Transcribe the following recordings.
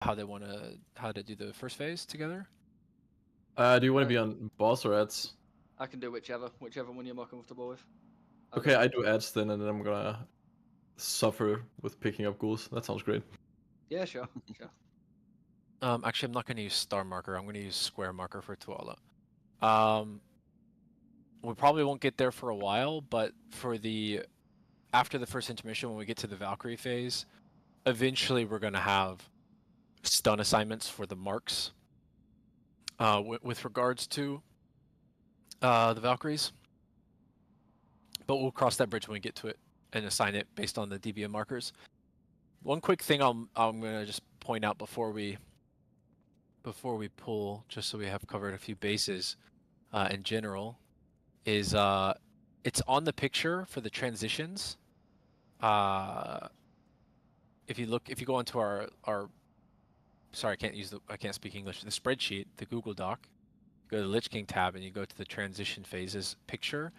how to do the first phase together. Do you want to be on boss or ads? I can do whichever one you're more comfortable with. Okay, I do ads then, and then I'm gonna suffer with picking up ghouls. That sounds great. Yeah, sure, sure. Actually, I'm not going to use star marker. I'm going to use square marker for Tuala. We probably won't get there for a while, but after the first intermission, when we get to the Valkyrie phase, eventually we're going to have stun assignments for the marks. With regards to the Valkyries, but we'll cross that bridge when we get to it and assign it based on the DBM markers. One quick thing I'm gonna just point out before we pull, just so we have covered a few bases in general, is it's on the picture for the transitions. If you go onto our sorry, I can't speak English. The spreadsheet, the Google Doc, go to the Lich King tab and you go to the transition phases picture.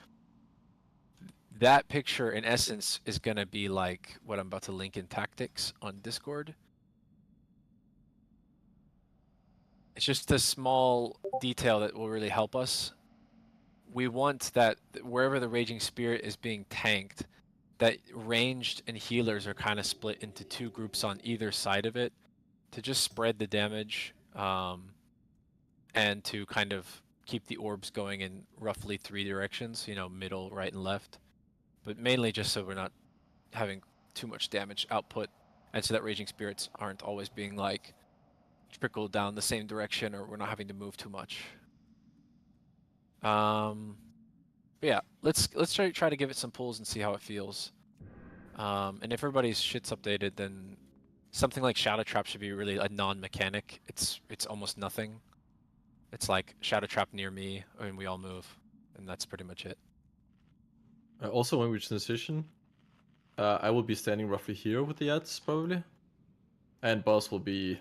That picture, in essence, is going to be like what I'm about to link in tactics on Discord. It's just a small detail that will really help us. We want that wherever the Raging Spirit is being tanked, that ranged and healers are kind of split into two groups on either side of it to just spread the damage and to kind of keep the orbs going in roughly 3 directions, middle, right, and left. But mainly just so we're not having too much damage output, and so that Raging Spirits aren't always being like trickled down the same direction, or we're not having to move too much. But yeah, let's try to give it some pulls and see how it feels. And if everybody's shit's updated, then something like Shadow Trap should be really a non-mechanic. It's almost nothing. It's like Shadow Trap near me, and we all move, and that's pretty much it. Also, when we transition, I will be standing roughly here with the ads, probably. And boss will be,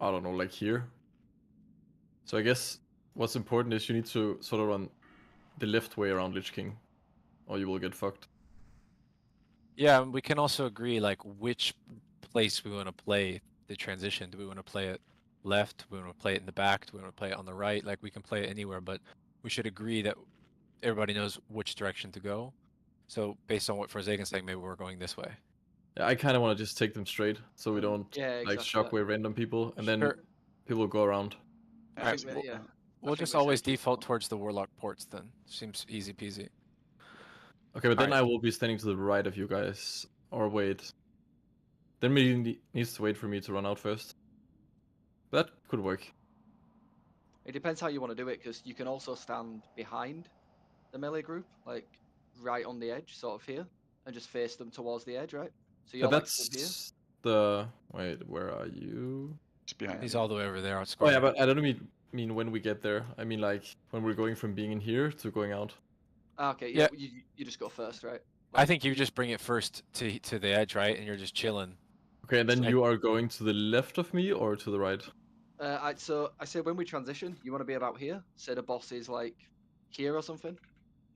I don't know, like here. So I guess what's important is you need to sort of run the left way around Lich King, or you will get fucked. Yeah, we can also agree, like, which place we want to play the transition. Do we want to play it left? Do we want to play it in the back? Do we want to play it on the right? Like, we can play it anywhere, but we should agree that everybody knows which direction to go. So based on what Forsaken's saying, maybe we're going this way. Yeah, I kind of want to just take them straight, so we don't exactly shockwave random people, and then people go around. We'll just always default towards the Warlock ports then. Seems easy peasy. Okay, but then I will be standing to the right of you guys, or wait. Then he needs to wait for me to run out first. That could work. It depends how you want to do it, because you can also stand behind the melee group, like right on the edge, sort of here, and just face them towards the edge, right? So you're that's here. Wait, where are you? He's all the way over there. Oh yeah, but I don't mean when we get there. I mean like when we're going from being in here to going out. Okay, yeah. You just go first, right? I think you just bring it first to the edge, right? And you're just chilling. Okay, and then you are going to the left of me or to the right? So I say when we transition, you want to be about here. Say the boss is like here or something.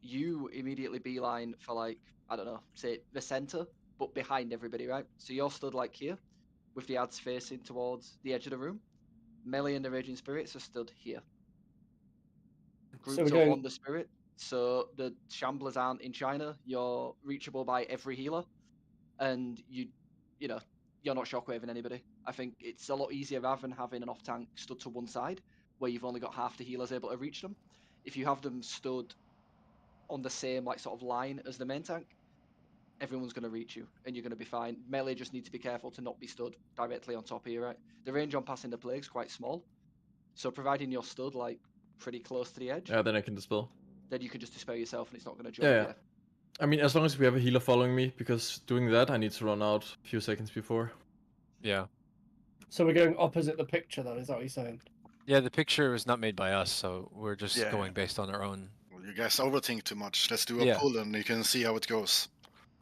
You immediately beeline for like, I don't know, say the center, but behind everybody, right? So you're stood like here, with the ads facing towards the edge of the room. Melee and the Raging Spirits are stood here. Grouped up on the Spirit. So the Shamblers aren't in China. You're reachable by every healer, and you're not shockwaving anybody. I think it's a lot easier rather than having an off tank stood to one side, where you've only got half the healers able to reach them. If you have them stood on the same like sort of line as the main tank, everyone's going to reach you, and you're going to be fine. Melee just need to be careful to not be stood directly on top of you, right? The range on passing the plague is quite small, so providing you're stood like pretty close to the edge, then I can dispel. Then you can just dispel yourself, and it's not going to jump. Yeah. I mean, as long as we have a healer following me, because doing that, I need to run out a few seconds before. Yeah. So we're going opposite the picture, then? Is that what you're saying? Yeah, the picture was not made by us, so we're just going based on our own. Well, you guys overthink too much. Let's do a pull, and you can see how it goes.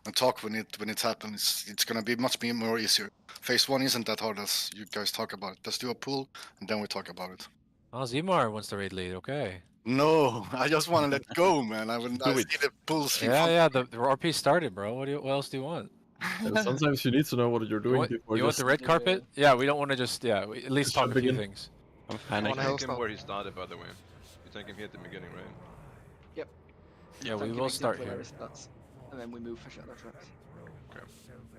And talk when it happens. It's gonna be much more easier. Phase 1 isn't that hard as you guys talk about. Let's do a pull, and then we talk about it. Oh, Zimar wants the raid lead. Okay. No, I just want to let go, man. I see the pulls. Yeah, the RP started, bro. What else do you want? And sometimes you need to know what you're doing before You want the red carpet? Yeah, we don't want to just at least Just talk a jump few in. things. I'm I panicking. take him where he started, by the way. You take him here at the beginning, right? Yeah, we Tank him will start exactly where here. he starts, and then we move for shadow traps.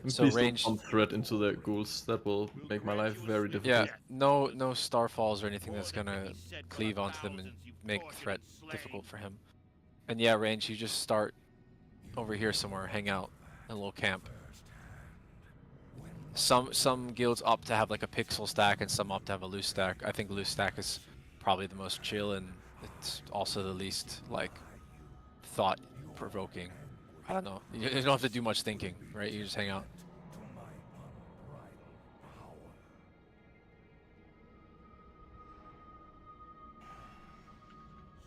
And So please don't range- pump threat into the ghouls. That will make my life very difficult. Yeah, no starfalls or anything that's gonna cleave onto them and make threat difficult for him. And yeah, range, you just start over here somewhere, hang out in a little camp. Some guilds opt to have like a pixel stack and some opt to have a loose stack. I think loose stack is probably the most chill and it's also the least like thought provoking. I don't know. You don't have to do much thinking, right? You just hang out.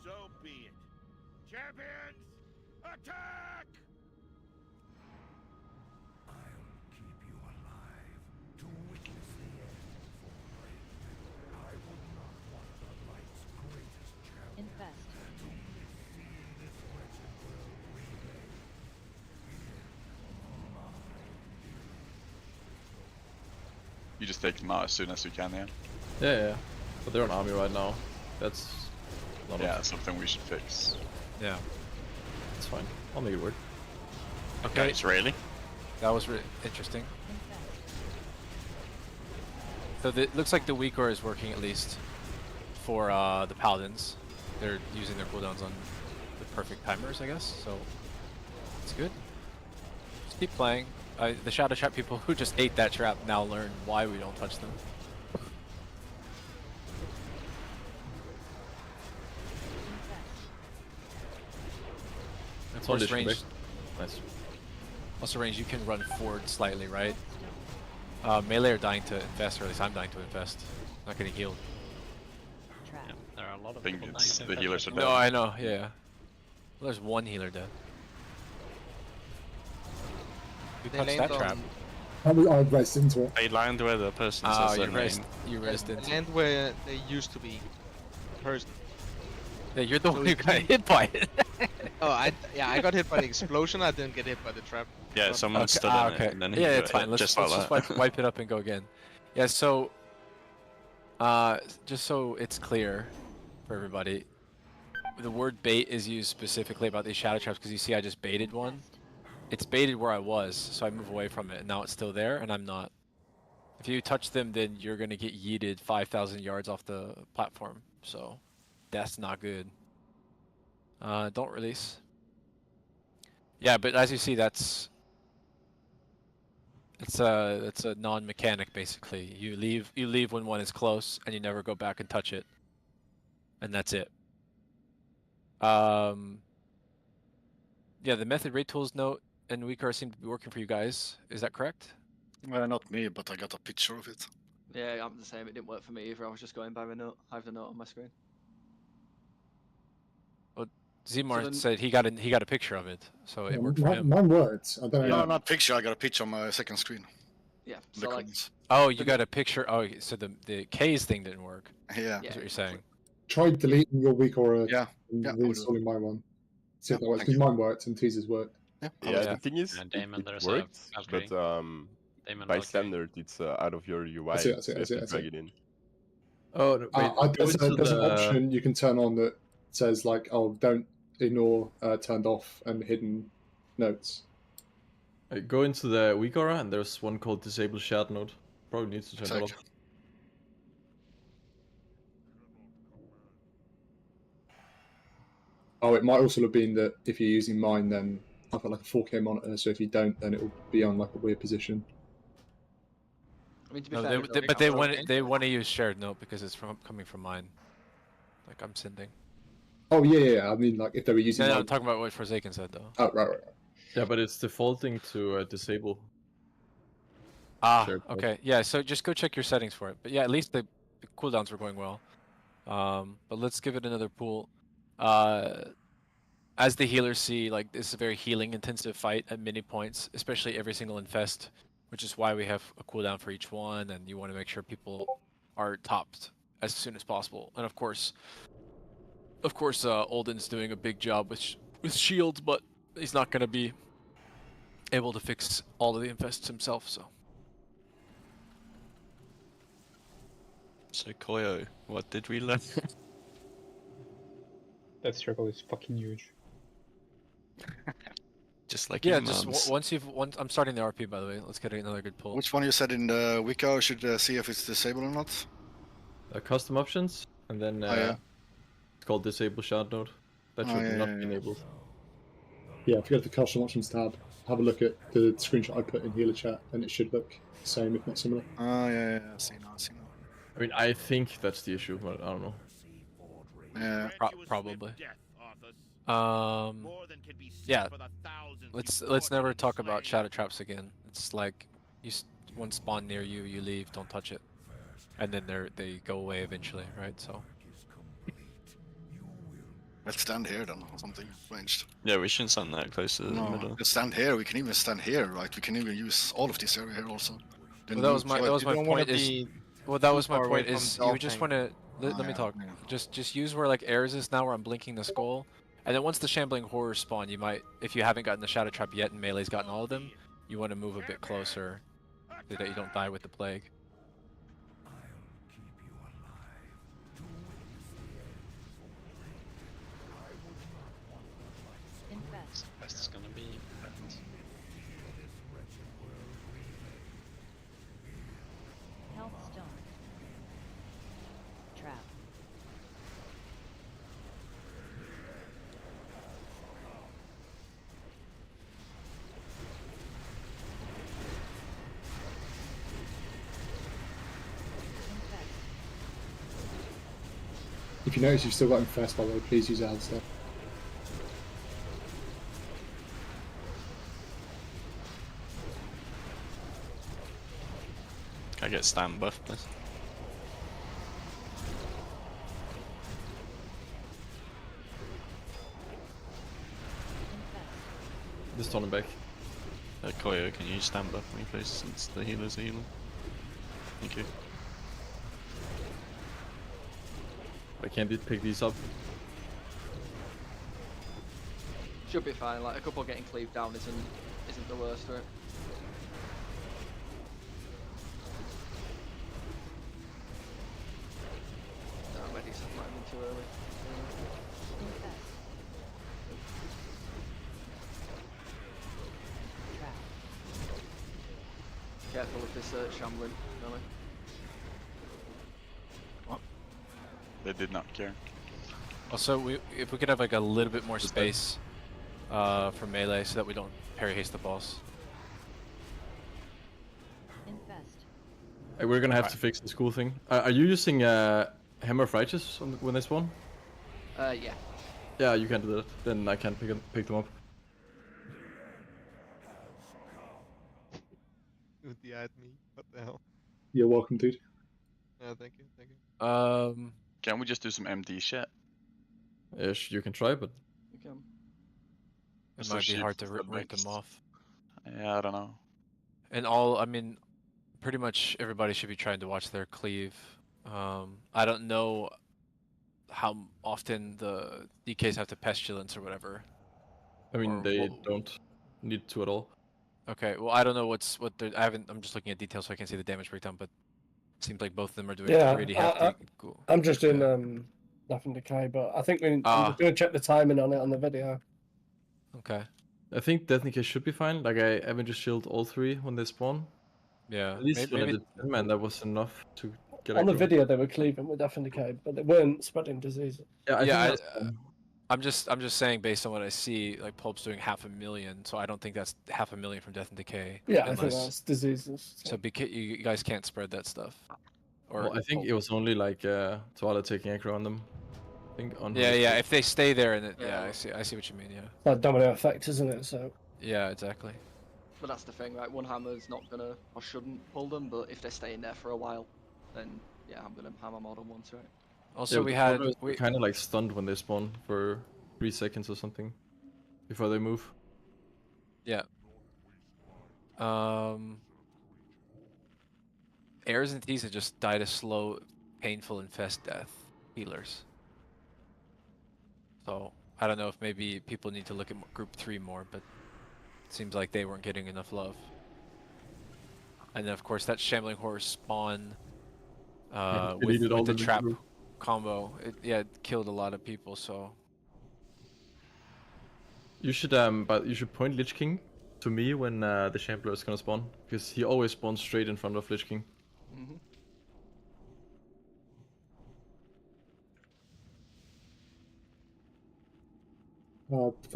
So be it. Champions, attack! Infest. You just take them out as soon as you can, yeah? Yeah. But they're on army right now. That's not Yeah, something we should fix. Yeah. It's fine. I'll make it work. Okay. Guys, really? That was interesting. So it looks like the weaker is working at least for the paladins. They're using their cooldowns on the perfect timers, I guess. So it's good. Just keep playing. The shadow trap people who just ate that trap now learn why we don't touch them. Of course, range. Nice. Also, range. You can run forward slightly, right? Melee are dying to infest, or at least I'm dying to infest. Not getting healed. Yeah, there are a lot of I think people it's dying the to healers are infection. dead. No, I know. Yeah. Well, there's one healer dead. Who They touched land that trap? on I raced into it. I land where the person Oh, says you their rest. name. You rest the into. land where they used to be. Person. Yeah, you're the So one who you got can- hit by it. Oh, I got hit by the explosion. I didn't get hit by the trap. Yeah, But- someone stood in it and then he Yeah, drew it's it, fine. Let's just just, like that. wipe it up and go again. Yeah, so just so it's clear for everybody, the word bait is used specifically about these shadow traps because you see I just baited one. It's baited where I was, so I move away from it, and now it's still there, and I'm not. If you touch them, then you're gonna get yeeted 5,000 yards off the platform, so that's not good. Don't release. Yeah, but as you see, that's a non-mechanic basically. You leave when one is close, and you never go back and touch it, and that's it. Yeah, the method rate tools note and WeCar seem to be working for you guys. Is that correct? Well, not me, but I got a picture of it. Yeah, I'm the same. It didn't work for me either. I was just going by the note. I have the note on my screen. Zmar then- said he got a picture of it, so it worked for him. Mine worked. I don't know. No, not picture. I got a picture on my second screen. Yeah. The So like, comments. Oh, you got a picture. Oh, so the K's thing didn't work. Yeah. That's what you're saying. Try deleting your weak aura Yeah. and Yeah, I will do reinstalling my one. See if Yeah, that works. thank Because you. mine worked and Teaser's worked. Yeah. Yeah, Yeah. the thing is, Yeah, Damon, it there's worked, a Valkyrie. but Damon by Valkyrie. standard, it's out of your UI. see it, I see so it, you I see have it, to I see drag it in. Oh, wait. There's an option you can turn on that says like, "Oh, don't ignore turned off and hidden notes." Go into the weak aura, and there's one called disable shared node. Probably needs to turn that Exactly. off. Oh, it might also have been that if you're using mine, then I've got like a 4K monitor. So if you don't, then it will be on like a weird position. I mean, to be No, fair, but they want to use shared note because it's coming from mine. Like I'm sending. Oh yeah. I mean, like if they were using. No, mine... I'm talking about what Forsaken said though. Oh right. Yeah, but it's defaulting to disable. Ah, Shared note. okay. Yeah, so just go check your settings for it. But yeah, at least the cooldowns were going well. But let's give it another pool. As the healers see, like this is a very healing intensive fight at many points, especially every single infest, which is why we have a cooldown for each one, and you want to make sure people are topped as soon as possible. And of course, Olden's doing a big job with shields, but he's not going to be able to fix all of the infests himself. So Koyo, what did we learn? That circle is fucking huge. Just like Yeah, your just mums. once I'm starting the RP, by the way. Let's get another good pull. Which one you said in the wiki? I should see if it's disabled or not. Custom options, and then Oh, yeah. it's called disable shard node. That should not be enabled. Yeah, if you go to the custom options tab, have a look at the screenshot I put in healer chat, and it should look the same, if not similar. Oh yeah, I see now. I mean, I think that's the issue, but I don't know. Yeah, probably. Yeah. Let's never talk about shadow traps again. It's like one spawn near you, you leave, don't touch it, and then they go away eventually, right? So. Let's stand here then, or something ranged. Yeah, we shouldn't stand that close to the middle. Let's stand here. We can even stand here, right? We can even use all of this area here also. Well, that was my point. That was my point. Is you just want to let me talk. Just use where like Airs is now, where I'm blinking the skull, and then once the shambling horrors spawn, you might, if you haven't gotten the shadow trap yet and melee's gotten all of them, you want to move a bit closer so that you don't die with the plague. Best is gonna be. Health stone. Trap. If you notice you've still got infest, by the way, please use Alistair. Can I get stand buff, please? Just turn him back. Koyo, can you stand buff me, please, since the healer's healing? Thank you. I can't pick these up. Should be fine. Like a couple getting cleaved down isn't the worst, right? No, Medics have landed too early. Careful with this shambling, really. They did not care. Also, if we could have like a little bit more space for melee, so that we don't parry haste the boss. Infest. Hey, we're gonna have to fix the school thing. Are you using Hammer of Righteous when they spawn? Yeah. Yeah, you can do that. Then I can pick them up. Dude, the at me. What the hell? You're welcome, dude. Thank you. Can we just do some MD shit? Yes, you can try, but You can. It might be hard to rip them off. Yeah, I don't know. And I mean, pretty much everybody should be trying to watch their cleave. I don't know how often the DKs have to pestilence or whatever. I mean, they don't need to at all. Okay, well, I don't know what they're. I'm just looking at details, so I can't see the damage breakdown. But it seems like both of them are doing pretty hefty. Cool. I'm just doing nothing decay, but I think I'm just gonna check the timing on it on the video. Okay. I think Death Decay should be fine. Like I Avenger Shield all three when they spawn. Yeah. At least when I did 10 man, that was enough to get On the aggro. video, they were cleaving with Death and Decay, but they weren't spreading disease. Yeah, I'm just saying based on what I see, like Pulp's doing 500,000, so I don't think that's 500,000 from Death and Decay. Yeah, I think that's diseases. So you guys can't spread that stuff. Or well, I think it was only like Twilight taking aggro on them. I think on yeah. If they stay there, and I see what you mean. Yeah. Like domino effect, isn't it? So. Yeah, exactly. But that's the thing, right? One hammer's not gonna or shouldn't pull them, but if they're staying there for a while, then yeah, I'm gonna hammer more than once, right? Also, yeah, we kind of like stunned when they spawn for 3 seconds or something before they move. Yeah. Airs and T's have just died a slow, painful infest death. Healers. So I don't know if maybe people need to look at group 3 more, but seems like they weren't getting enough love. And then of course that Shambling Horse spawn with the trap combo, it killed a lot of people. So you should but you should point Lich King to me when the Shambler is gonna spawn, because he always spawns straight in front of Lich King. Mm-hmm.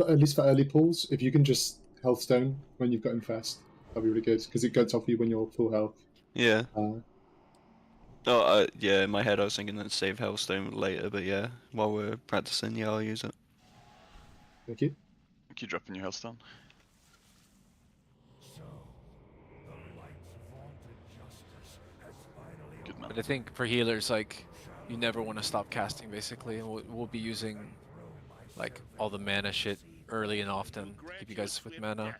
At least for early pulls, if you can just health stone when you've got infest, that'd be really good because it goes off you when you're full health. Yeah. Yeah, in my head I was thinking that save Hellstone later, but yeah, while we're practicing, yeah, I'll use it. Thank you. Keep dropping your health down. Good man. but I think for healers, like, you never want to stop casting basically, and we'll be using like all the mana shit early and often to keep you guys with mana.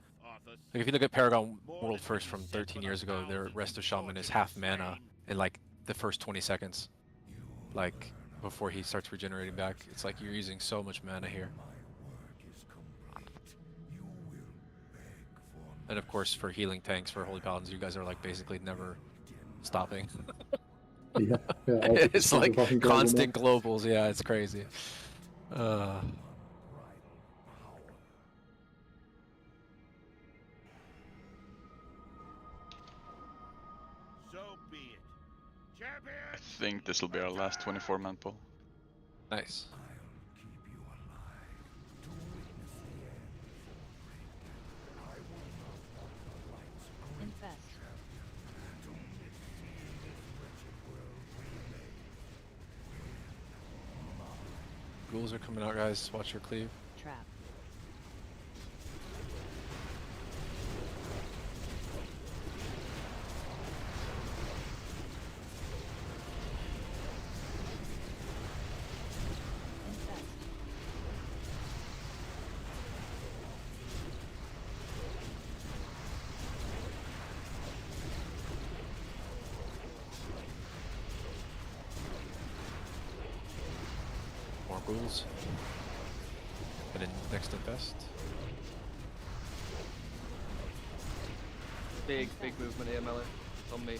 Like if you look at Paragon World First from 13 years ago, their Rest of Shaman is half mana in like the first 20 seconds. Like before he starts regenerating back, it's like you're using so much mana here. And of course for healing tanks for Holy Paladins, you guys are like basically never stopping. Yeah, it's like constant globals. Yeah, it's crazy. I think this will be our last 24-man pull. Nice. Infest. Ghouls are coming out, guys. Watch your cleave. Trap. More ghouls. And then next infest. Big movement here, Melee. It's on me.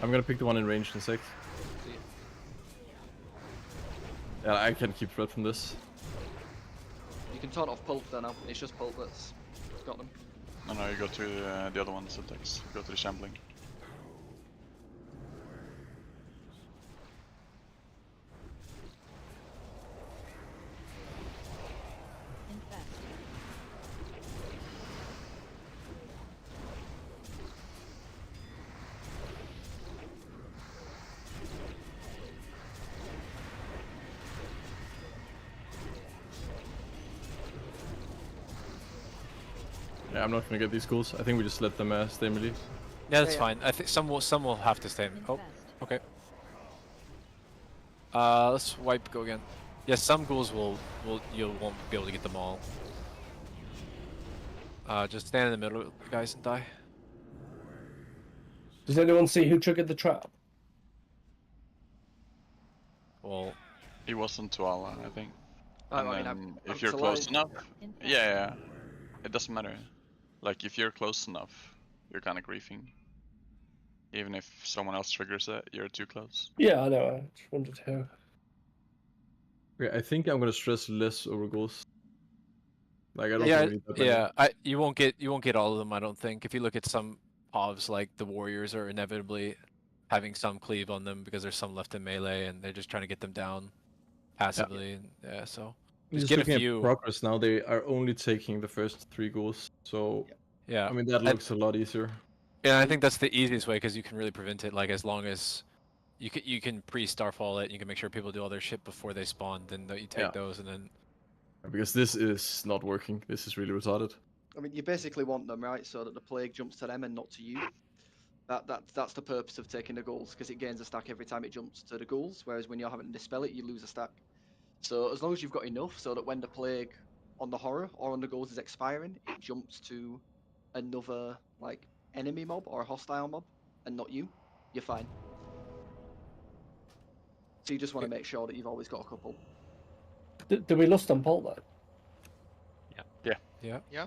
I'm gonna pick the one in range in a sec. See ya. Yeah, I can keep threat from this. You can turn off Pulp there now. It's just Pulp that's got them. No, you go to the other one, Syntax. Go to the Shambling. Infest. Yeah, I'm not gonna get these ghouls. I think we just let them stay melee. Yeah, that's fine. I think some will have to stay. Oh, okay. Let's wipe. Go again. Yeah, some ghouls you won't be able to get them all. Just stand in the middle, guys, and die. Does anyone see who triggered the trap? Well, he wasn't Tuala, I think. I And mean, then I'm if you're close enough, Infest. yeah, it doesn't matter. Like if you're close enough, you're kind of griefing. Even if someone else triggers it, you're too close. Yeah, I know. I just wondered who. Okay, I think I'm gonna stress less over ghouls. Like I don't yeah, think we need that many. yeah. You won't get all of them. I don't think. If you look at some povs, like the warriors are inevitably having some cleave on them because there's some left in melee, and they're just trying to get them down passively. And, yeah, so just get a looking few. at progress now, they are only taking the first 3 ghouls. So Yeah. I mean that looks a lot easier. Yeah, I think that's the easiest way because you can really prevent it. Like as long as you can pre-starfall it, you can make sure people do all their shit before they spawn. Then you take those, and then Because this is not working. This is really retarded. I mean, you basically want them, right, so that the plague jumps to them and not to you. That's the purpose of taking the ghouls, because it gains a stack every time it jumps to the ghouls, whereas when you're having to dispel it, you lose a stack. So as long as you've got enough, so that when the plague on the horror or on the ghouls is expiring, it jumps to another like enemy mob or a hostile mob, and not you, you're fine. So you just want to make sure that you've always got a couple. Did we lust on Paul though? Yeah. Yeah. Yeah.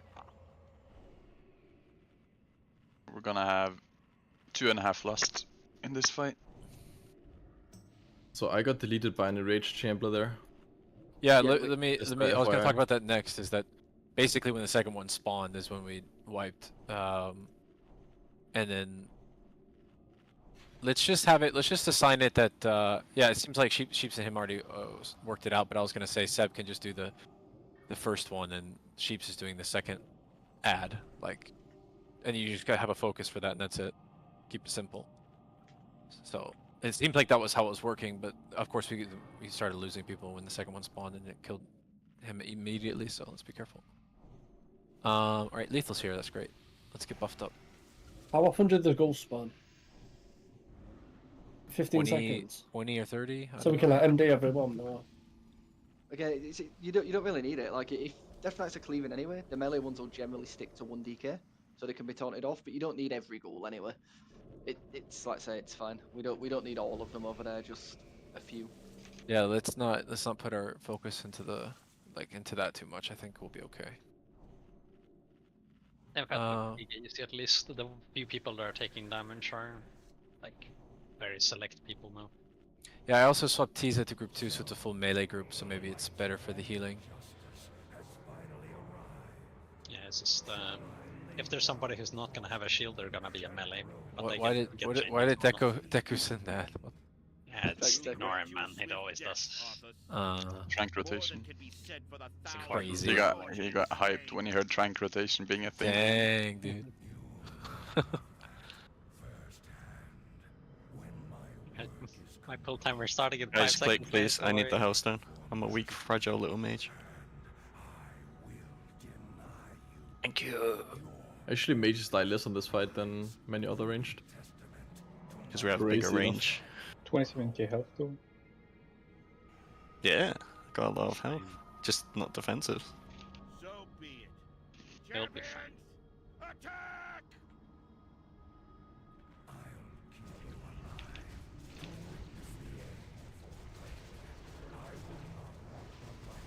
We're gonna have 2.5 last in this fight. So I got deleted by an enraged Chamber there. Yeah, Yeah, let me. just I was gonna FYI. talk about that next. Is that basically when the second one spawned is when we wiped, and then let's just have it. Let's just assign it that. Yeah, it seems like Sheeps and him already worked it out. But I was gonna say Seb can just do the first one, and Sheeps is doing the second ad. Like, and you just gotta have a focus for that, and that's it. Keep it simple. So it seems like that was how it was working, but of course we started losing people when the second one spawned, and it killed him immediately. So let's be careful. All right, Lethal's here. That's great. Let's get buffed up. How often did the goal spawn? 15 seconds. 20 or 30. So we can like MD everyone. Or... Okay, you don't really need it. Like if Death Knights are cleaving anyway, the melee ones will generally stick to 1 DK, so they can be taunted off. But you don't need every ghoul anyway. It's like I say, it's fine. We don't need all of them over there. Just a few. Yeah, let's not put our focus into into that too much. I think we'll be okay. You see at least the few people that are taking damage are like very select people now. Yeah, I also swapped Tiza to group 2, so it's a full melee group, so maybe it's better for the healing. Yeah, it's just if there's somebody who's not gonna have a shield, they're gonna be a melee. But Why did Deku send that? Yeah, just ignore him, man. It always does. Trank rotation. Crazy. He got hyped when he heard trank rotation being a thing. Dang, dude. My pull timer starting in 5 Guys, seconds. click, please. I need the house down. I'm a weak, fragile little mage. Thank you. Actually, mages die less on this fight than many other ranged. Because we have Crazy bigger enough. range. 27k health though. Yeah, got a lot of health. Just not defensive. So be it. It'll be fine. Attack!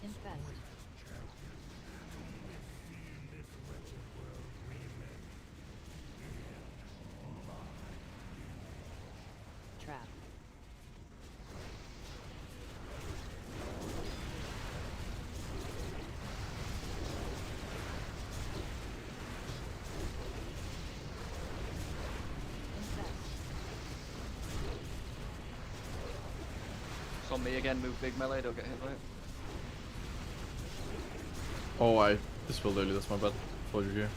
Infest. Trap. It's on me again. Move big melee. Don't get hit by it. Oh, I dispelled early. That's my bad. Thought you were here.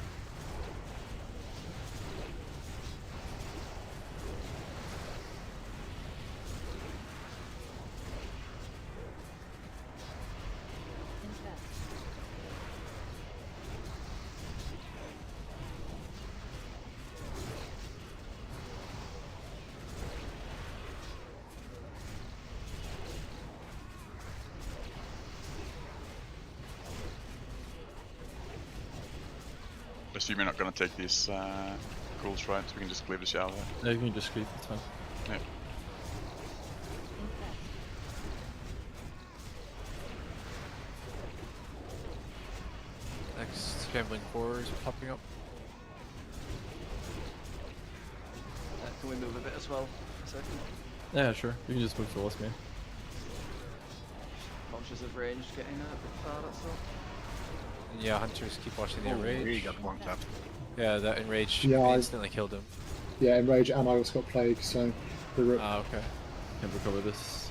Infest. Assume you're not gonna take these ghouls, right? So we can just cleave the shower. Yeah, you can just creep. It's fine. Yeah. Next scrambling cores popping up. Can we move a bit as well? A second. Yeah, sure. You can just move towards me. Conscious of range getting a bit far. That's all. And yeah, hunters keep watching the enrage. He got one tap. Yeah, that enrage Yeah, instantly killed him. Yeah, Enrage and I also got Plague, so we're Okay. Can't recover this.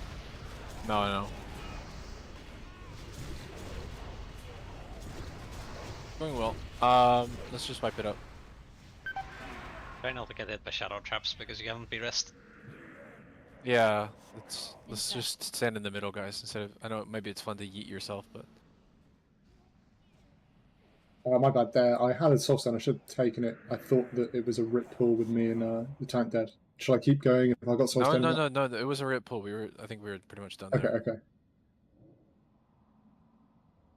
No, I know. Going well. Let's just wipe it up. Try not to get hit by shadow traps because you can't be rest. Yeah, let's just stand in the middle, guys. Instead of, I know maybe it's fun to yeet yourself, but my bad there. I had a soft stand. I should have taken it. I thought that it was a rip pull with me and the tank dead. Shall I keep going if I got soft stand? no. It was a rip pull. I think we were pretty much done. Okay, there. okay.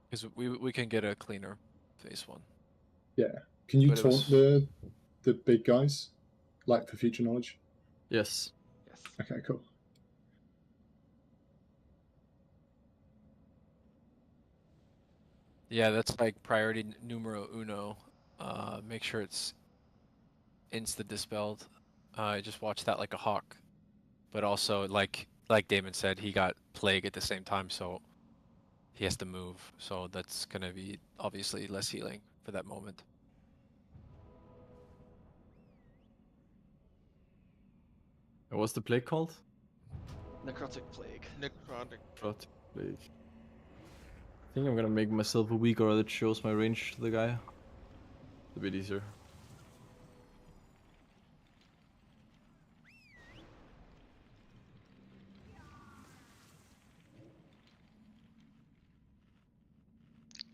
Because we can get a cleaner phase 1. Yeah. Can you But it taunt was- the big guys, like for future knowledge? Yes. Yes. Okay, cool. Yeah, that's like priority numero uno. Make sure it's insta dispelled. Just watch that like a hawk. But also, like Damon said, he got plague at the same time, so he has to move. So that's gonna be obviously less healing for that moment. And what's the plague called? Necrotic plague. Necrotic. Necrotic plague. I think I'm gonna make myself a weak aura that shows my range to the guy. It's a bit easier.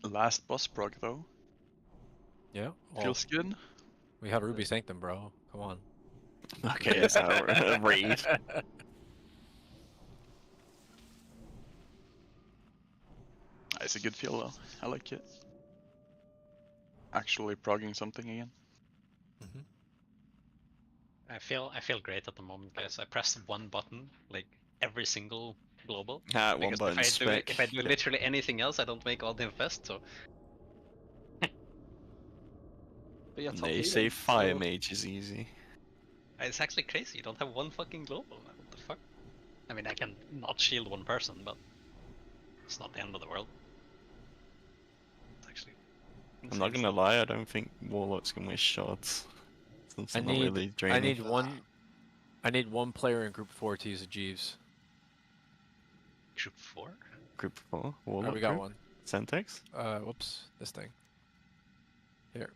Last boss proc though. Yeah. Well, Feels good. we have Ruby Sanctum, bro. Come on. Okay, it's our raid. It's a good feel though. I like it. Actually progging something again. I feel great at the moment, guys. I press one button like every single global. One Because button if I do literally anything else, I don't make all the infest. So But you're top They healing, say fire so- mage is easy. it's actually crazy. You don't have one fucking global. What the fuck? I mean, I can not shield one person, but it's not the end of the world. It's actually. I'm not gonna lie, I don't think warlocks can waste shots. It's I not really draining. I need one player in group 4 to use a Jeeves. Group 4? Group 4? Warlock we got group? one. Sentex? Whoops, this thing. Here.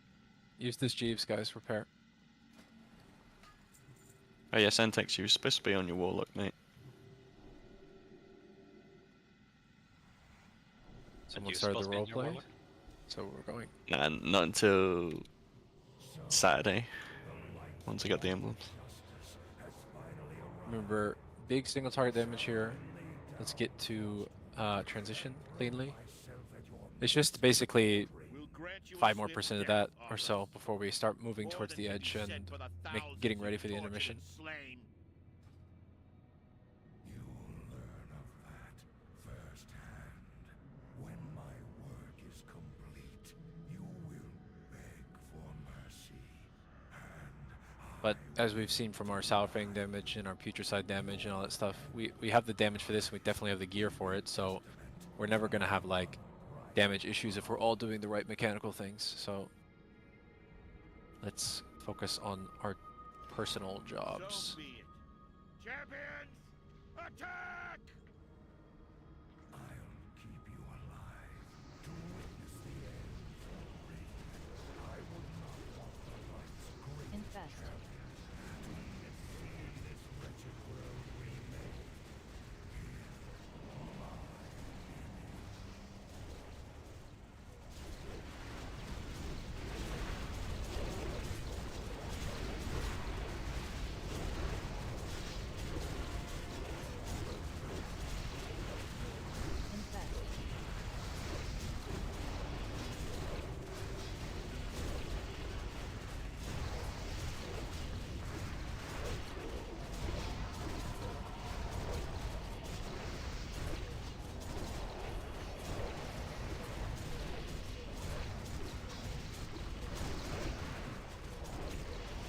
Use this Jeeves, guys, repair. Oh yeah, Sentex, you're supposed to be on your warlock, mate. Someone started the roleplay, so we're going. Nah, not until Saturday. Once I got the emblems. Remember, big single target damage here. Let's get to transition cleanly. It's just basically 5% more of that or so before we start moving towards the edge and getting ready for the intermission. But as we've seen from our southing damage and our putricide damage and all that stuff, we have the damage for this, and we definitely have the gear for it, so we're never going to have like damage issues if we're all doing the right mechanical things. So let's focus on our personal jobs. Champions, attack! Infest.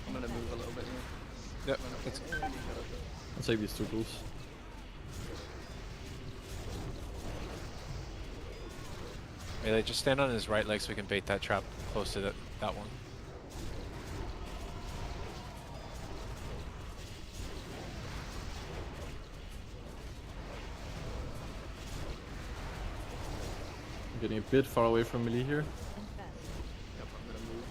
I'm gonna move a little bit here. Yep, let's I'll take these two ghouls. Melee, just stand on his right leg so we can bait that trap close to that one. I'm getting a bit far away from melee here. Yep, I'm gonna move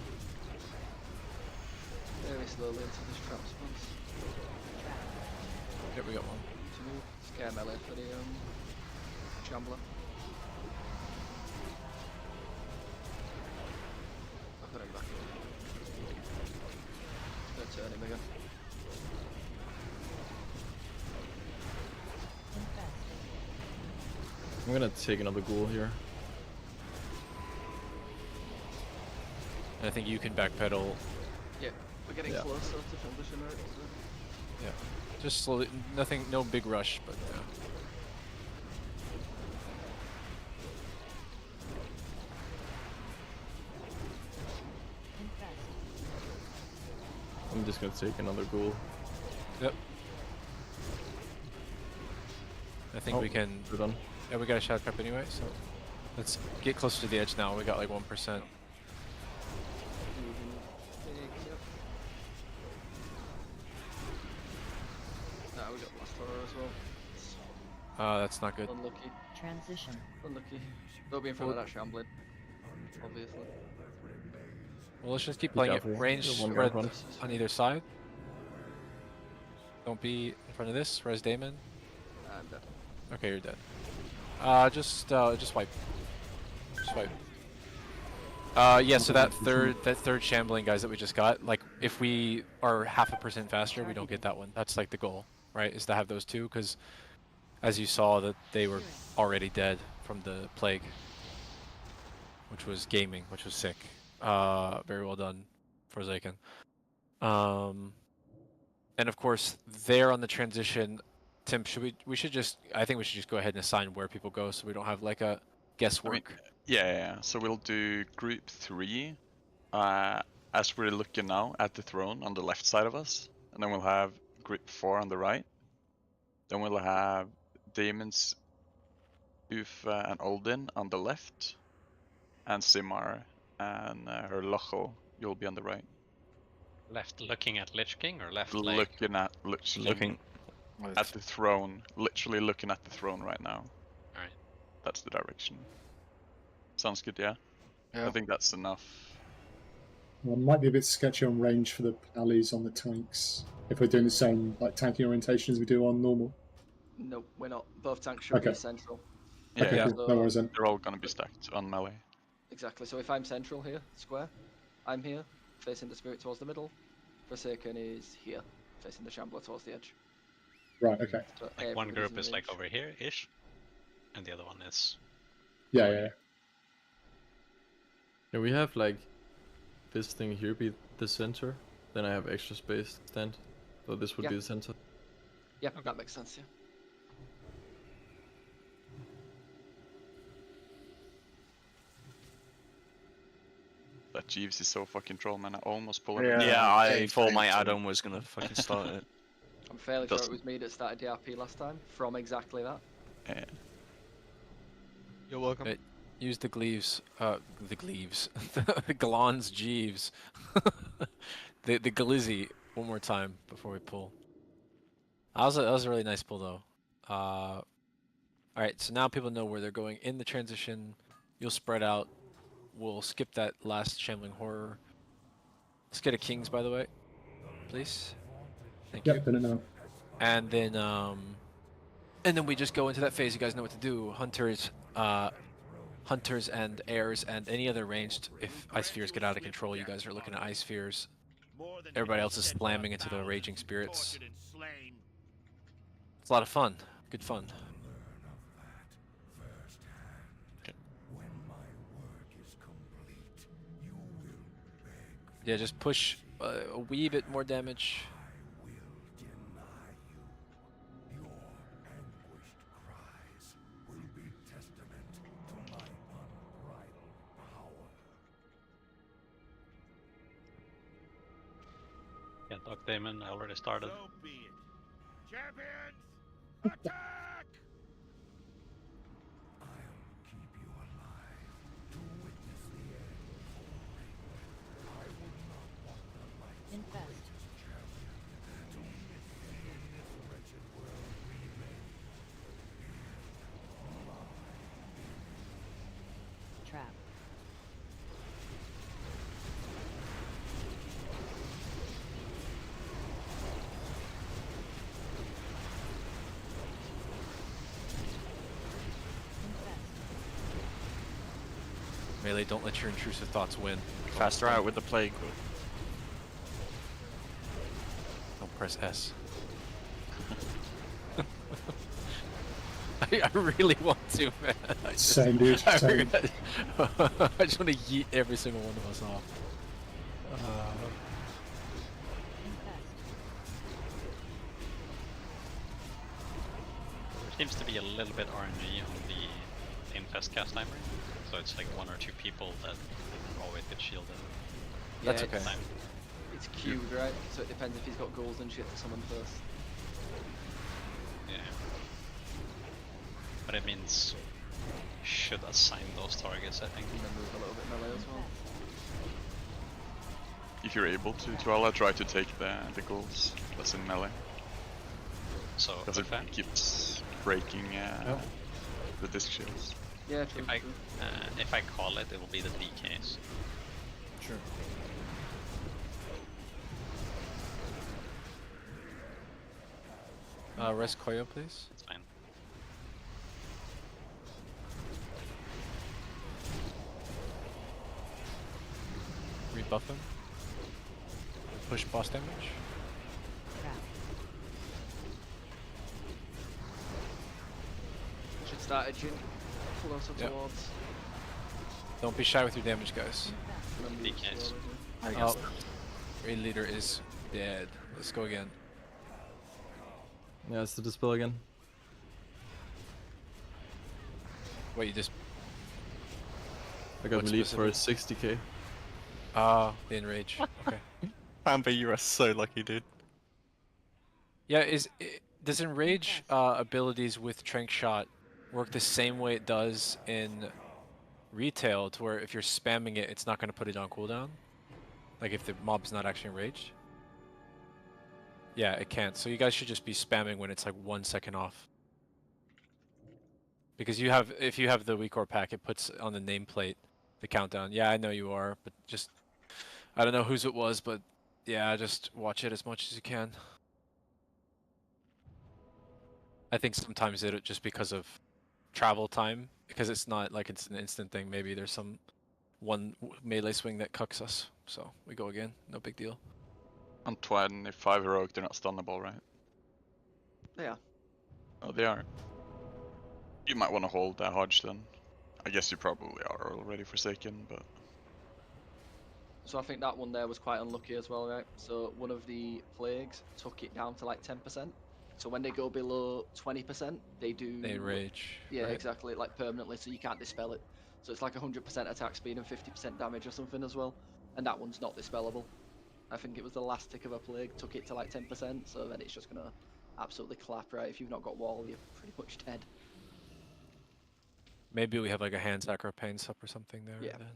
very slowly until this trap spawns. Yep, we got one. To move. Scare melee for the Shambler. I'll put him back in. Gonna turn him again. I'm gonna take another ghoul here. And I think you can backpedal. Yeah, we're getting closer to transition right? So. Yeah, just slowly. Nothing, no big rush, but yeah. I'm just gonna take another ghoul. Yep. I think we can. We're done. Yeah, we got a shadow trap anyway, so let's get closer to the edge now. We got like 1%. Nah, we got Blast Horror as well. That's not good. Unlucky. Transition. Unlucky. Don't be in front of that shambling. Obviously. Well, let's just keep playing it. careful. Range One spread front. on either side. Don't be in front of this. Res Damon. I'm dead. Okay, you're dead. Just wipe. Just wipe. Yeah. So that third shambling guys that we just got, like, if we are 0.5% faster, we don't get that one. That's like the goal, right? Is to have those two, because as you saw, that they were already dead from the plague, which was gaming, which was sick. Very well done, Forsaken. And of course, there on the transition, Tim, we should just go ahead and assign where people go, so we don't have like a guesswork. Yeah. So we'll do group 3, as we're looking now at the throne on the left side of us, and then we'll have group 4 on the right. Then we'll have Damon's, Ufa, and Odin on the left, and Simar and her Lochel, you'll be on the right. Left looking at Lich King or left like... Looking at Lich King. At the throne, literally looking at the throne right now. Alright. That's the direction. Sounds good, yeah? Yeah. I think that's enough. Well, it might be a bit sketchy on range for the alleys on the tanks if we're doing the same like tanking orientation as we do on normal. No, we're not. Both tanks should be central. Yeah, Okay, cool. No worries then. They're all gonna be stacked on melee. Exactly. So if I'm central here, square, I'm here, facing the spirit towards the middle. Forsaken is here, facing the shambler towards the edge. Right, okay. So like one everybody's group in is like range. over here-ish, and the other one is... Yeah. Can we have like this thing here be the center? Then I have extra space to stand. So this would be the center. Yeah, that makes sense, yeah. That Jeeves is so fucking troll, man. I almost pulled him. Yeah, I thought my add-on was gonna fucking start it. I'm fairly sure it was me that started DRP last time, from exactly that. Yeah. You're welcome. Use the Gleaves, the Galon's Jeeves. the Glizzy one more time before we pull. That was a really nice pull though. Alright, so now people know where they're going in the transition. You'll spread out. We'll skip that last Shambling Horror. Let's get a Kings, by the way, please. Thank you. Done it now. And then we just go into that phase. You guys know what to do. Hunters and heirs and any other ranged. If Ice Spheres get out of control, you guys are looking at Ice Spheres. Everybody else is slamming into the Raging Spirits. It's a lot of fun. Good fun. Yeah, just push a wee bit more damage. Yeah, Doc Damon, I already started. So be it. Champions, attack! Infest. Trap. Melee, don't let your intrusive thoughts win. Faster out with the plague. Don't press S. I really want to, man. Same, dude. Same. I just want to yeet every single one of us off. There seems to be a little bit RNG on the Infest cast timer, so it's like 1 or 2 people that always get shielded. That's Yeah, okay. it's queued, right? So it depends if he's got goals and shit to summon first. Yeah. But it means you should assign those targets, I think. And then move a little bit melee as well. If you're able to, I'll try to take the goals that's in melee. So because it keeps breaking the disc shields. Yeah, true. If I call it, it will be the DKs. Sure. Rest Koyo, please. It's fine. Rebuff him. Push boss damage. Should start edging closer towards. Don't be shy with your damage, guys. DKs. Oh, raid leader is dead. Let's go again. Yeah, it's the dispel again. Wait, you just... I got relief for 60k. Ah, the enrage. Okay. Bambi, you are so lucky, dude. Yeah, does enrage abilities with Trank Shot work the same way it does in retail, to where if you're spamming it, it's not going to put it on cooldown? Like if the mob's not actually enraged? Yeah, it can't. So you guys should just be spamming when it's like 1 second off. Because if you have the weak core pack, it puts on the nameplate the countdown. Yeah, I know you are, but just... I don't know whose it was, but yeah, just watch it as much as you can. I think sometimes it just because of travel time, because it's not like it's an instant thing, maybe there's some one melee swing that cucks us. So we go again, no big deal. On 25 heroic, they're not stunnable, right? They are. Oh, they are. You might want to hold that Hodge then. I guess you probably are already Forsaken, but... So I think that one there was quite unlucky as well, right? So one of the plagues took it down to like 10%. So when they go below 20%, they enrage. Yeah, right? exactly, like permanently, so you can't dispel it. So it's like 100% attack speed and 50% damage or something as well. And that one's not dispellable. I think it was the last tick of a plague, took it to like 10%, so then it's just gonna absolutely clap, right? If you've not got wall, you're pretty much dead. Maybe we have like a hand sack or a pain sup or something there. Yeah. Then.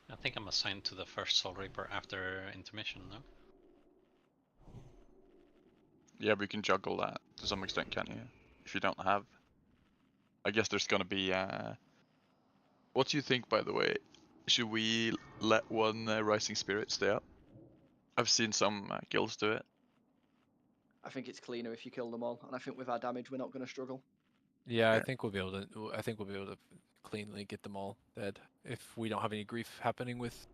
I think I'm assigned to the first Soul Reaper after intermission, no? Yeah, we can juggle that to some extent, can't you? If you don't have... I guess there's gonna be... What do you think, by the way? Should we let one Rising Spirit stay up? I've seen some guilds do it. I think it's cleaner if you kill them all, and I think with our damage, we're not going to struggle. Yeah, I think we'll be able to. I think we'll be able to cleanly get them all dead if we don't have any grief happening with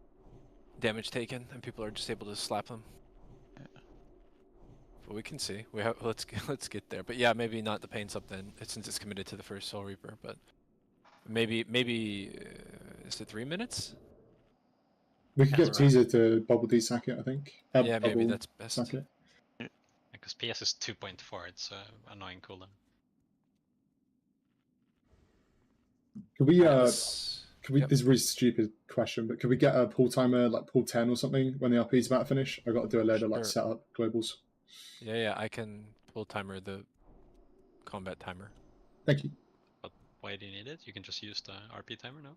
damage taken, and people are just able to slap them. Yeah. But we can see. We have. Let's get there. But yeah, maybe not the pain sub then, since it's committed to the first Soul Reaper. But maybe is it 3 minutes? We could get Teaser to bubble D sack it, I think. Yeah, maybe that's best. Sack it. Because PS is 2.4, it's annoying cooldown. Could we this is a really stupid question, but could we get a pull timer like pull 10 or something when the RP is about to finish? I got to do a load of like setup globals. Yeah, I can pull timer the combat timer. Thank you. But why do you need it? You can just use the RP timer now.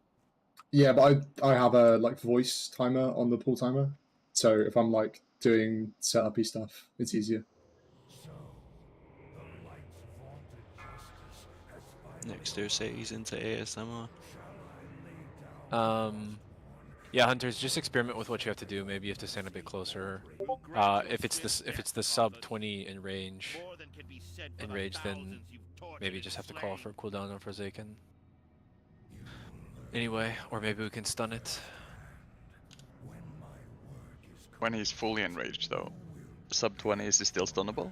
Yeah, but I have a like voice timer on the pull timer, so if I'm like doing setupy stuff, it's easier. Next to cities into ASMR. Yeah, hunters, just experiment with what you have to do. Maybe you have to stand a bit closer. If it's the sub 20 in range, then maybe you just have to call for a cooldown on Forsaken. Anyway, or maybe we can stun it. When he's fully enraged, though, sub 20 is he still stunnable?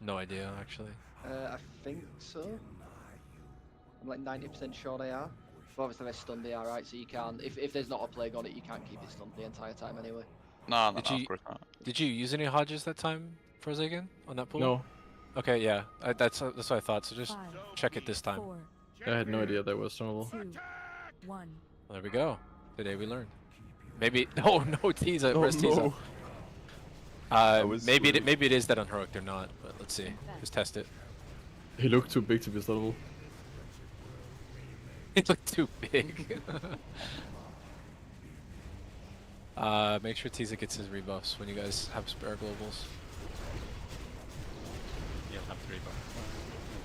No idea, actually. I think so. I'm like 90% sure they are. But obviously they're stunned, they are, right? So you can't, if there's not a plague on it, you can't keep it stunned the entire time anyway. No, of course not. Did you use any Hodges that time, Forsaken, on that pool? No. Okay, yeah, that's what I thought, so just check it this time. I had no idea that was stunnable. 2, 1. Well, there we go. Today we learned. Maybe. Oh no, Tiza. Where's Tiza? Maybe it is that unheroic or not, but let's see. Just test it. He looked too big to be sluttable. It looked too big. Make sure Tiza gets his rebuffs when you guys have spare globals. You'll have 3 buffs.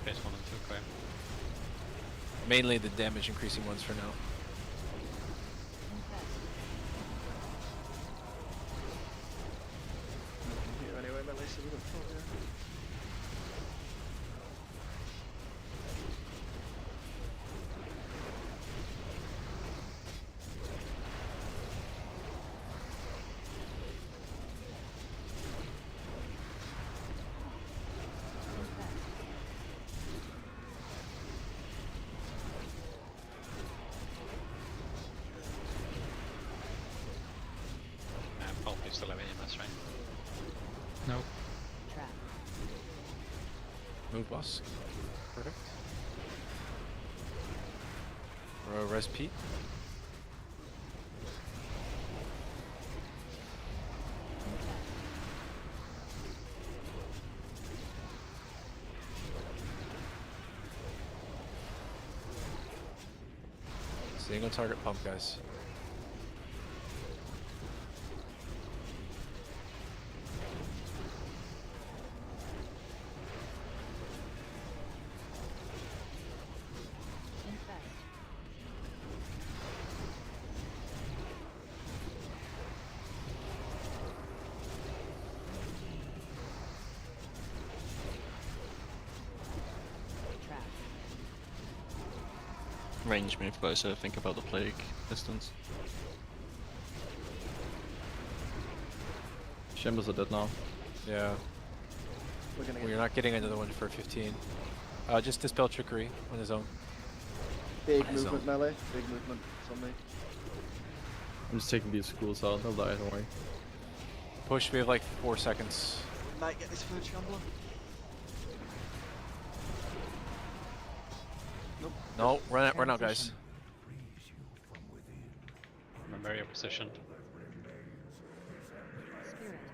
Phase 1 and 2, clear. Mainly the damage increasing ones for now. Anyway, melee, so we don't fall there. Pulp is still have EMS, right? No. Trap. Move boss. Perfect. Res Pete. Single target pump, guys. Range move closer, think about the plague distance. Shambles are dead now. Yeah. Well, you're not getting another one for 15. Just dispel trickery on his own. Big movement melee. Big movement. It's on me. I'm just taking these schools out. They'll die, don't worry. Push. We have like 4 seconds. Might get this third shambler. Nope. No, run out, guys. Remember your position.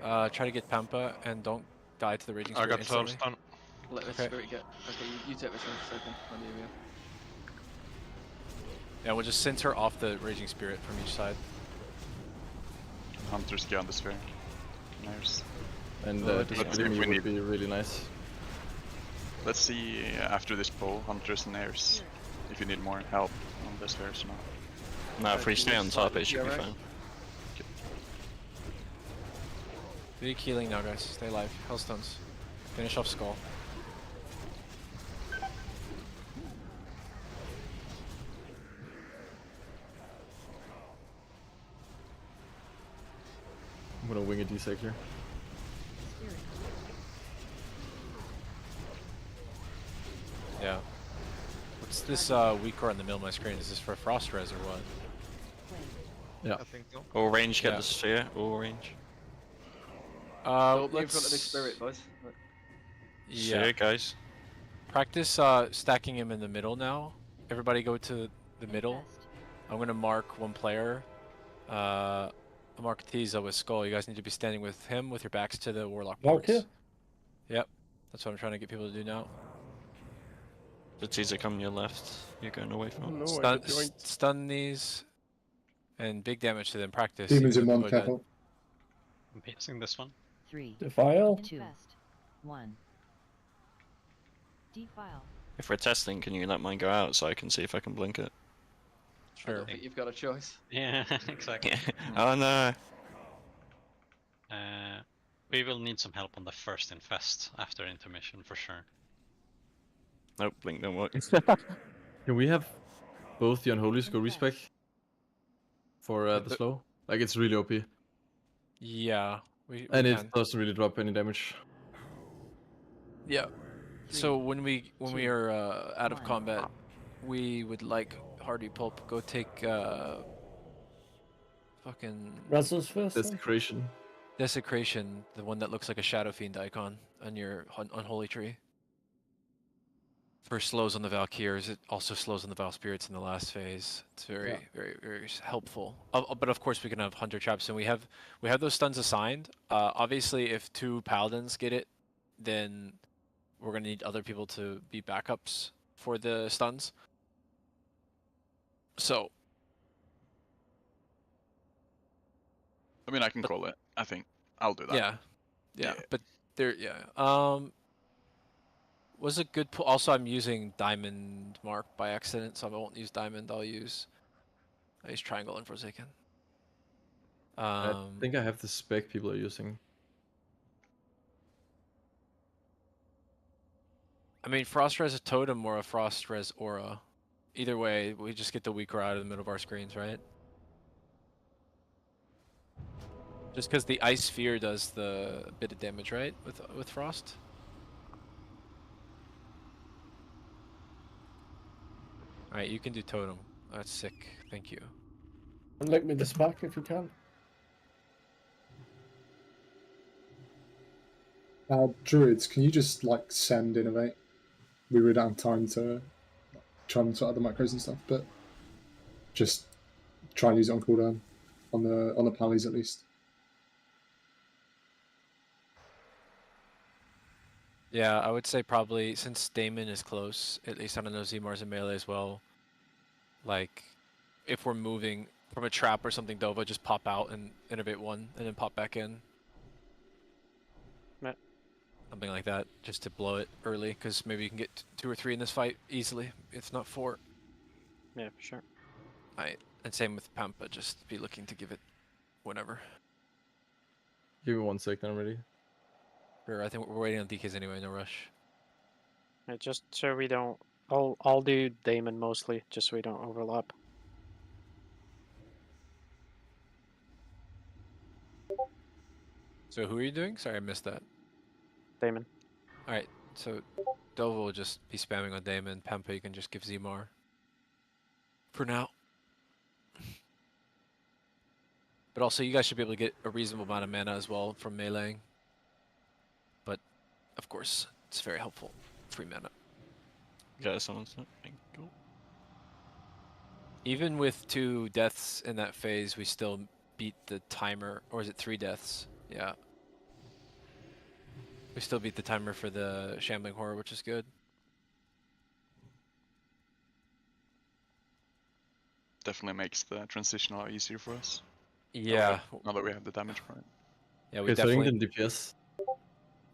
Try to get Pampa and don't die to the Raging Spirit. I got first stun. Let this spirit get. Okay, you take this one for a second. I'll leave you. Yeah, we'll just center off the Raging Spirit from each side. Hunters get on the sphere. Nice. And Let's see this if we would need- be really nice. Let's see after this poll, Hunters and Airs, if you need more help on the spheres or not. No, if we stay on top, it should be fine. Big healing now, guys. Stay alive. Hellstones. Finish off Skull. I'm gonna wing a D-Sec here. Yeah. What's this weak core on the middle of my screen? Is this for Frost Res or what? Yeah. I think so. All range, get Yeah. the sphere, all range. Don't be in front of this spirit, boys. Yeah. Sphere, guys. Practice stacking him in the middle now. Everybody go to the middle. I'm gonna mark one player. I'll mark Tiza with Skull. You guys need to be standing with him with your backs to the Warlock boards. Okay. Yep. That's what I'm trying to get people to do now. The teaser coming your left. You're going away from it. Stun these. And big damage to them. Practice. Demons in Even one, though they're dead. careful. I'm piercing this one. 3. Defile. 2. 1. Defile. If we're testing, can you let mine go out so I can see if I can blink it? I don't think you've got a choice. Yeah, exactly. Oh no! We will need some help on the first infest after intermission for sure. Nope, blink don't work. Can we have both the Unholies go respec for the slow? Like, it's really OP. Yeah. We And can. it doesn't really drop any damage. Yeah. So when we are out of combat, we would like Hardy Pulp go take fucking Razzles first. Desecration. Desecration, the one that looks like a Shadow Fiend icon on your unholy tree. for slows on the Valkyries. It also slows on the Val Spirits in the last phase. It's very, very helpful. But of course, we can have Hunter Traps, and we have those stuns assigned. Obviously, if 2 Paladins get it, then we're gonna need other people to be backups for the stuns. So, I mean, I can call it. I think I'll do that. yeah. But there, was a good pull. Also, I'm using Diamond Mark by accident, so I won't use Diamond. I'll use Triangle and Forsaken. I think I have the spec people are using. I mean, Frost Res a Totem or a Frost Res Aura. Either way, we just get the weaker out of the middle of our screens, right? Just because the Ice Sphere does the bit of damage, right? With Frost? Alright, you can do Totem. That's sick. Thank you. And link me this back if you can. Druids, can you just like send Innovate? We would have time to try and sort out the macros and stuff, but just try and use it on cooldown on the pallies at least. Yeah, I would say probably since Damon is close, at least I don't know Zmar's in melee as well. Like, if we're moving from a trap or something, Dova just pop out and innovate 1 and then pop back in. Yeah. Something like that, just to blow it early, because maybe you can get 2 or 3 in this fight easily, if not 4. Yeah, for sure. Alright, and same with Pampa, just be looking to give it whenever. Give me 1 second, I'm ready. Sure, I think we're waiting on DKs anyway, no rush. Yeah, just so we don't... I'll do Damon mostly, just so we don't overlap. So who are you doing? Sorry, I missed that. Damon. Alright, so Dova will just be spamming on Damon. Pampa, you can just give Zmar. For now. But also, you guys should be able to get a reasonable amount of mana as well from meleeing. But, of course, it's very helpful. Free mana. Yeah, someone's not being cool. Even with 2 deaths in that phase, we still beat the timer. Or is it 3 deaths? Yeah. We still beat the timer for the Shambling Horror, which is good. Definitely makes the transition a lot easier for us. Yeah. Now that we have the damage part. Yeah, we Okay, definitely... so I think the DPS.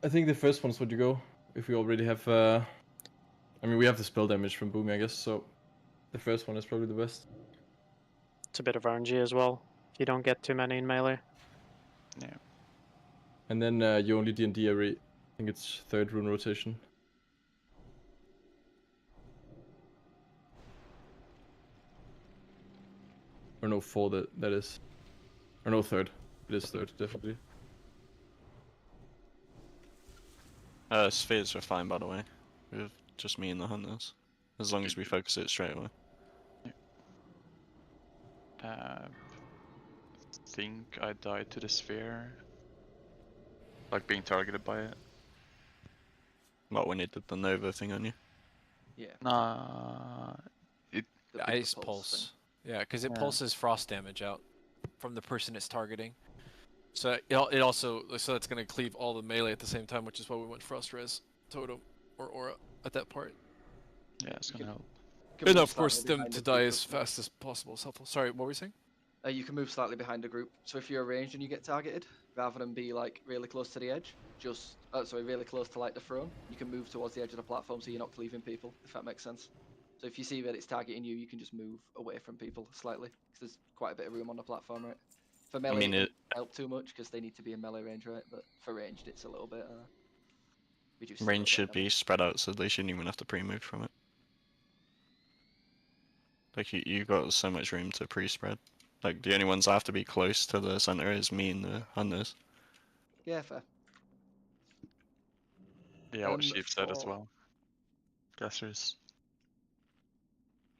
I think the first one's would you go if we already have. I mean, we have the spell damage from booming, I guess. So the first one is probably the best. It's a bit of RNG as well, if you don't get too many in melee. Yeah. And then you only D&D every, I think it's 3rd rune rotation. Or no, 4 that is. Or no, 3rd. It is 3rd, definitely. Spheres are fine, by the way. With just me and the hunters. As long as we focus it straight away. I think I died to the sphere. Like being targeted by it. What, when it did the Nova thing on you? Yeah. Nah. The Ice Pulse. Yeah, because it pulses frost damage out from the person it's targeting. So it also, so it's going to cleave all the melee at the same time, which is why we went Frost Res, Totem, or Aura at that part. Yeah, it's going to help. And of course, them to die as fast as possible is helpful. Sorry, what were you saying? You can move slightly behind a group. So if you're ranged and you get targeted, rather than be like really close to the edge, just really close to like the throne, you can move towards the edge of the platform so you're not cleaving people, if that makes sense. So if you see that it's targeting you, you can just move away from people slightly, because there's quite a bit of room on the platform, right? For melee, it doesn't help too much because they need to be in melee range, right? But for ranged, it's a little bit reduced. Range should be spread out, so they shouldn't even have to pre-move from it. Like you got so much room to pre-spread. Like the only ones that have to be close to the center is me and the hunters. Yeah, fair. Yeah, what Sheep said as well. Guessers.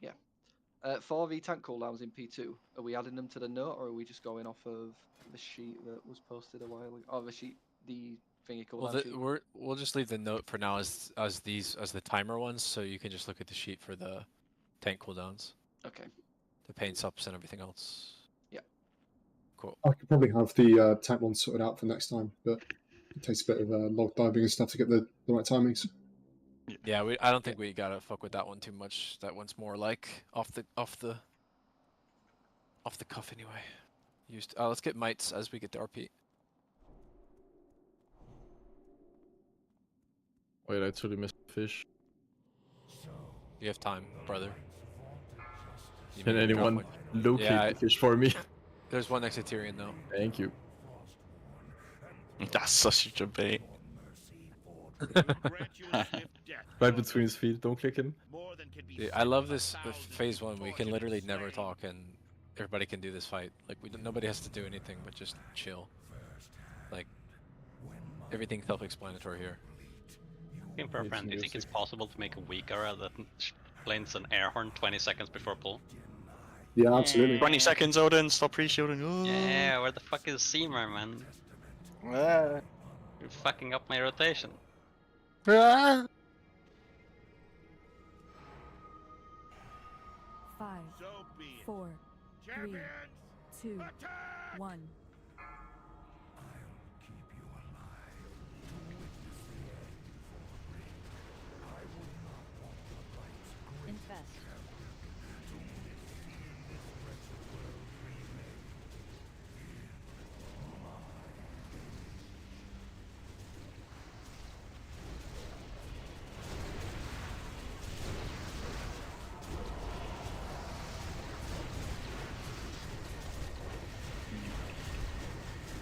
Yeah. For the tank cooldowns in P2, are we adding them to the note, or are we just going off of the sheet that was posted a while ago? Oh, the sheet, the thingy cooldown Well, sheet. we'll just leave the note for now as the timer ones, so you can just look at the sheet for the tank cooldowns. Okay. The pain subs and everything else. Yeah. Cool. I could probably have the tank one sorted out for next time, but it takes a bit of log diving and stuff to get the right timings. Yeah, I don't think we gotta fuck with that one too much. That one's more like off the cuff anyway. Let's get mites as we get the RP. Wait, I totally missed the fish. You have time, brother. You Can need to drop anyone one. locate the fish for me? There's one next to Tyrion though. Thank you. That's such a bait. Right between his feet, don't click him. Dude, I love this phase 1. We can literally never talk and everybody can do this fight. Like nobody has to do anything but just chill. Like everything's self-explanatory here. In for a friend, do you think it's possible to make a weak aura that planes an air horn 20 seconds before pull? Yeah, absolutely. 20 seconds, Odin. Stop pre-shielding. Oh. Yeah, where the fuck is Seamer, man? You're fucking up my rotation. 5, 4, 3, 2, 1. Infest.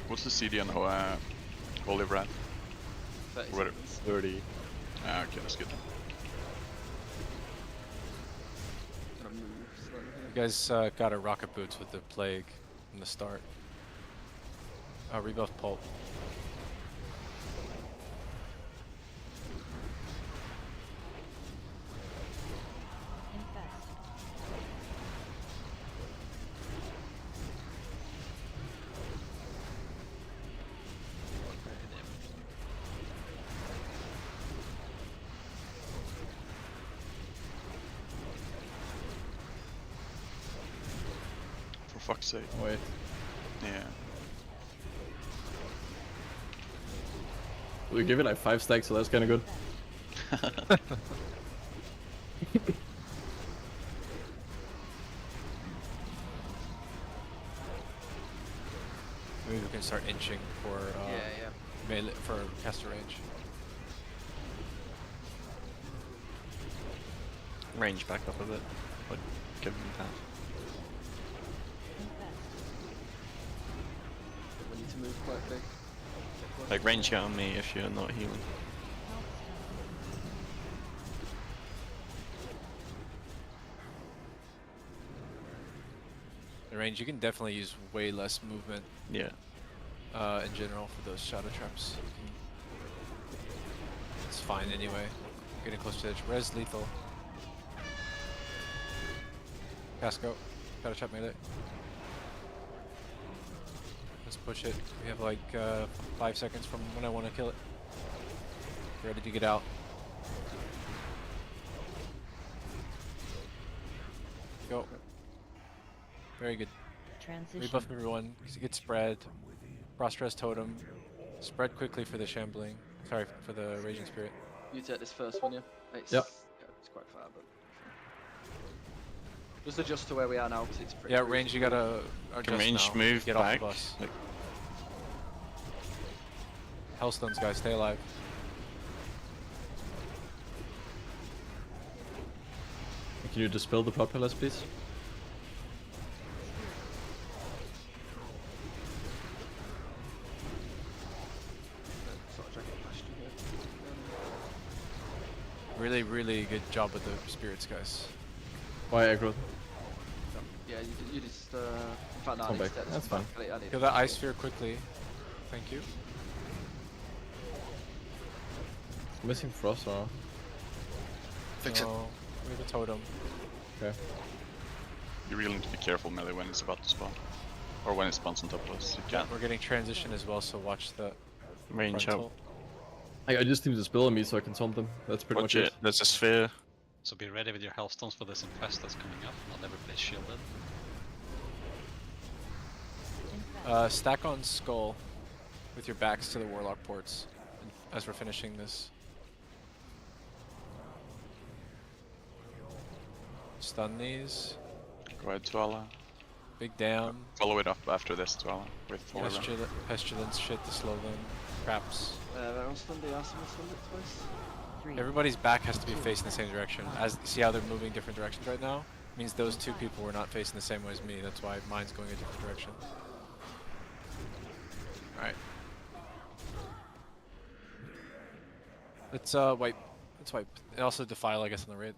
What's the CD on Holy Wrath? 30. Ah, okay, that's good. You guys got a rocket boots with the plague in the start. Rebuff pulp. For fuck's sake. Wait. Yeah. We give it like 5 stacks, so that's kind of good. Maybe we can start inching for melee for caster range. Range back up a bit. Like, give him that. We need to move quite big. Like, range out on me if you're not healing. The range, you can definitely use way less movement. Yeah. In general for those shadow traps. It's fine anyway. Getting close to the edge. Res lethal. Casco. Shadow trap melee. Let's push it. We have like 5 seconds from when I want to kill it. Ready to get out. Go. Very good. Transition. Rebuff everyone. Get spread. Frost totem. Spread quickly for the shambling. Sorry, for the raging spirit. You take this first one, yeah? It's, Yep. Yeah, it's quite far, but... Just adjust to where we are now, because it's pretty... Yeah, range, you gotta adjust Can range now. move Get back? off the bus. Hellstones, guys, stay alive. Can you dispel the propellers, please? Really, really good job with the spirits, guys. Why aggro? Yeah, you just... in fact, no, Come back. instead, That's fine. I need Kill that ice sphere quickly. Thank you. Missing frost or? Fix it. No, we have a totem. Okay. You really need to be careful melee when it's about to spawn. Or when it spawns on top of us. You Yeah, can't. we're getting transition as well, so watch the Range frontal. out. I just need to spell on me so I can taunt them. That's pretty Watch much it. There's a sphere. So be ready with your healthstones for this infest that's coming up. Not everybody's shielded. Stack on Skull with your backs to the Warlock ports as we're finishing this. Stun these. Go ahead, Tuala. Big down. Follow it up after this, Tuala, with Orla. Pestilence shit to slow them. Traps. Everybody's back has to be facing the same direction. As see how they're moving different directions right now? Means those two people were not facing the same way as me. That's why mine's going a different direction. Alright. Let's wipe. Let's wipe. And also defile, I guess, on the raid.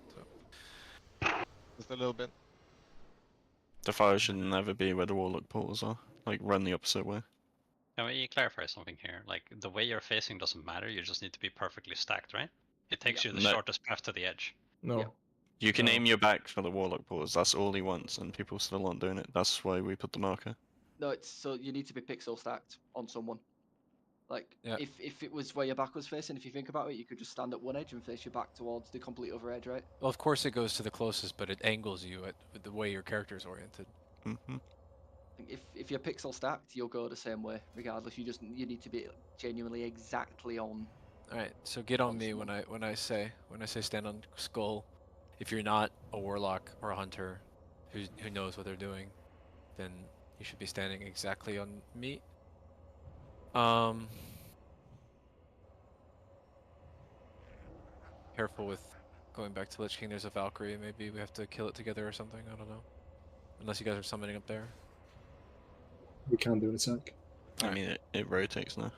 So. Just a little bit. The fire should never be where the Warlock portals are. Like, run the opposite way. Can we clarify something here? Like, the way you're facing doesn't matter, you just need to be perfectly stacked, right? It takes you the shortest path to the edge. No. Yeah. You can aim your back for the Warlock portals. That's all he wants, and people still aren't doing it. That's why we put the marker. No, it's so you need to be pixel stacked on someone. Like, Yeah. if it was where your back was facing, if you think about it, you could just stand at one edge and face your back towards the complete other edge, right? Well, of course it goes to the closest, but it angles you at the way your character is oriented. Mm-hmm. If you're pixel stacked, you'll go the same way, regardless. You need to be genuinely exactly on. All right, so get on me when I say stand on Skull. If you're not a Warlock or a Hunter who knows what they're doing, then you should be standing exactly on me. Careful with going back to Lich King. There's a Valkyrie. Maybe we have to kill it together or something. I don't know. Unless you guys are summoning up there. We can do an attack. I mean, it rotates now.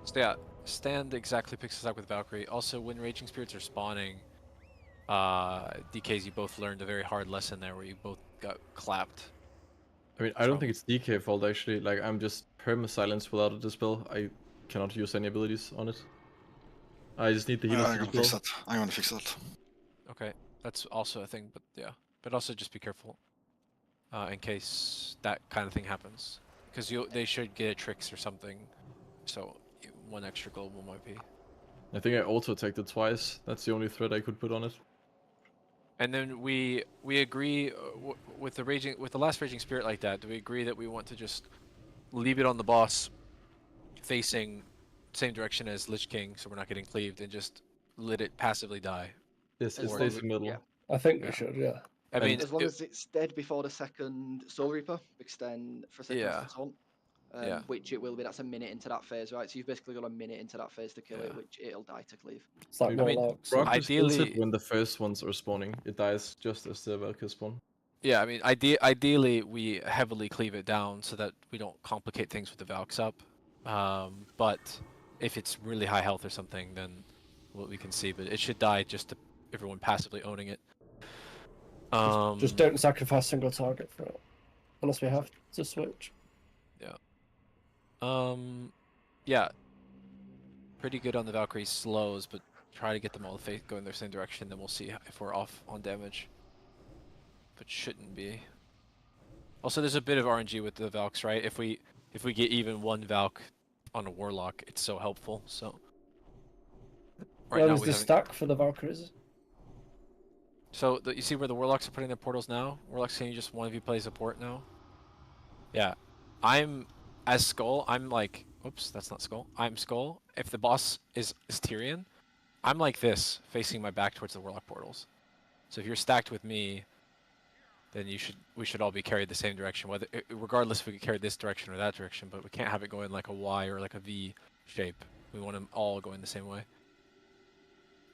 So yeah, stand exactly pixel stack with Valkyrie. Also, when Raging Spirits are spawning, DKs, you both learned a very hard lesson there where you both got clapped. I mean, I don't think it's DK fault actually. Like, I'm just perma-silenced without a dispel. I cannot use any abilities on it. I just need the healer to dispel. I'm gonna fix that. Okay, that's also a thing, but yeah. But also just be careful in case that kind of thing happens. Because they should get tricks or something, so one extra global might be. I think I auto-attacked it twice. That's the only threat I could put on it. And then we agree with the last Raging Spirit like that. Do we agree that we want to just leave it on the boss, facing same direction as Lich King, so we're not getting cleaved, and just let it passively die? Yes, it stays in the middle. Yeah. I think we should, yeah. I mean, as long as it's dead before the second Soul Reaper, extend for a second Yeah. to taunt. Yeah. Which it will be. That's a minute into that phase, right? So you've basically got a minute into that phase to kill it, which it'll die to cleave. It's like ideally, when the first ones are spawning, it dies just as the Valkyrie spawn. Yeah, I mean, ideally we heavily cleave it down so that we don't complicate things with the Valks up. But if it's really high health or something, then we can see. But it should die just to everyone passively owning it. Just don't sacrifice single target for it, unless we have to switch. Yeah. Yeah. Pretty good on the Valkyrie slows, but try to get them all to go in their same direction. Then we'll see if we're off on damage. But shouldn't be. Also, there's a bit of RNG with the Valks, right? If we get even one Valk on a Warlock, it's so helpful. So. Right now, is the stack for the Valkyries? So you see where the Warlocks are putting their portals now? Warlocks, can you just one of you play support now? Yeah. As Skull, I'm like, oops, that's not Skull. I'm Skull. If the boss is Tyrion, I'm like this, facing my back towards the Warlock portals. So if you're stacked with me, then we should all be carried the same direction, regardless if we get carried this direction or that direction, but we can't have it go in like a Y or like a V shape. We want them all going the same way.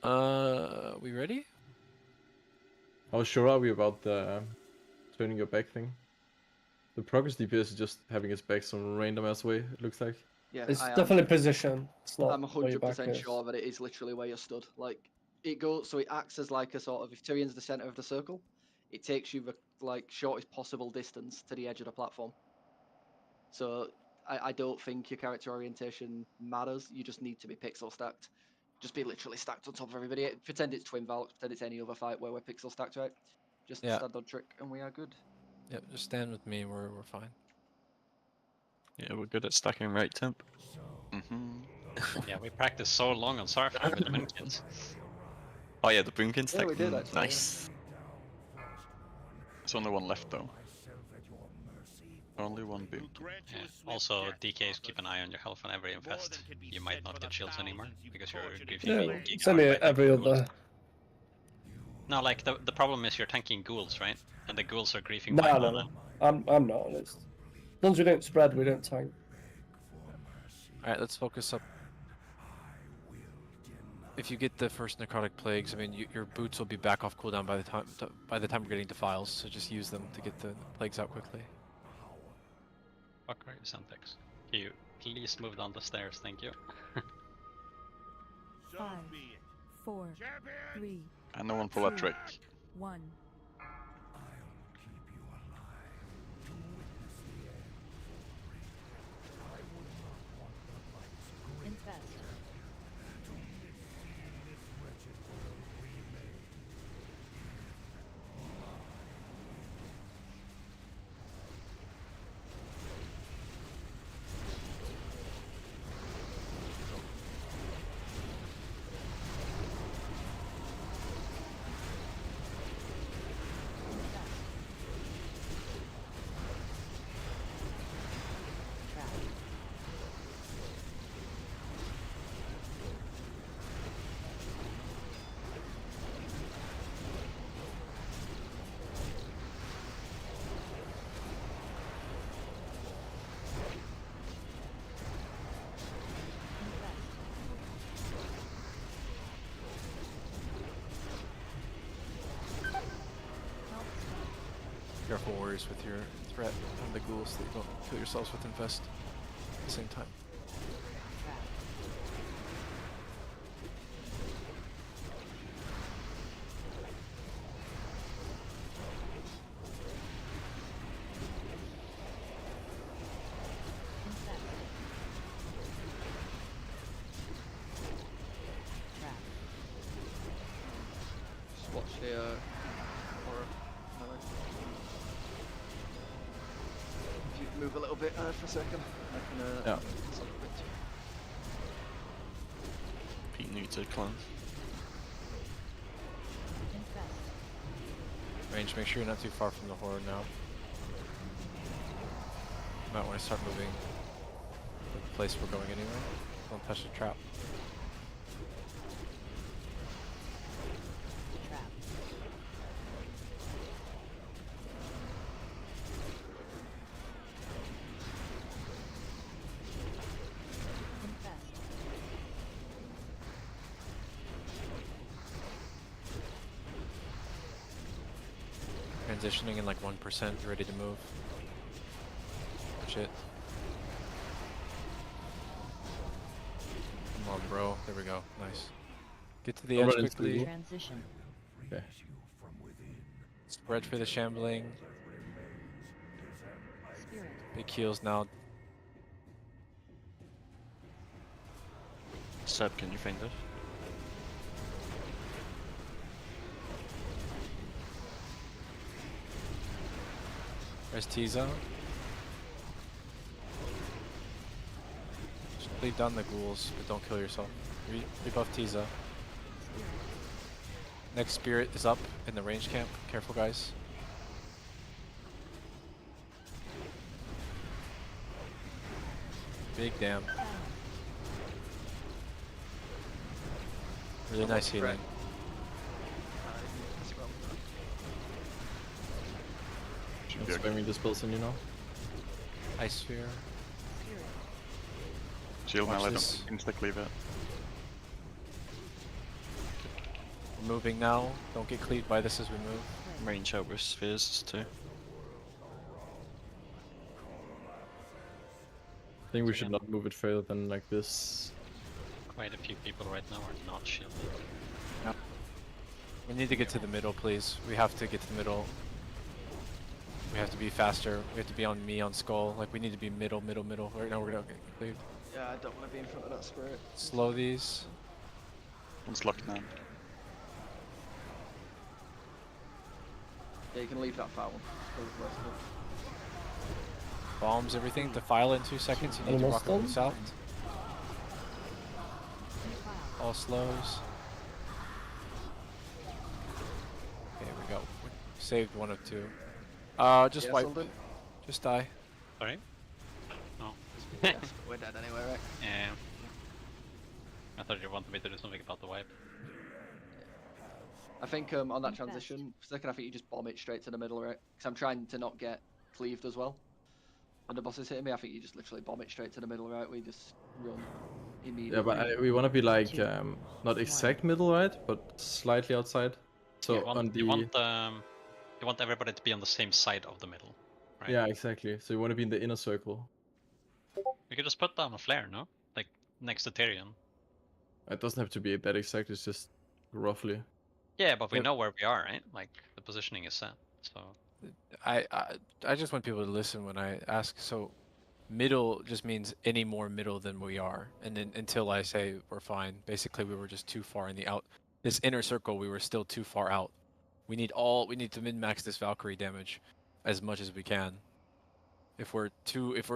We ready? How sure are we about the turning your back thing? The progress DPS is just having its back some random ass way, it looks like. Yeah, it's definitely position. It's not. I'm 100% sure that it is literally where you're stood. Like, it goes, so it acts as like a sort of, if Tyrion's the center of the circle, it takes you the like shortest possible distance to the edge of the platform. So I don't think your character orientation matters. You just need to be pixel stacked. Just be literally stacked on top of everybody. Pretend it's Twin Valks, pretend it's any other fight where we're pixel stacked, right? Just stand on trick and we are good. Yep, just stand with me, we're fine. Yeah, we're good at stacking right temp. Mm-hmm. Yeah, we practiced so long on Starfire with the Monkins. Oh yeah, the Boomkins Yeah, deck. we did, actually, Nice. There's only one left though. Only one Boomkin. Yeah. Also, DKs, keep an eye on your health on every infest. You might not get shields anymore because you're griefing Yeah, being it's only giga-hard by every tanking ghouls. other. No, like the problem is you're tanking ghouls, right? And the ghouls are griefing No, by no, mana. no. I'm not honest. As long as we don't spread, we don't tank. Alright, let's focus up. If you get the first necrotic plagues, I mean, your boots will be back off cooldown by the time we're getting defiles. So just use them to get the plagues out quickly. Fuck are you, Semtex? Can you please move down the stairs? Thank you. 5, 4, 3, And no one pull a trick. 1. Infest. Careful, warriors, with your threat on the ghouls so that you don't kill yourselves with infest at the same time. Just watch the horror. If you move a little bit for a second, I can. Yeah. Stop a bit. Pete neuter clan. Range, make sure you're not too far from the horde now. Might want to start moving to the place we're going anyway. Don't touch the trap. Transitioning in like 1%, ready to move. Shit. Come on, bro. There we go. Nice. Get to the edge quickly. Transition. Okay. Spread for the shambling. Spirit. Big heals now. Seb, can you feint it? There's T-Zone. Just leave down the ghouls, but don't kill yourself. Rebuff T-Zone. Next spirit is up in the range camp. Careful, guys. Big damn. Really nice healing. I'm spamming dispels in, you know. Ice sphere. Shield Watch melee, this. don't insta-cleave it. We're moving now. Don't get cleaved by this as we move. Range out with spheres too. I think we should not move it further than like this. Quite a few people right now are not shielded. Yep. We need to get to the middle, please. We have to get to the middle. We have to be faster. We have to be on me on skull. Like we need to be middle. Right now we're gonna get cleaved. Yeah, I don't want to be in front of that spirit. Slow these. One's locked now. Yeah, you can leave that foul. Go with the rest of it. Bombs everything. Defile in 2 seconds. You need to Almost rock done. this out. All slows. Okay, we go. We saved 1 of 2. Just Yeah, wipe. Sultan. Just die. Sorry? No. Yes, we're dead anyway, right? Yeah. I thought you wanted me to do something about the wipe. I think on that transition, for a second, I think you just bomb it straight to the middle, right? Because I'm trying to not get cleaved as well. When the boss is hitting me, I think you just literally bomb it straight to the middle, right? We just run immediately. Yeah, but we want to be like not exact middle, right? But slightly outside. So you want, on the you want everybody to be on the same side of the middle, right? yeah, exactly. So you want to be in the inner circle. We could just put down a flare, no? Like next to Tyrion. It doesn't have to be that exact. It's just roughly. Yeah, but we know where we are, right? Like the positioning is set. So I just want people to listen when I ask. So middle just means any more middle than we are, and then until I say we're fine. Basically, we were just too far in the out. This inner circle, we were still too far out. We need to min-max this Valkyrie damage as much as we can. If we're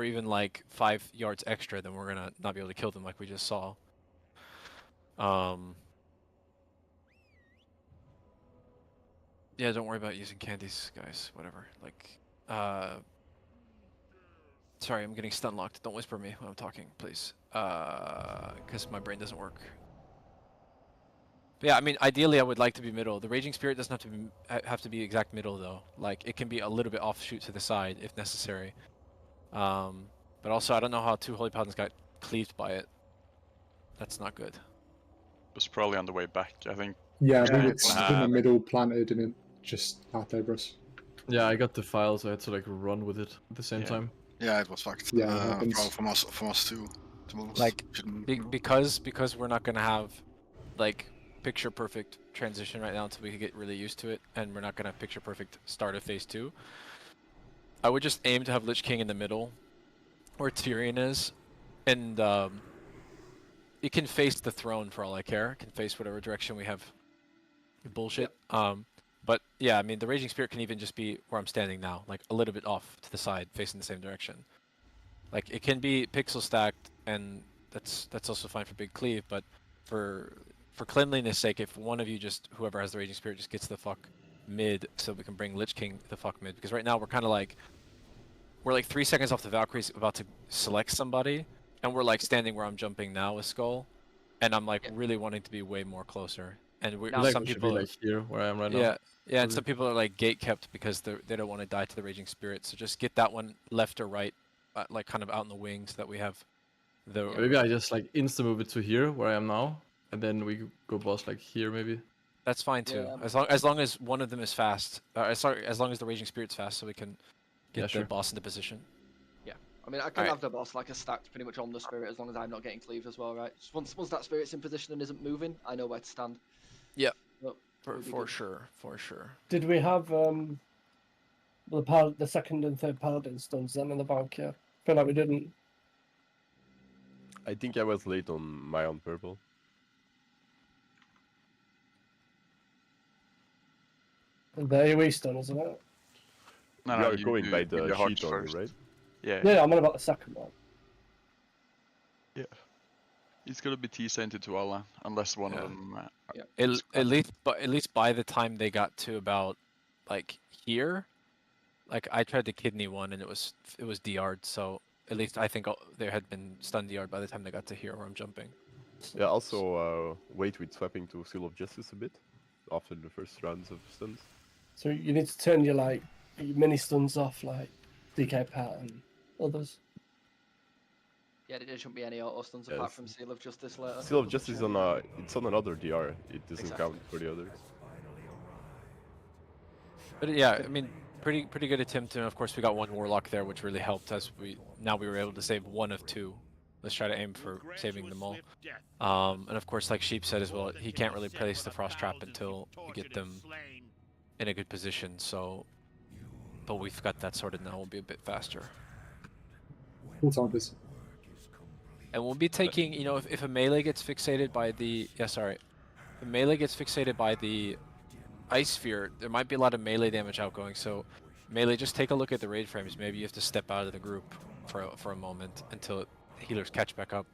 even like 5 yards extra, then we're gonna not be able to kill them like we just saw. Yeah, don't worry about using candies, guys. Whatever. Like, sorry, I'm getting stun locked. Don't whisper me when I'm talking, please. Because my brain doesn't work. But yeah, I mean, ideally, I would like to be middle. The Raging Spirit doesn't have to be exact middle though. Like, it can be a little bit offshoot to the side if necessary. But also, I don't know how 2 Holy Paladins got cleaved by it. That's not good. It's probably on the way back, I think. Yeah, we were in the middle planted and it just had over us. Yeah, I got the file, so I had to like run with it at the same time. Yeah, it was fucked. Yeah, from us too. Like, because we're not gonna have like picture perfect transition right now until we can get really used to it, and we're not gonna have picture perfect start of phase 2. I would just aim to have Lich King in the middle, where Tyrion is, and it can face the throne for all I care. It can face whatever direction we have bullshit. Yep. But yeah, I mean, the Raging Spirit can even just be where I'm standing now, like a little bit off to the side, facing the same direction. Like, it can be pixel stacked, and that's also fine for big cleave, but for cleanliness sake, if one of you whoever has the Raging Spirit just gets the fuck mid, so we can bring Lich King the fuck mid, because right now we're kind of like, we're like 3 seconds off the Valkyries about to select somebody, and we're like standing where I'm jumping now with Skull, and I'm like really wanting to be way more closer. And some people should be like here where I am right now. Yeah, and some people are like gate kept because they don't want to die to the Raging Spirit. So just get that one left or right, like kind of out in the wing, so that we have the. Maybe I just like insta move it to here where I am now, and then we go boss like here maybe. That's fine too, as long as one of them is fast. As long as the Raging Spirit's fast, so we can get the boss into position. Yeah, I mean, I can have the boss like a stacked pretty much on the Spirit as long as I'm not getting cleaved as well, right? Just once that Spirit's in position and isn't moving, I know where to stand. Yeah, But for sure. Did we have the second and third paladin stuns then in the Valkyrie? I feel like we didn't. I think I was late on my own purple. And the AoE stun, isn't it? No, you are going by the sheet on you, right? Yeah. Yeah, I'm on about the second one. Yeah. It's gonna be T-sent to Allah, unless one of them. At least by the time they got to about like here, like I tried the kidney one and it was DR'd, so at least I think there had been stun DR'd by the time they got to here where I'm jumping. Yeah. Also, wait with swapping to Seal of Justice a bit after the first rounds of stuns. So you need to turn your mini stuns off, like DK Pat and others. Yeah, there shouldn't be any auto stuns apart from Seal of Justice later. Seal of Justice is on it's on another DR. It doesn't count for the others. But yeah, I mean, pretty good attempt, and of course we got one Warlock there, which really helped us. We were able to save 1 of 2. Let's try to aim for saving them all. And of course, like Sheep said as well, he can't really place the Frost Trap until you get them in a good position. So, but we've got that sorted now. We'll be a bit faster. What's on this? And we'll be taking, if a melee gets fixated by the if a melee gets fixated by the Ice Sphere, there might be a lot of melee damage outgoing. So, melee, just take a look at the raid frames. Maybe you have to step out of the group for a moment until healers catch back up.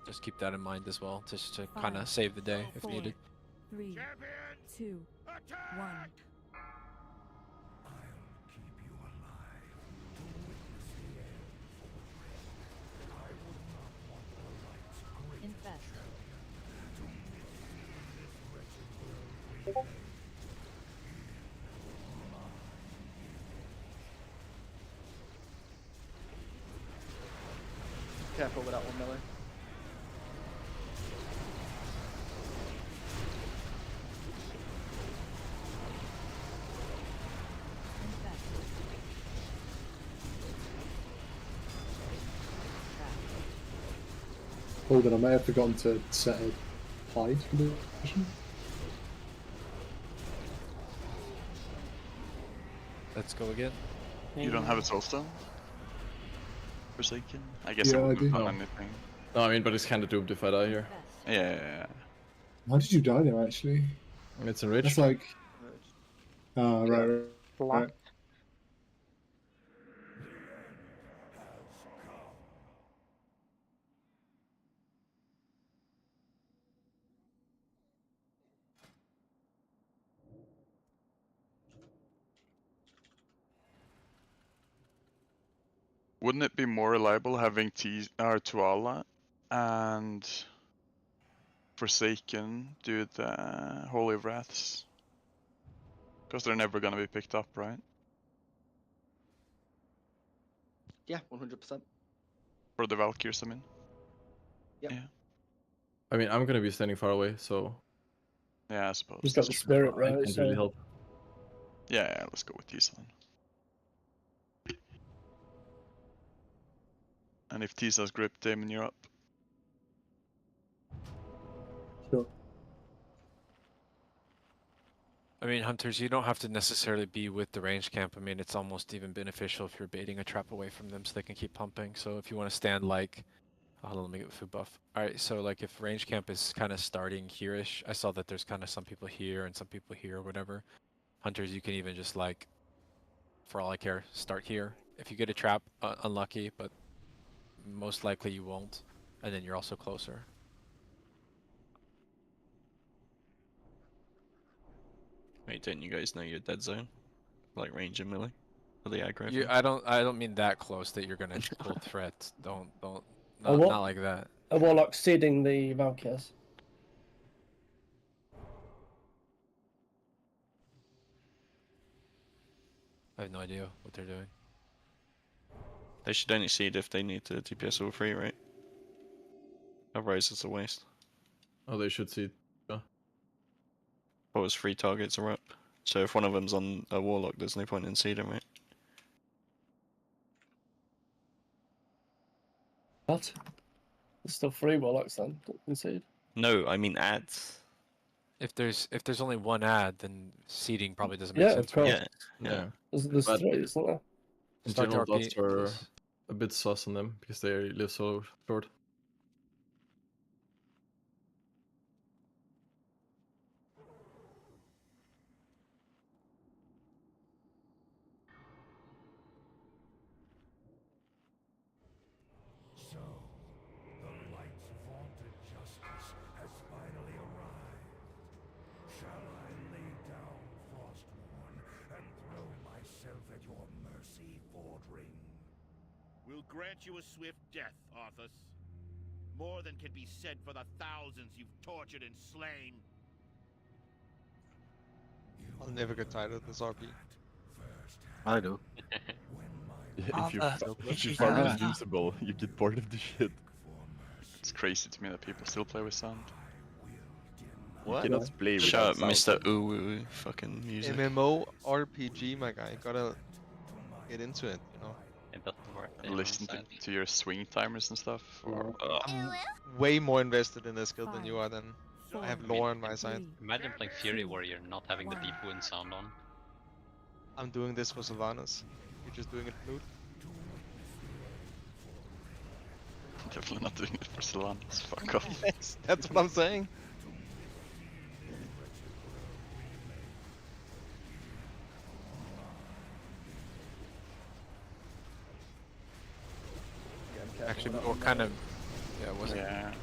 Just keep that in mind as well, just to kind of save the day if 4, needed. 3, 2, 1. Infest. Careful with that one, Miller. Hold on, I may have forgotten to set a hide condition. Let's go again. You don't have a soulstone? Forsaken? I guess Yeah, I I wouldn't do. have done anything. No, I mean, but it's kind of doomed if I die here. Yeah. Why did you die there, actually? It's enriched. That's like... Oh, right. Wouldn't it be more reliable having Tuala and Forsaken do the Holy Wraths? Because they're never gonna be picked up, right? Yeah, 100%. For the Valkyries, I mean. Yep. Yeah. I mean, I'm gonna be standing far away, so. Yeah, I suppose. He's got the spirit, I right? can't really help. Yeah, let's go with Tisa then. And if Tisa's gripped, Damon, you're up. Sure. I mean, hunters, you don't have to necessarily be with the range camp. I mean, it's almost even beneficial if you're baiting a trap away from them so they can keep pumping. So if you want to stand like, hold on, let me get food buff. All right, so like if range camp is kind of starting here-ish, I saw that there's kind of some people here and some people here or whatever. Hunters, you can even just like, for all I care, start here. If you get a trap, unlucky, but most likely you won't. And then you're also closer. Wait, don't you guys know your dead zone? Like range and melee? For the aggro You, thing? I don't mean that close that you're gonna pull threat. Don't, A what? not like that. A warlock seeding the Valkyries. I have no idea what they're doing. They should only seed if they need to DPS all free, right? Otherwise it's a waste. Oh, they should see. Or as 3 targets are up. So if one of them's on a warlock, there's no point in seeding, right? What? There's still 3 warlocks then, concede. No, I mean ads. If there's only one ad, then seeding probably doesn't make Yeah, sense. of course. Yeah, yeah. There's But 3, isn't there? in Start general, RP, dots are please. a bit sus on them because they live so short. So, the light's vaunted justice has finally arrived. Shall I lay down Frostmourne and throw myself at your mercy, Fordring? We'll grant you a swift death, Arthas. More than can be said for the thousands you've tortured and slain. I'll never get tired of this RP. I do. If you farm invincible, you get bored of the shit. It's crazy to me that people still play with sound. What? You cannot play with Shut up, sound. Mr. Ooh, fucking music. MMO RPG, my guy. Gotta get into it, you know. It doesn't work. Listen to your swing timers and stuff. Or... I'm way more invested in this skill than you are. Then I have lore on my side. Imagine playing Fury Warrior not having the deep wound sound on. I'm doing this for Sylvanas. You're just doing it for loot. Definitely not doing it for Sylvanas. Fuck off. Yes, that's what I'm saying. Actually, what kind of? Yeah, was it? Yeah.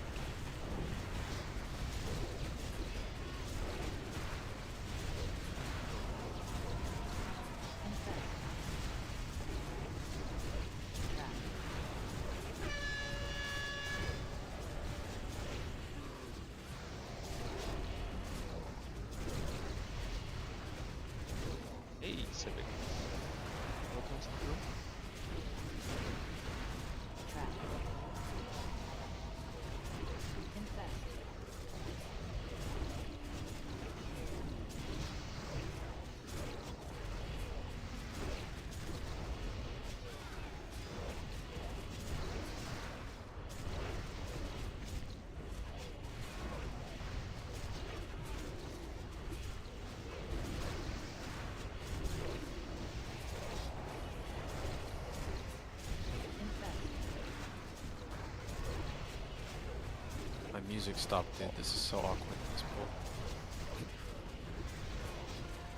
music stopped, dude. This is so awkward. This pull.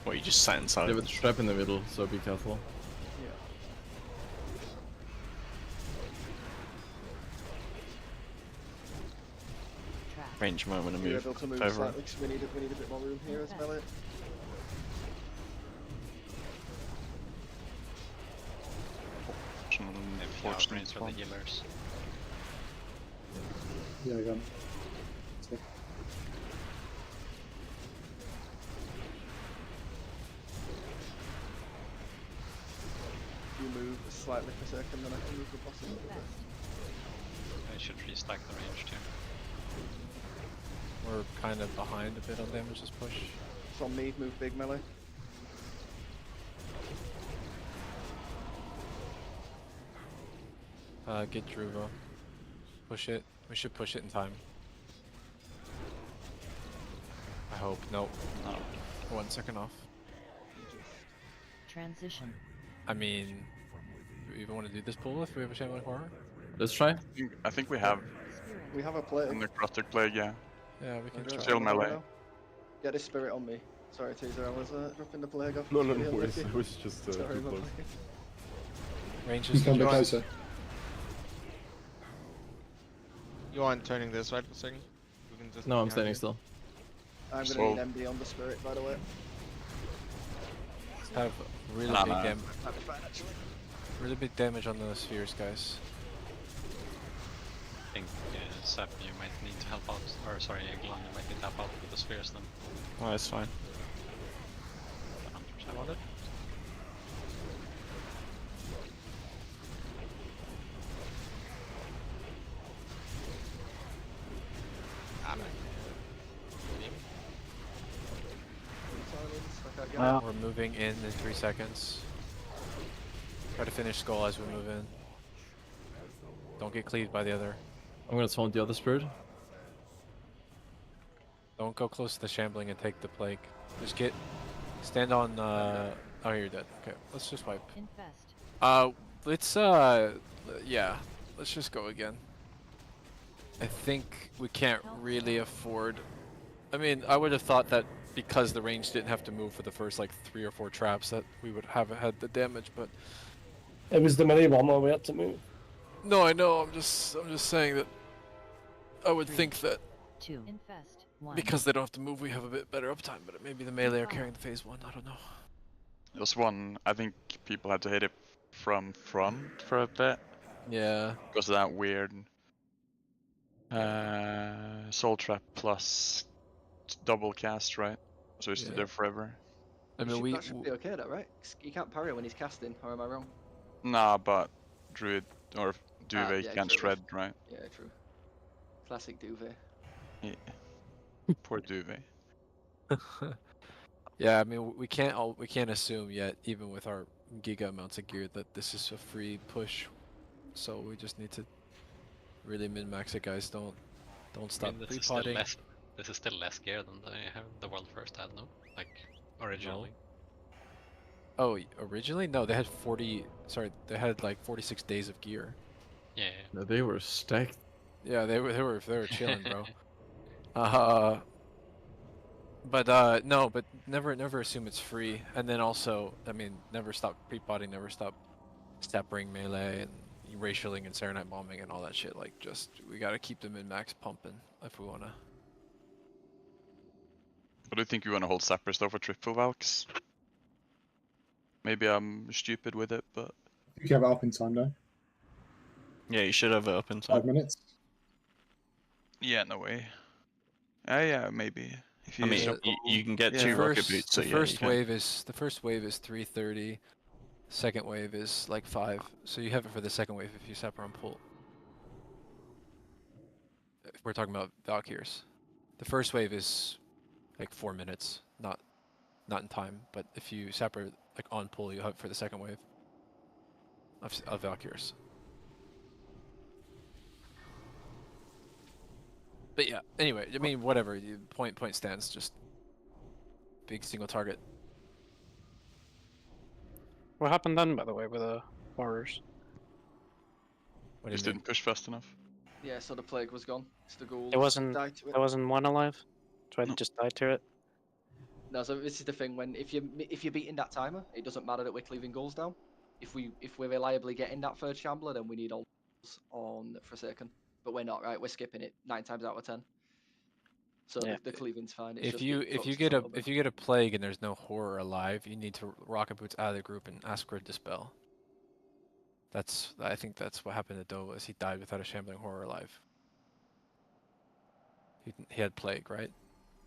What, you just sat inside? They have a trap in the middle, so be careful. Yeah. Range moment to You're move. able to move Over. slightly, 'cause we need a bit more room here as well. Maybe outrange for the healers. Yeah, I got it. So, You move slightly for a second, then I can move the boss a little bit. I should restack the range too. We're kind of behind a bit on damages push. It's on me, move big melee. Get Druva. Push it. We should push it in time. I hope. Nope. No. 1 second off. Transition. I mean, do we even want to do this pull if we have a Shambling Horror? Let's try. I think we have. We have a plague. A necrotic plague, yeah. Yeah, we can try. Still melee. Get this spirit on me. Sorry, Teaser, I was dropping the plague off. No, Really worries. unlucky. It was just too Sorry, close. Range you is come a bit closer. You aren't turning this, right, for a second? We can just No, I'm behind standing you. still. I'm So- gonna need MD on the spirit, by the way. have really Nah, big nah. damage. That'd be fine, actually. Really big damage on the spheres, guys. I think Sep, you might need to help out, or sorry, Eglon, you might need to help out with the spheres then. Oh, that's fine. 100% on it. We're moving in 3 seconds. Try to finish skull as we move in. Don't get cleaved by the other. I'm gonna taunt the other spirit. Don't go close to the shambling and take the plague. Just stand on, oh, you're dead. Okay, let's just wipe. Infest. Let's, yeah, let's just go again. I think we can't really afford, I mean, I would have thought that because the range didn't have to move for the first, like, 3 or 4 traps that we would have had the damage, but... It was the melee one where we had to move. No, I know, I'm just saying that I would think that Infest. because they don't have to move, we have a bit better uptime, but maybe the melee are carrying the phase 1, I don't know. There was one, I think people had to hit it from front for a bit. Yeah. Because of that weird soul trap plus double cast, right? So he stood there forever. I mean, that should be okay though, right? 'Cause you can't parry when he's casting, or am I wrong? Nah, but Druid or Duvet yeah, can't true. shred, right? Yeah, true. Classic Duvet. Yeah. Poor Duvet. Yeah, I mean, we can't assume yet, even with our giga amounts of gear, that this is a free push. So we just need to really min-max it, guys. Don't stop pre-potting. This is still less gear than the world first had, no? Like, originally. Oh, originally? No, they had 40. Sorry, they had like 46 days of gear. Yeah. No, they were stacked. Yeah, they were chilling, bro. But no, but never assume it's free. And then also, I mean, never stop pre-potting, never stop steppering melee and racialing and Serenite bombing and all that shit. Like, just we gotta keep the min-max pumping if we wanna. What do you think you want to hold Sappers though for triple Valks? Maybe I'm stupid with it, but You can have it up in time though. Yeah, you should have it up in time. 5 minutes. yeah, no way. Yeah, maybe. If you I mean, stop- you can get Yeah. 2 rocket boots. So The yeah, first you can. wave is 330. Second wave is like 5. So you have it for the second wave if you separ and pull. If we're talking about Valkyries. The first wave is like 4 minutes, not in time. But if you separate like on pull, you have it for the second wave of Valkyries. But yeah, anyway, I mean, whatever. Point stands. Just big single target. What happened then, by the way, with the warriors? What do Just you mean? didn't push fast enough. Yeah, so the plague was gone. So the ghouls There wasn't died to it. there wasn't one alive. So I just died to it. No, so this is the thing. When if you're beating that timer, it doesn't matter that we're cleaving ghouls down. If we're reliably getting that third shambler, then we need all on Forsaken. But we're not, right? We're skipping it 9 times out of 10. So Yeah. the cleaving's fine. It's If just you it if you fucks us get a a little bit. if you get a plague and there's no horror alive, you need to rocket boots out of the group and ask for a dispel. I think that's what happened to Dova. Is he died without a shambling horror alive. He had plague, right?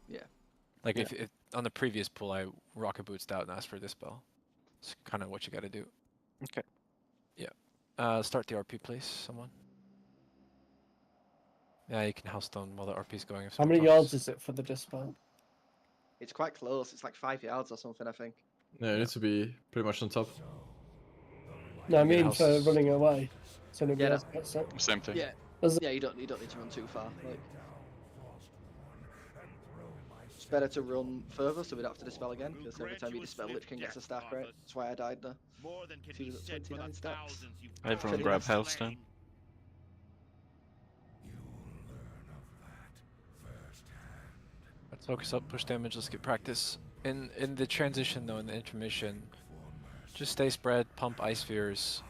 Yeah. Like Yeah. if on the previous pull I rocket boots out and asked for a dispel. It's kind of what you got to do. Okay. Yeah. Start the RP, please. Someone. Yeah, you can Hellstone while the RP's going. If How many yards is it for the dispel? It's quite close. It's like 5 yards or something, I think. Yeah, it needs to be pretty much on top. No, I You get a mean for house- running away. So nobody Yeah, else gets it. Same thing. Yeah. Does Yeah, you don't need to run too far. Like, it's better to run further so we don't have to dispel again. Because every time you dispel, Lich King gets a stack, right? That's why I died there. More than can He be was at said for 29 the stacks. thousands you've Everyone Pretty grab nice. Hellstone. Let's focus up, push damage. Let's get practice. In the transition though, in the intermission, just stay spread, pump ice spheres,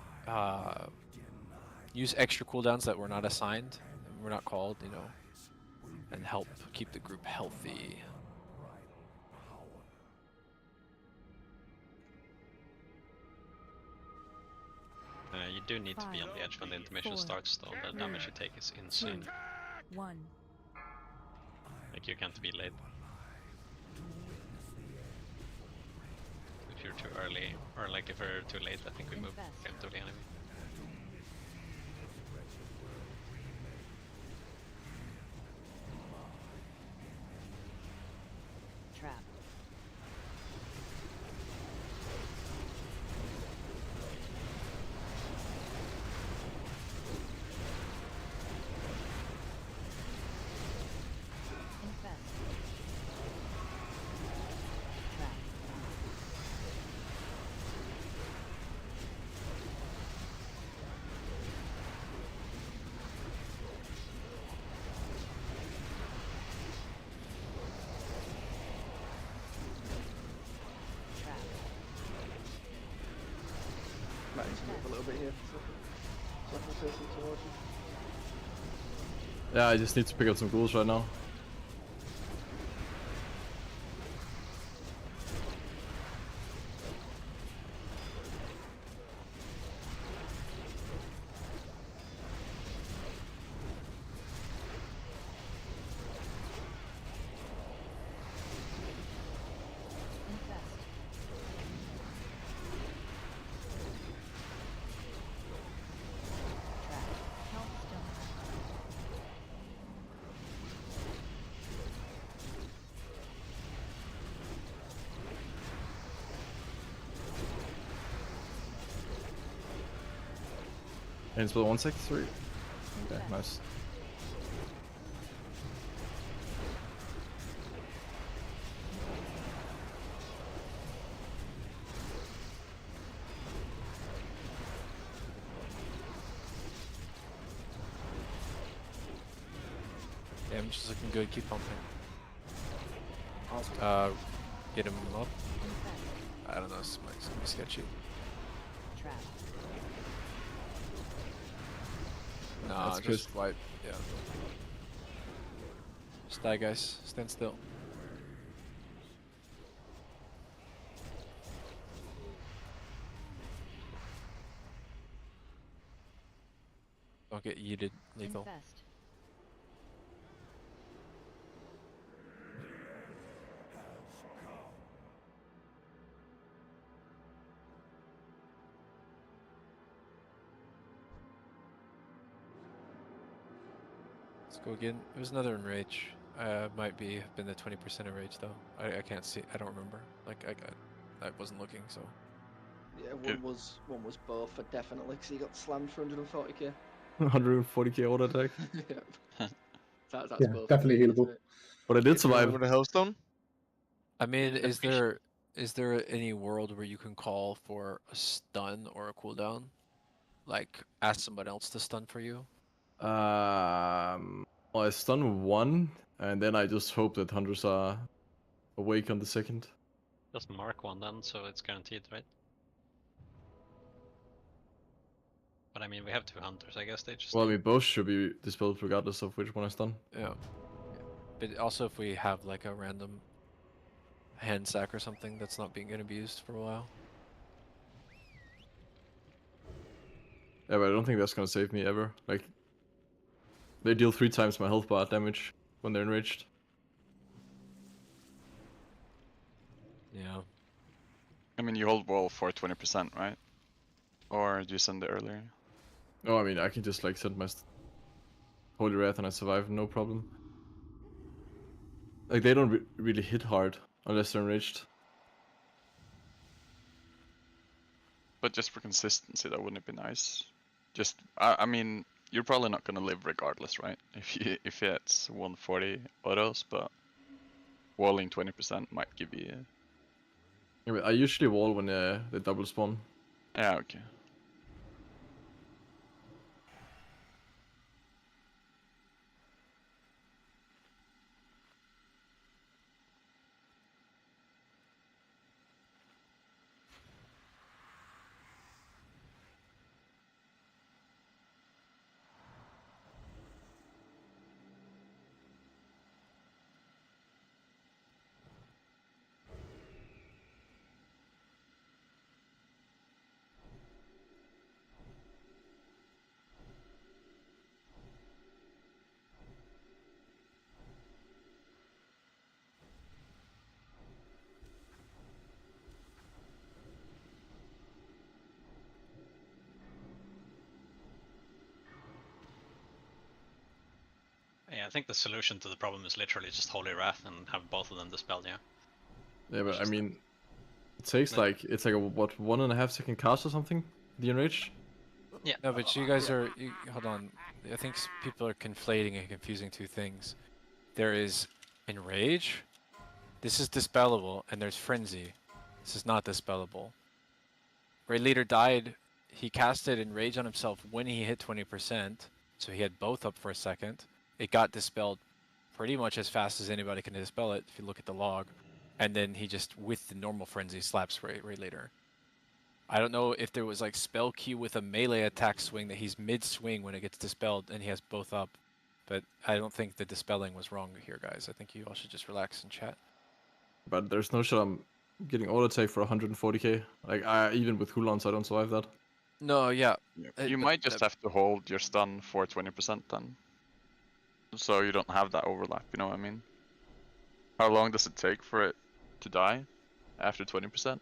use extra cooldowns that we're not assigned, we're not called, you know, and help keep the group healthy. You do need to be on the edge when the intermission starts, though. The damage you take is insane. 1. Like, you can't be late. If you're too early, or like if we're too late, I think we move game to the enemy. Trap. Infest. Trap. Trap. Might need to move a little bit here. So I can face him towards you. Yeah, I just need to pick up some ghouls right now. Infest. Trap. Healthstone. And spell 163. Okay, nice. Damage is looking good. Keep pumping. Awesome. Get him up. Infest. I don't know. It's gonna be sketchy. Trap. Nah, That's just good. wipe. Yeah. Just die, guys. Stand still. Don't get yeeted, lethal. Infest. Let's go again. It was another enrage. Might be have been the 20% enrage though. I can't see. I don't remember. Like I wasn't looking. So Yeah, one was both for definitely because he got slammed for 140k. 140k auto attack. Yeah. That's Yeah, both. definitely healable. But I did survive. With a Hellstone? I mean, Yeah, is there any world where you can call for a stun or a cooldown? Like ask somebody else to stun for you? Well, I stun one, and then I just hope that hunters are awake on the second. Just mark one then, so it's guaranteed, right? But I mean, we have two hunters. I guess they just. Well, I mean, both should be dispelled regardless of which one I stun. Yeah. But also if we have like a random hand sack or something that's not being abused for a while. Yeah, but I don't think that's gonna save me ever. Like, they deal 3 times my health bar damage when they're enraged. Yeah. I mean, you hold wall for 20%, right? Or do you send it earlier? No, I mean, I can just like send my Holy Wrath and I survive, no problem. Like, they don't really hit hard unless they're enraged. But just for consistency, that wouldn't it be nice? Just, I mean, you're probably not gonna live regardless, right? If it's 140 autos, but walling 20% might give you. Yeah, but I usually wall when they double spawn. Yeah, okay. Yeah, I think the solution to the problem is literally just Holy Wrath and have both of them dispelled, yeah. Yeah, but I mean, it takes like, it's like a, what, 1.5 second cast or something? The enraged? Yeah. No, but you guys are, hold on. I think people are conflating and confusing two things. There is Enrage. This is dispellable, and there's Frenzy. This is not dispellable. Raid Leader died. He casted Enrage on himself when he hit 20%, so he had both up for a second. It got dispelled pretty much as fast as anybody can dispel it, if you look at the log. And then he just, with the normal Frenzy, slaps Raid Leader. I don't know if there was like spell queue with a melee attack swing that he's mid-swing when it gets dispelled and he has both up. But I don't think the dispelling was wrong here, guys. I think you all should just relax and chat. But there's no shot I'm getting auto take for 140k. Like, even with cooldowns, I don't survive that. No, yeah. You might just have to hold your stun for 20% then. So you don't have that overlap, you know what I mean? How long does it take for it to die after 20%?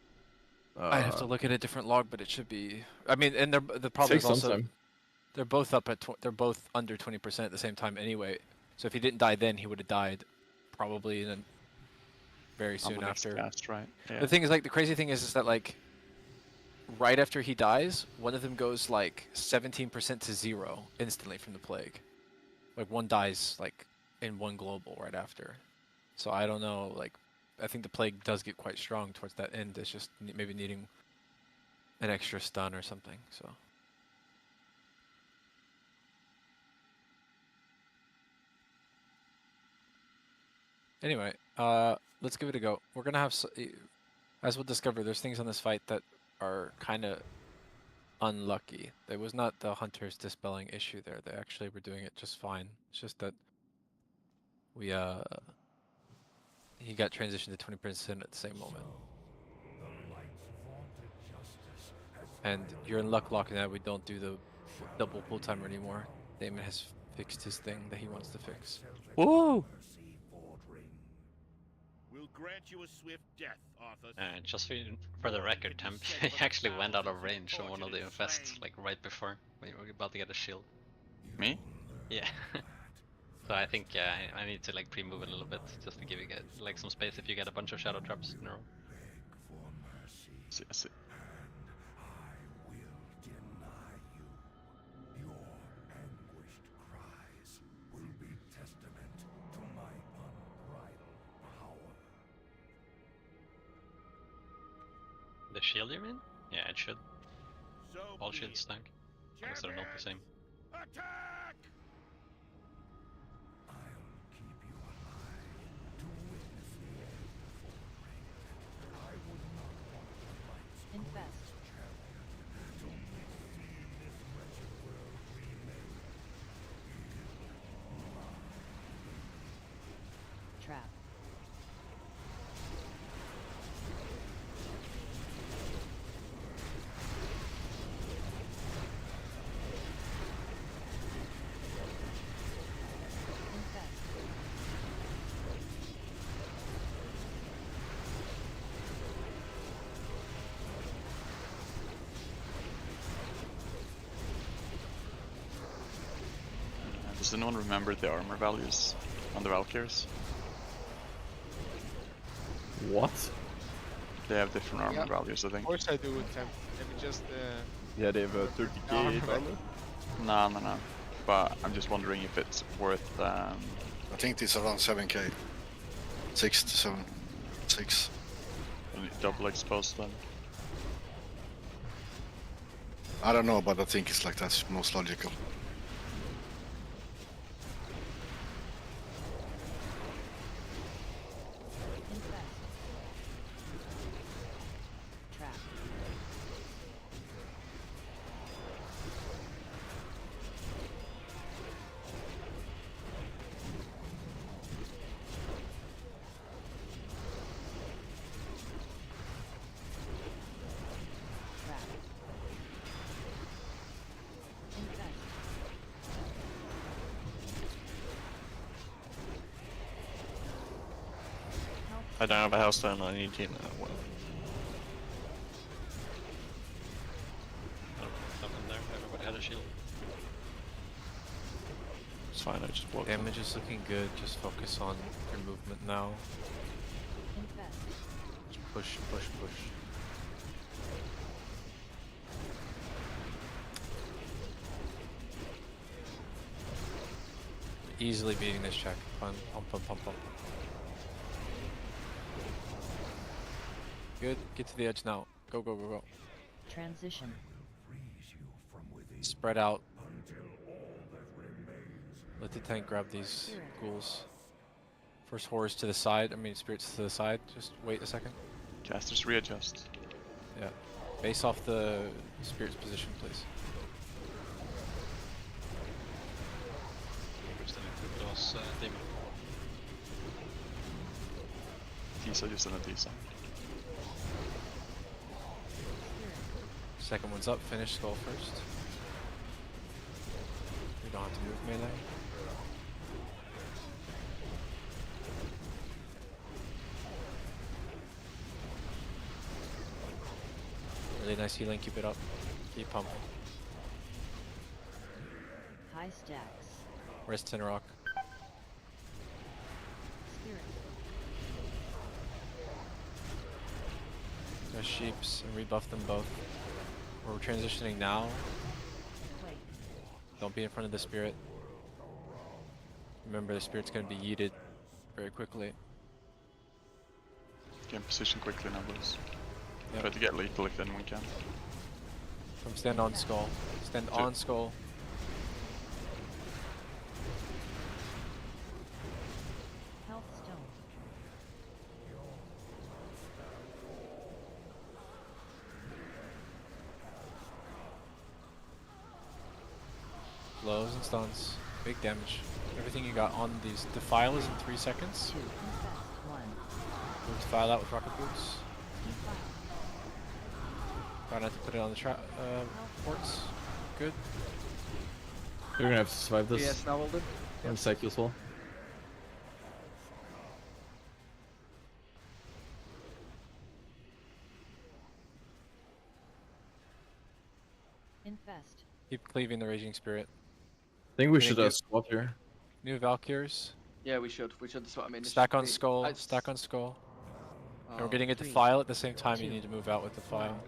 I have to look at a different log, but it should be. I mean, and the problem is also they're both up at they're both under 20% at the same time anyway. So if he didn't die then, he would have died probably very soon after. Cast, right? Yeah. The thing is, like, the crazy thing is that like right after he dies, one of them goes like 17% to 0 instantly from the plague. Like one dies like in one global right after. So I don't know, like. I think the plague does get quite strong towards that end. It's just maybe needing an extra stun or something. So anyway, let's give it a go. We're gonna have, as we'll discover, there's things on this fight that are kind of unlucky. There was not the hunters dispelling issue there. They actually were doing it just fine. It's just that we he got transitioned to 20% at the same moment. And you're in luck locking that we don't do the double pull timer anymore. Damon has fixed his thing that he wants to fix. Whoa! We'll grant you a swift death, Arthur. Just for the record, Temp, he actually went out of range on one of the infests, like right before when you were about to get a shield. Me? Yeah. So I think I need to like pre-move a little bit just to give you guys like some space if you get a bunch of shadow traps in a row. See, I see. The shield you mean? Yeah, it should. All shields tank. I guess they're not the same. Attack! Trap. Does anyone remember the armor values on the Valkyries? What? They have different armor values, I think. Of course I do, Temp. Let me just... Yeah, they have 30k armor. No. But I'm just wondering if it's worth... I think it's around 7k. 6 to 7. 6. Double exposed then. I don't know, but I think it's like that's most logical. I don't have a house down, I need to well. Nothing there, everybody had a shield. It's fine, I just blocked Damage is looking good, just focus on your movement now. Just push. Easily beating this check. Pump. Good, get to the edge now. Go. Transition. Spread out. Let the tank grab these ghouls. First horrors to the side, spirits to the side. Just wait a second. Casters readjust. Yeah. Base off the spirit's position, please. Tisa just in a Tisa. Second one's up, finish skull first. We don't have to move melee. Really nice healing, keep it up. Keep pumping. High stacks. Wrist 10 rock. Spirit. There's sheeps and rebuff them both. We're transitioning now. Wait. Don't be in front of the spirit. Remember, the spirit's going to be yeeted very quickly. Get in position quickly now, boys. Yep. Try to get lethal if anyone can. Come stand on skull. Stand on skull. Health stone. Blows and stuns. Big damage. Everything you got on these. Defile is in 3 seconds. 2. Infest. 1. Move Defile out with rocket boots. Try not to put it on the ports. Good. You're gonna have to survive this. Yes, now Alden. And Psyche as well. Infest. Keep cleaving the Raging Spirit. I think we should swap here. New Valkyrs. Yeah, we should. That's what I mean. Stack on skull. Stack on skull. And we're getting a Defile at the same time. You need to move out with Defile.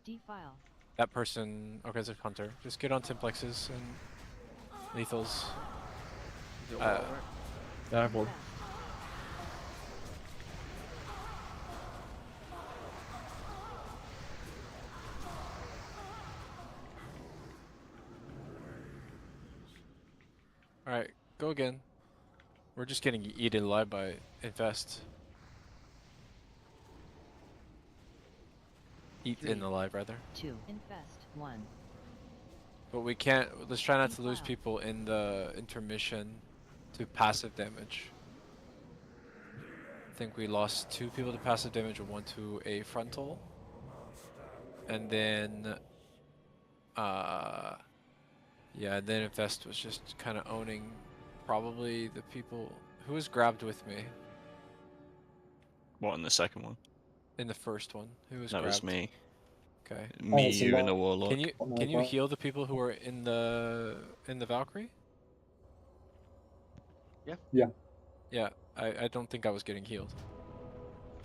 Defile. That person. Okay, it's a hunter. Just get on Templexes and lethals. Yeah, well. Alright, go again. We're just getting eaten alive by Infest. Eaten alive, rather. 2. Infest. 1. But we can't. Let's try not to lose people in the intermission. to passive damage. I think we lost 2 people to passive damage and 1 to a frontal. And then, yeah, then Infest was just kind of owning probably the people who was grabbed with me. What in the second one? In the first one, who was That grabbed? was me. Okay. Me, you, and a warlock. Can you heal the people who are in the Valkyrie? Yeah. Yeah. Yeah, I don't think I was getting healed.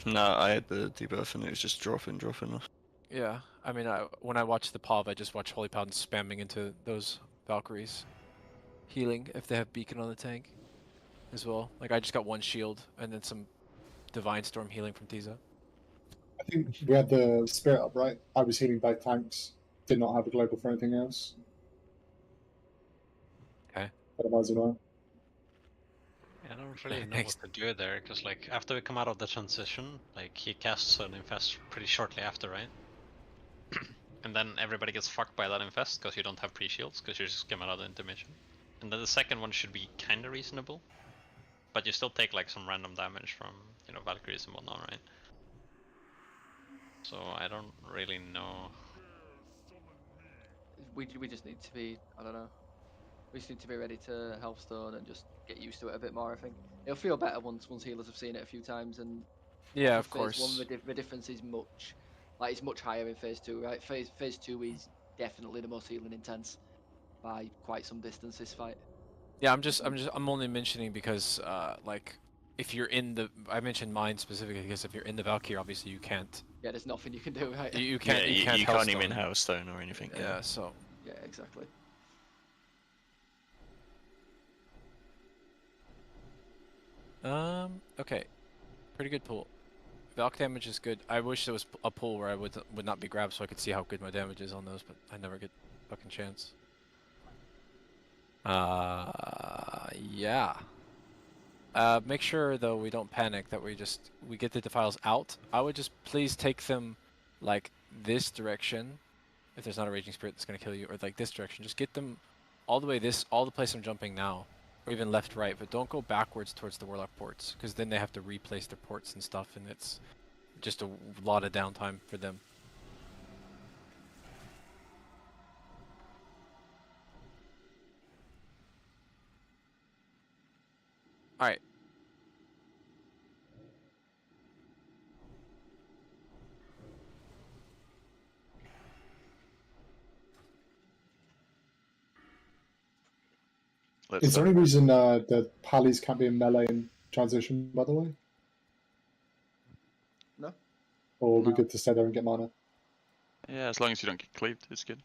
No, I had the debuff and it was just dropping off. Yeah, I mean, when I watch the POV, I just watch Holy Paladin spamming into those Valkyries, healing if they have beacon on the tank, as well. Like I just got 1 shield and then some Divine Storm healing from Tiza. I think we had the spirit up, right? I was healing both tanks. Did not have a global for anything else. Okay. Otherwise, well. I don't really know what to do there, because like after we come out of the transition, like he casts an infest pretty shortly after, right? And then everybody gets fucked by that infest because you don't have pre-shields, because you just came out of the intermission. And then the second one should be kind of reasonable, but you still take like some random damage from, you know, Valkyries and whatnot, right? So I don't really know. We just need to be, I don't know. We just need to be ready to Healthstone and just get used to it a bit more. I think it'll feel better once healers have seen it a few times. And yeah, of phase course. 1, the difference is it's much higher in phase 2, right? Phase 2 is definitely the most healing intense by quite some distance. This fight. Yeah, I'm only mentioning because like if you're in the, I mentioned mine specifically because if you're in the Valkyrie, obviously you can't. Yeah, there's nothing you can do, right? You can't. Yeah, you can't even Hellstone or anything. Yeah, so. Yeah, exactly. Okay, pretty good pool. Valk damage is good. I wish there was a pool where I would not be grabbed so I could see how good my damage is on those, but I never get a fucking chance. Yeah. Make sure though we don't panic, that we get the defiles out. I would just please take them like this direction, if there's not a raging spirit that's gonna kill you, or like this direction. Just get them all the way all the place I'm jumping now, or even left, right, but don't go backwards towards the warlock ports, because then they have to replace their ports and stuff, and it's just a lot of downtime for them. All right. Is there any reason the Pallies can't be in melee in transition, by the way? No. Or will we good to stay there and get mana? Yeah, as long as you don't get cleaved, it's good.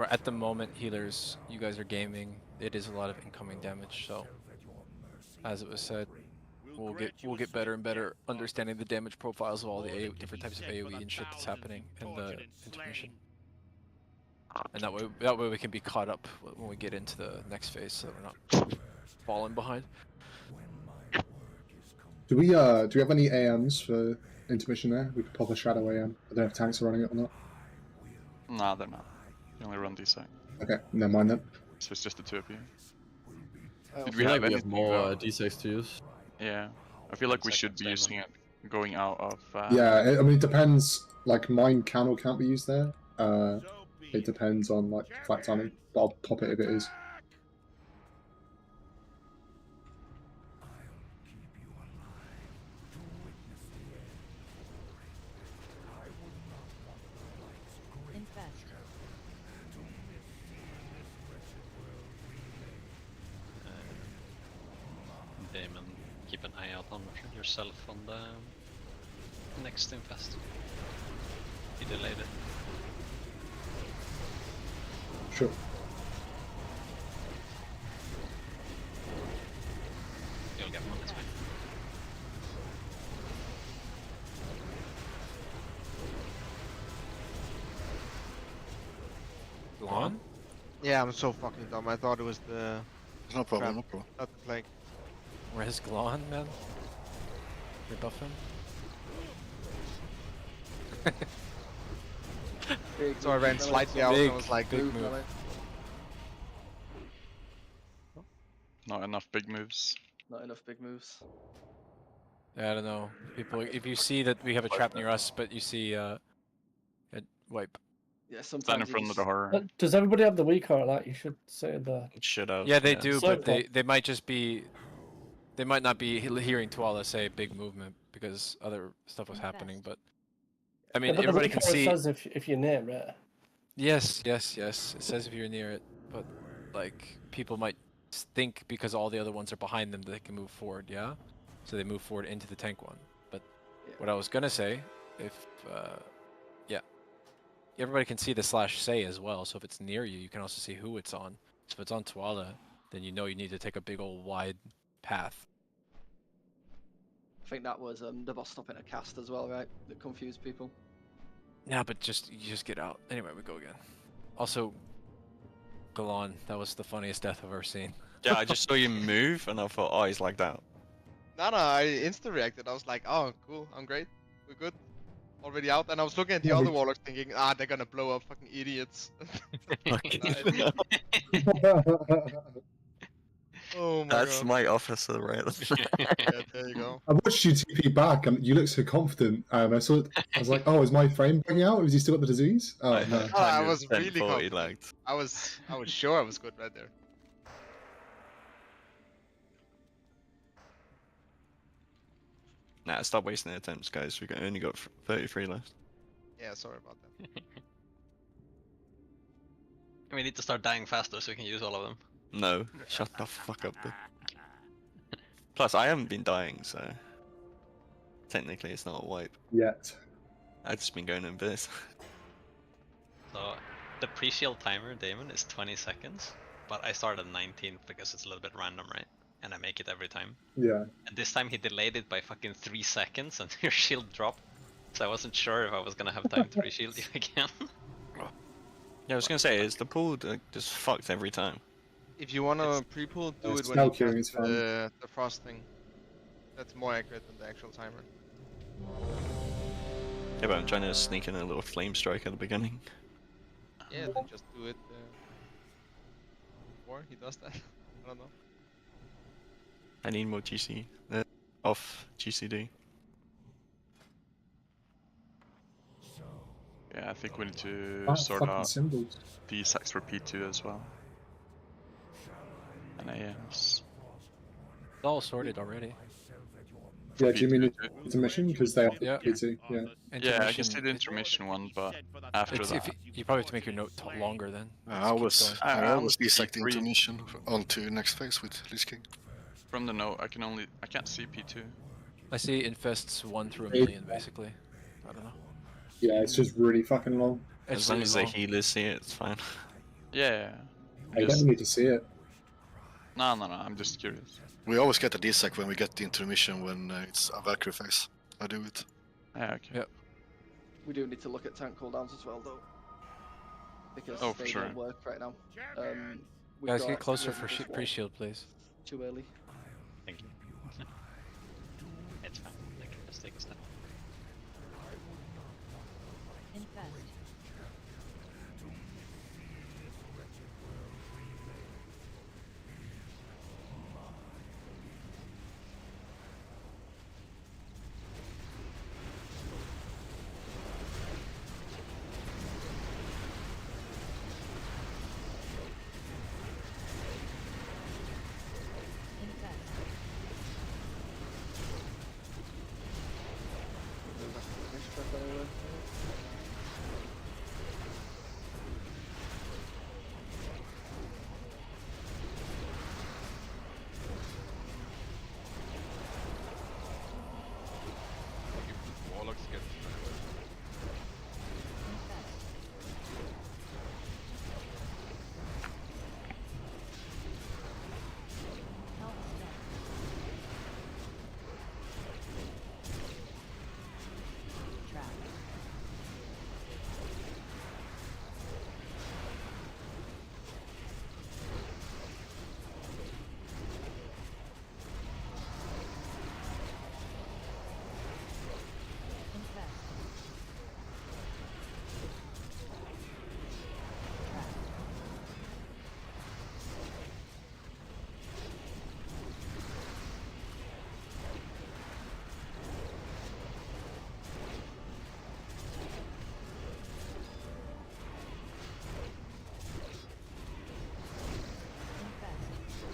At the moment, healers, you guys are gaming. It is a lot of incoming damage, so as it was said, we'll get better and better understanding the damage profiles of all the different types of AoE and shit that's happening in the intermission. And that way we can be caught up when we get into the next phase, so we're not falling behind. Do we have any AMs for intermission there? We could pop a shadow AM. I don't know if tanks are running it or not. Nah, they're not. You only run D-side. Okay, never mind then. So it's just the 2 of you. Did we have more D6 to use? Yeah, I feel like we should be using it going out of. Yeah, I mean it depends. Like mine can or can't be used there. It depends on like flat timing. But I'll pop it if it is. Damon, keep an eye out on yourself on the next infest. He delayed it. Sure. You'll get one this way. Glon? Yeah, I'm so fucking dumb. I thought it was the. No problem, trap, no problem. not the plague. Where's Glon, man? Rebuff him? So I ran slightly out and I was like, big move. Not enough big moves. Not enough big moves. I don't know. People, if you see that we have a trap near us, but you see a wipe. Yeah, Stand sometimes in front of just... the horror. Does everybody have the weak heart? That you should say the. It should have. Yeah, they do, So but they might just be. They might not be hearing Tuala say big movement because other stuff was happening, but. I mean, Yeah, but everybody the can weak heart see. says if you're near it. Yes. It says if you're near it, but like people might think because all the other ones are behind them that they can move forward. Yeah, so they move forward into the tank one. But what I was gonna say, if yeah, everybody can see the /say as well. So if it's near you, you can also see who it's on. So if it's on Tuala, then you know you need to take a big old wide path. I think that was the boss stopping a cast as well, right? That confused people. Yeah, but you just get out. Anyway, we go again. Also, Galan, that was the funniest death I've ever seen. Yeah, I just saw you move and I thought, oh, he's lagged out. No, I instant reacted. I was like, oh, cool, I'm great. We're good. Already out. And I was looking at the other warlocks thinking, they're gonna blow up, fucking idiots. Oh my That's god. my officer, right? Yeah, there you go. I watched you TP back and you look so confident. I was like, oh, is my frame bugging out? Has he still got the disease? Oh no. Oh, I was really 40 confident. lagged. I was sure I was good right there. Nah, stop wasting the attempts, guys. We only got 33 left. Yeah, sorry about that. We need to start dying faster so we can use all of them. No, shut the fuck up, dude. Plus, I haven't been dying, so technically it's not a wipe. Yet. I've just been going in biz. So the pre-shield timer, Damon, is 20 seconds, but I start at 19 because it's a little bit random, right? And I make it every time. Yeah. And this time he delayed it by fucking 3 seconds and your shield dropped. So I wasn't sure if I was gonna have time to re-shield you again. Yeah, I was gonna say, is the pool just fucked every time? If you wanna pre-pull, do it when spell you queuing is cast fun. the frosting. That's more accurate than the actual timer. Yeah, but I'm trying to sneak in a little flame strike at the beginning. Yeah, then just do it before he does that. I don't know. I need more GC. Off GCD. Yeah, I think we need to Ah, sort fucking out symbols. the sex for P2 as well. And AS. It's all sorted already. Yeah, do you mean intermission? Because they have Yeah. PT, yeah. Yeah, I just did the intermission one, but after that. You probably have to make your note longer then. I always I'll dissect the read. intermission on to next phase with Lich King. From the note, I can't see P2. I see infests 1 through a million basically. I don't know. Yeah, it's just really fucking long. As long as the healers see it, it's fine. Yeah. I don't need to see it. No, I'm just curious. We always get a dissect when we get the intermission when it's a Valkyrie phase. I do it. Yeah, okay. Yep. We do need to look at tank cooldowns as well, though. Because Oh, for they sure. don't work right now. We've Guys, got get closer for Gehennas as well. pre-shield, please. Too early. Thank you. It's fine. I can just take a step. Infest.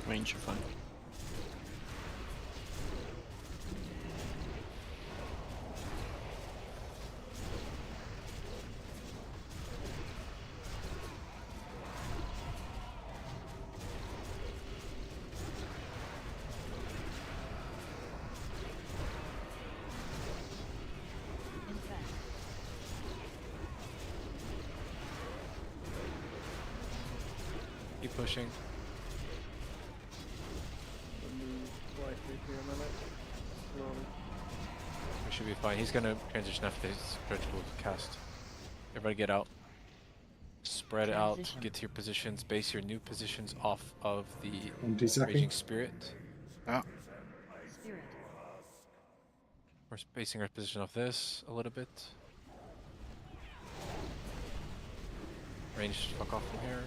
Range you're fine. Keep pushing. We should be fine. He's gonna transition after his critical cast. Everybody get out. Spread out. Get to your positions. Base your new positions off of the Raging Spirit. Yeah. Spirit. We're basing our position off this a little bit. Range, fuck off from here.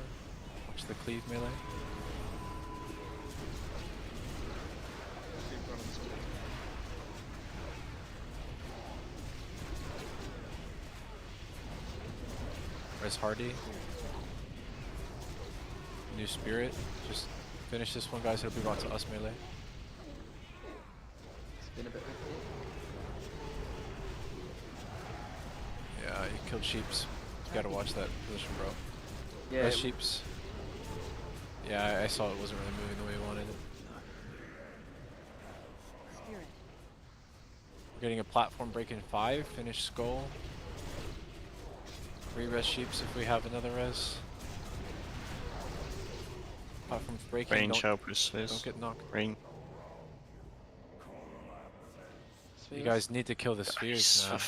Watch the cleave melee. Res Hardy. New Spirit. Just finish this one, guys. It'll be brought to us melee. It's been a bit hectic. Yeah, you killed Sheeps. You gotta watch that position, bro. Yeah. Res Sheeps. Yeah, I saw it wasn't really moving the way we wanted it. Spirit. We're getting a platform break in 5. Finish Skull. Re-res Sheeps if we have another res. Platform's breaking. Range help us, Don't get knocked. Range. You guys need to kill the spheres now.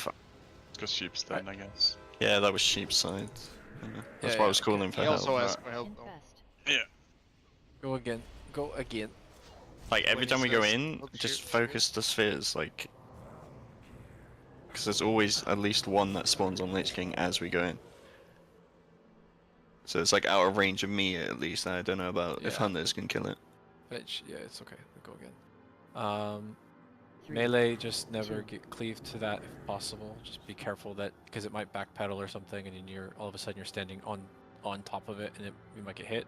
Because Sheep's dead, I guess. Yeah, that was Sheep's side. That's Yeah, why I was calling for He help. also asked for help though. Yeah. Go again. Go again. Like every When he time we go says, in, "Look, just shoot." focus the spheres, like, because there's always at least one that spawns on Lich King as we go in. So it's like out of range of me at least. I don't know about if Yeah. hunters can kill it. Fetch. Yeah, it's okay. Go again. Melee, just never get cleaved to that if possible. Just be careful that, because it might backpedal or something, and then you're all of a sudden you're standing on top of it, and you might get hit.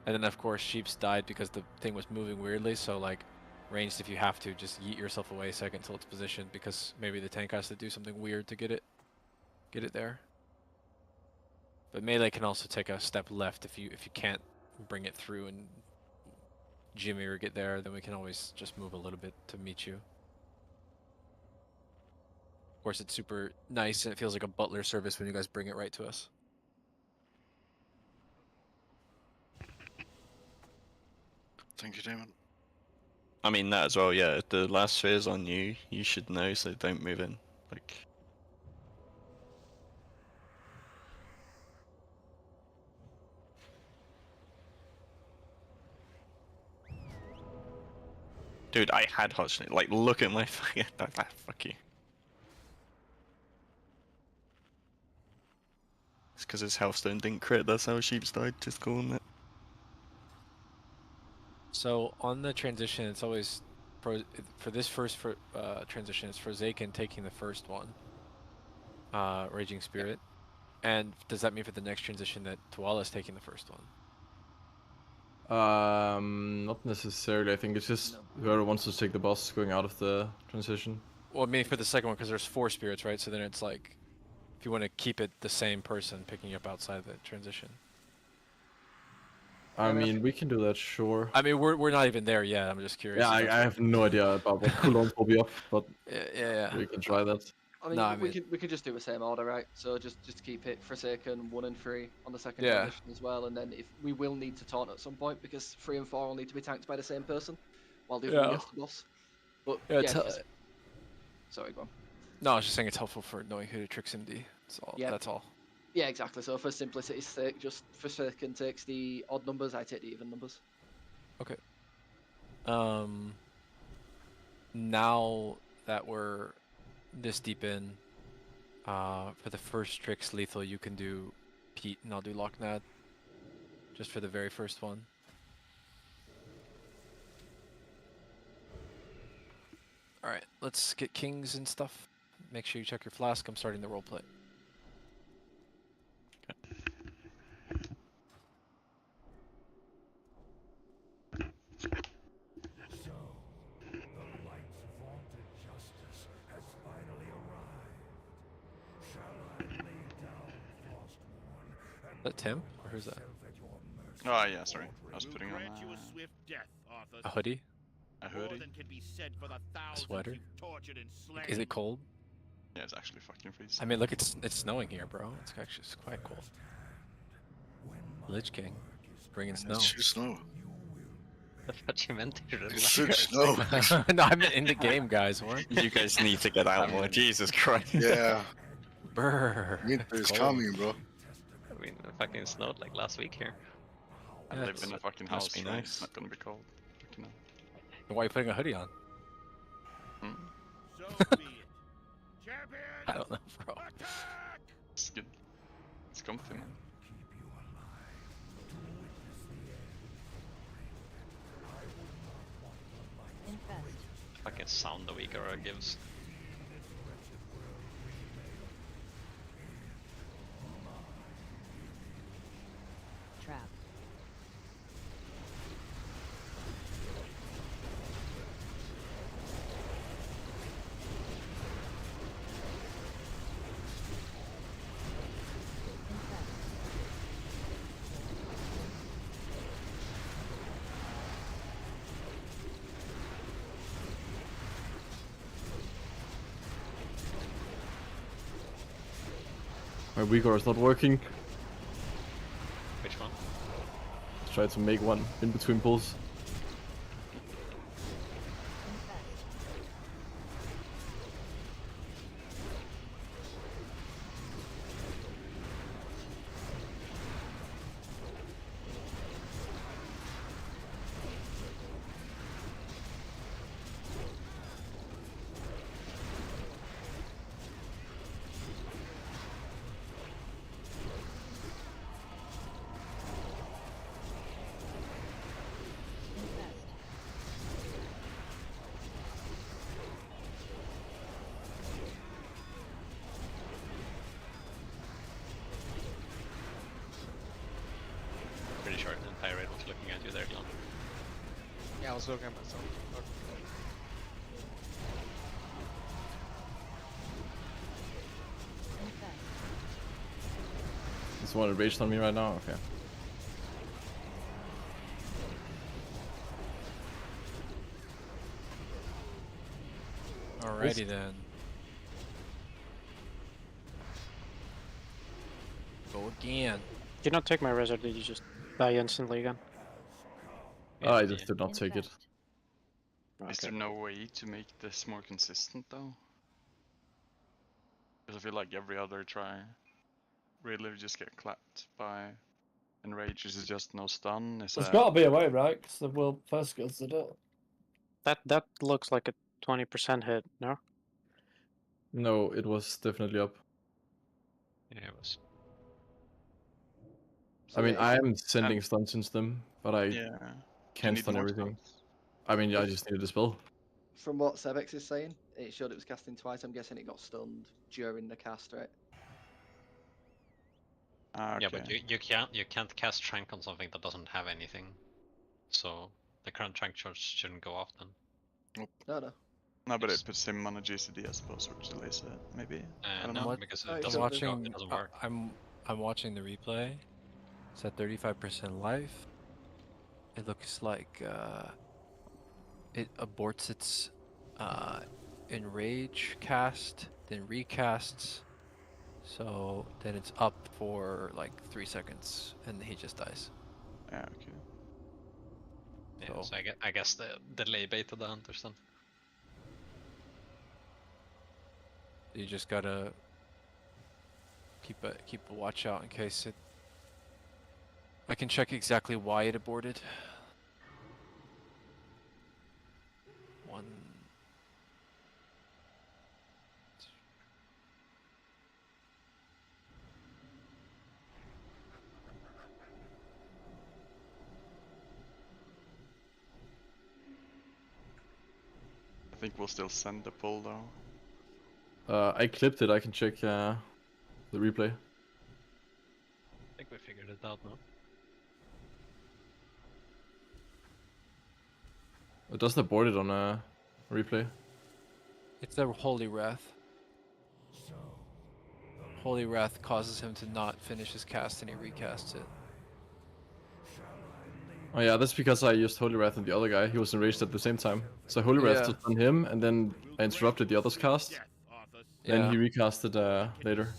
And then of course Sheeps died because the thing was moving weirdly. So like, ranged if you have to, just yeet yourself away a second till it's positioned, because maybe the tank has to do something weird to get it there. But melee can also take a step left if you can't bring it through and Jimmy or get there, then we can always just move a little bit to meet you. Of course, it's super nice and it feels like a butler service when you guys bring it right to us. Thank you, Damon. I mean that as well. Yeah, if the last sphere's on you, you should know, so don't move in. Like. Dude, I had Hodgson. Like, look at my fucking. Fuck you. It's because his healthstone didn't crit. That's how Sheeps died. Just calling it. So on the transition, it's always for this first transition. It's Forsaken taking the first one, Raging Spirit, and does that mean for the next transition that Tuala is taking the first one? Not necessarily. I think it's just whoever wants to take the boss going out of the transition. Well, I mean for the second one, because there's 4 spirits, right? So then it's like, if you want to keep it the same person picking up outside the transition. I mean, we can do that, sure. I mean, we're not even there yet. I'm just curious. Yeah, I have no idea about what cooldowns will be up, but yeah. we can try that. I mean, we could just do the same order, right? So just keep it Forsaken 1 and 3 on the second transition as well, and then if we will need to taunt at some point because 3 and 4 will need to be tanked by the same person, while the other one gets the boss. But sorry, go on. No, I was just saying it's helpful for knowing who to trick Cindy. That's all. Yeah. That's all. Yeah, exactly. So for simplicity's sake, just Forsaken takes the odd numbers, I take the even numbers. Okay. Now that we're this deep in, for the first tricks lethal, you can do Pete and I'll do Locknad. Just for the very first one. Alright, let's get kings and stuff. Make sure you check your flask. I'm starting the roleplay. that Tim? Or who's that? Oh yeah, sorry. I was putting on Grant you a swift death, Arthas. A hoodie? a More hoodie. than can be said for the thousands sweater? you've tortured and slain. Is it cold? Yeah, it's actually fucking freezing. I mean, look, it's snowing here, bro. It's actually quite cool. Lich King, bringing snow. It's true snow. I thought you meant it. It's true snow. No, I'm in the game, guys. What? You guys need to get out more. Jesus Christ. Yeah. Brr. Winter is Cold. coming, bro. I mean, it fucking snowed like last week here. I Yeah, live it's- in a fucking must house, be right? nice. It's not gonna be cold. Fucking hell. Why are you putting a hoodie on? So be it. Champion! I don't know, bro. Attack! It's good. It's comfy, man. Infest. Fucking sound the weak aura gives. Trap. My Uyghur is not working. Which one? Let's try to make one in between pulls. Pretty sure the entire raid was looking at you there, Glenn. Yeah, I was looking at myself. Okay. This one raged on me right now? Okay. Alrighty then. Go again. Did you not take my res, or did you just die instantly again? Oh, I just did not take it. Is there no way to make this more consistent though? Because I feel like every other try, really just get clapped by enrage. Is it just no stun? Is There's that... got to be a way, right? Because the world first skills did it. That looks like a 20% hit, no? No, it was definitely up. Yeah, it was. I mean, yeah, I am sending stuns since them, but I Yeah. can't need stun more everything. stuns? I mean, I just needed a spell. From what Sebex is saying, it showed it was casting twice. I'm guessing it got stunned during the cast, right? Ah, okay. Yeah, but you can't cast Trank on something that doesn't have anything. So the current Trank charge shouldn't go off then. No, no. No, but it puts him on a GCD, I suppose, which delays it, maybe? I don't No, know. because it I'm doesn't, watching. it doesn't work. I'm watching the replay. It's at 35% life. It looks like it aborts its enrage cast, then recasts. So then it's up for like 3 seconds, and he just dies. Yeah, okay. Yeah, so I guess the delay bait of the hunters then. You just gotta keep a watch out in case it. I can check exactly why it aborted. One. I think we'll still send the pull though. I clipped it. I can check the replay. I think we figured it out now. It doesn't abort it on a replay. It's a Holy Wrath. Holy Wrath causes him to not finish his cast and he recasts it. Oh yeah, that's because I used Holy Wrath on the other guy. He was enraged at the same time. So Holy Wrath to stun him, and then I interrupted the other's cast. Then he recasted later.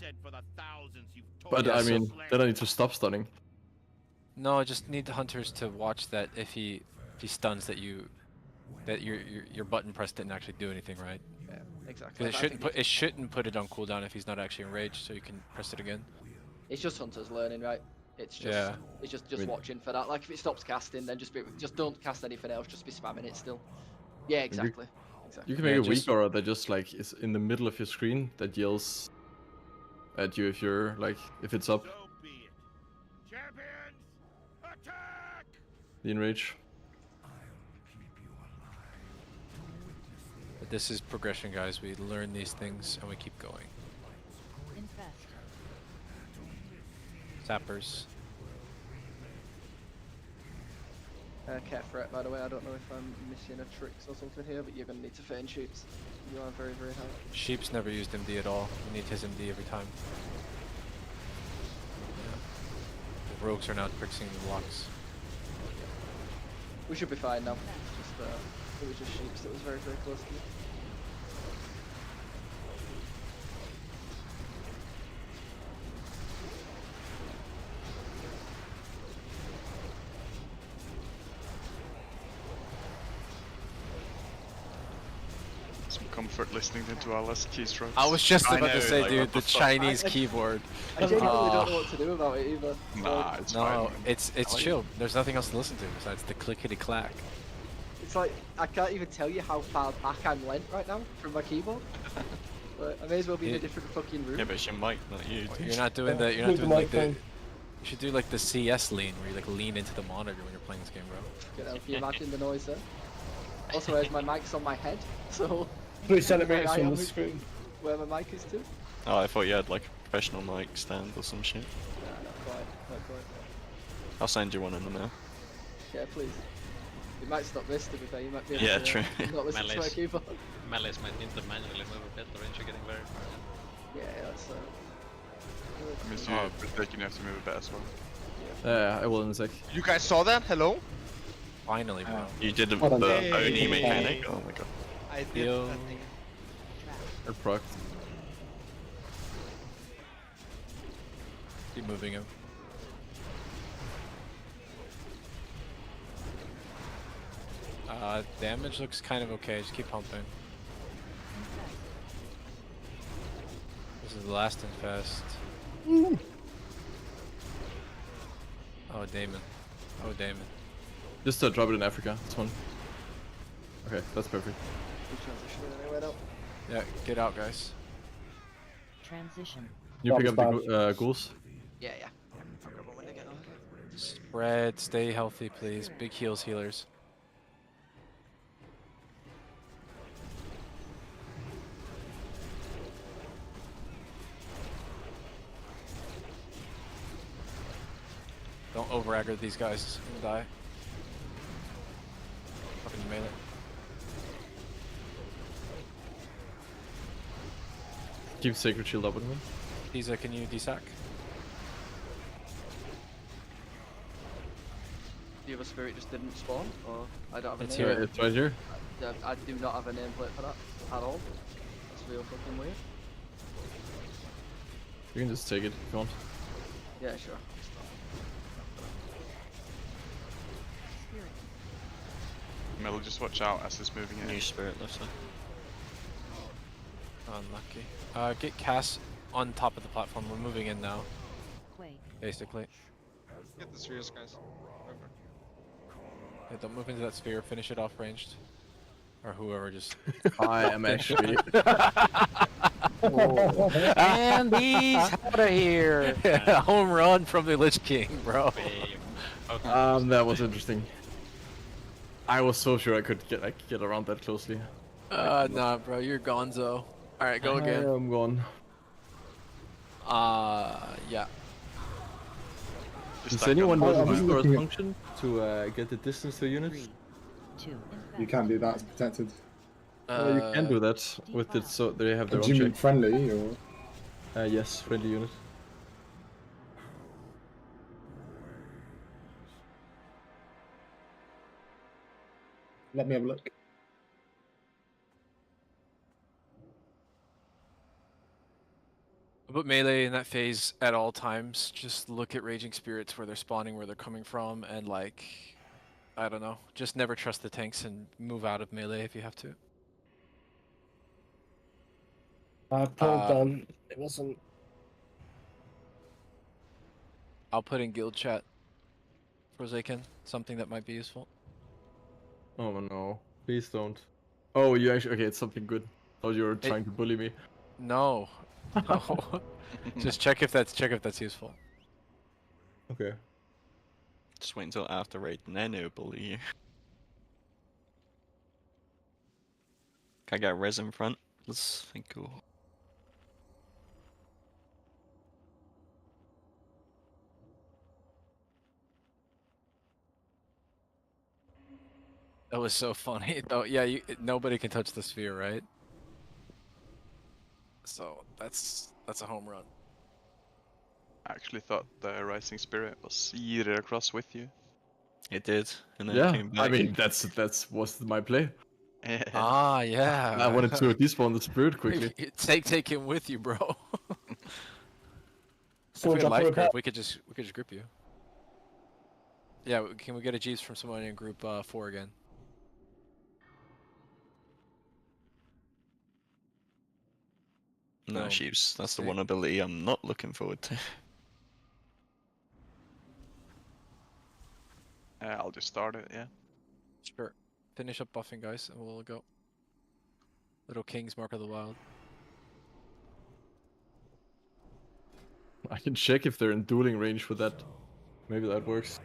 But I mean, then I need to stop stunning. No, I just need the hunters to watch that if he stuns that your button press didn't actually do anything, right? Yeah, exactly. It shouldn't put it on cooldown if he's not actually enraged, so you can press it again. It's just hunters learning, right? It's just watching for that. Like if it stops casting, then just don't cast anything else. Just be spamming it still. Yeah, exactly. You can make a weak aura that just like is in the middle of your screen that yells at you if you're like if it's up. The enrage. But this is progression, guys. We learn these things and we keep going. Infest. Sappers. Care threat, by the way. I don't know if I'm missing a tricks or something here, but you're gonna need to feign shoots. You are very, very high. Sheep's never used MD at all. You need his MD every time. Yeah. The rogues are now fixing the blocks. We should be fine now. Just it was just sheeps that was very, very close to me. Some comfort listening to our less keystrokes. I was just about to say, dude, the Chinese keyboard. I genuinely don't know what to do about it either. Nah, it's fine. It's chill. There's nothing else to listen to besides the clickety clack. It's like I can't even tell you how far back I'm lent right now from my keyboard. But I may as well be in a different fucking room. Yeah, but it's your mic, not you. You're not doing the. You're not doing like the. You should do like the CS lean, where you like lean into the monitor when you're playing this game, bro. Can you imagine the noise there? Also, as my mic's on my head, so. 3 centimeters from the screen. Where my mic is too? Oh, I thought you had like a professional mic stand or some shit. Nah, not quite, not quite. I'll send you one in the mail. Yeah, please. You might stop this to be fair, you might be able Yeah, to true. not listen to my keyboard. Melees might need to manually move a bit, the range are getting very far. Yeah, that's I mean, so you have to move a bit as well. Yeah, I will in a sec. You guys saw that? Hello? Finally, bro. You did the Oni mechanic? Oh my god. I did that thing. Or proc. Keep moving him. Damage looks kind of okay. Just keep pumping. This is the last infest. Oh, Damon. Oh, Damon. Just drop it in Africa. This one. Okay, that's perfect. Yeah, get out, guys. Transition. You pick up the ghouls? Yeah. Spread, stay healthy, please. Big heals, healers. Don't over aggro these guys and die. Fucking melee. Keep Sacred Shield up with him. Isa, can you desack? The other spirit just didn't spawn, or I don't have a It's name. here. It's right here. I do not have a nameplate for that at all. That's real fucking weird. You can just take it if you want. Yeah, sure. Mel, just watch out as it's moving in. New spirit left side. Unlucky. Get Cass on top of the platform. We're moving in now. Basically. Get the spheres, guys. Yeah, don't move into that sphere. Finish it off ranged. Or whoever just. I am actually. And he's out of here. Yeah, home run from the Lich King, bro. That was interesting. I was so sure I could get around that closely. Nah, bro, you're gonzo. All right, go again. I'm gone. Yeah. Does anyone know the resource function to get the distance to units? You can do that, it's protected. You can do that with it, so they have their Do own you mean check. friendly, or? Yes, friendly unit. Let me have a look. But melee in that phase at all times, just look at Raging Spirits where they're spawning, where they're coming from, and like, I don't know, just never trust the tanks and move out of melee if you have to. I pulled done. It wasn't. I'll put in guild chat, Forsaken, something that might be useful. Oh no, please don't. Oh, you actually, okay, it's something good. Oh, you're trying to bully me. No, no. Just check if that's useful. Okay. Just wait until after raid and then it'll bully you. Can I get res in front? Let's think cool. That was so funny. Oh yeah, nobody can touch the sphere, right? So that's a home run. I actually thought the Rising Spirit was yeeted across with you. It did, and then Yeah, it came back. I mean that's was my play. Ah, yeah. I wanted to despawn the spirit quickly. Take him with you, bro. So if we had drop a life repair. curve, we could just grip you. Yeah, can we get a Jeeves from someone in group 4 again? No, Boom. Sheeps. That's the See? one ability I'm not looking forward to. I'll just start it, yeah. Sure. Finish up buffing, guys, and we'll go. Little King's Mark of the Wild. I can check if they're in dueling range for that. Maybe that works.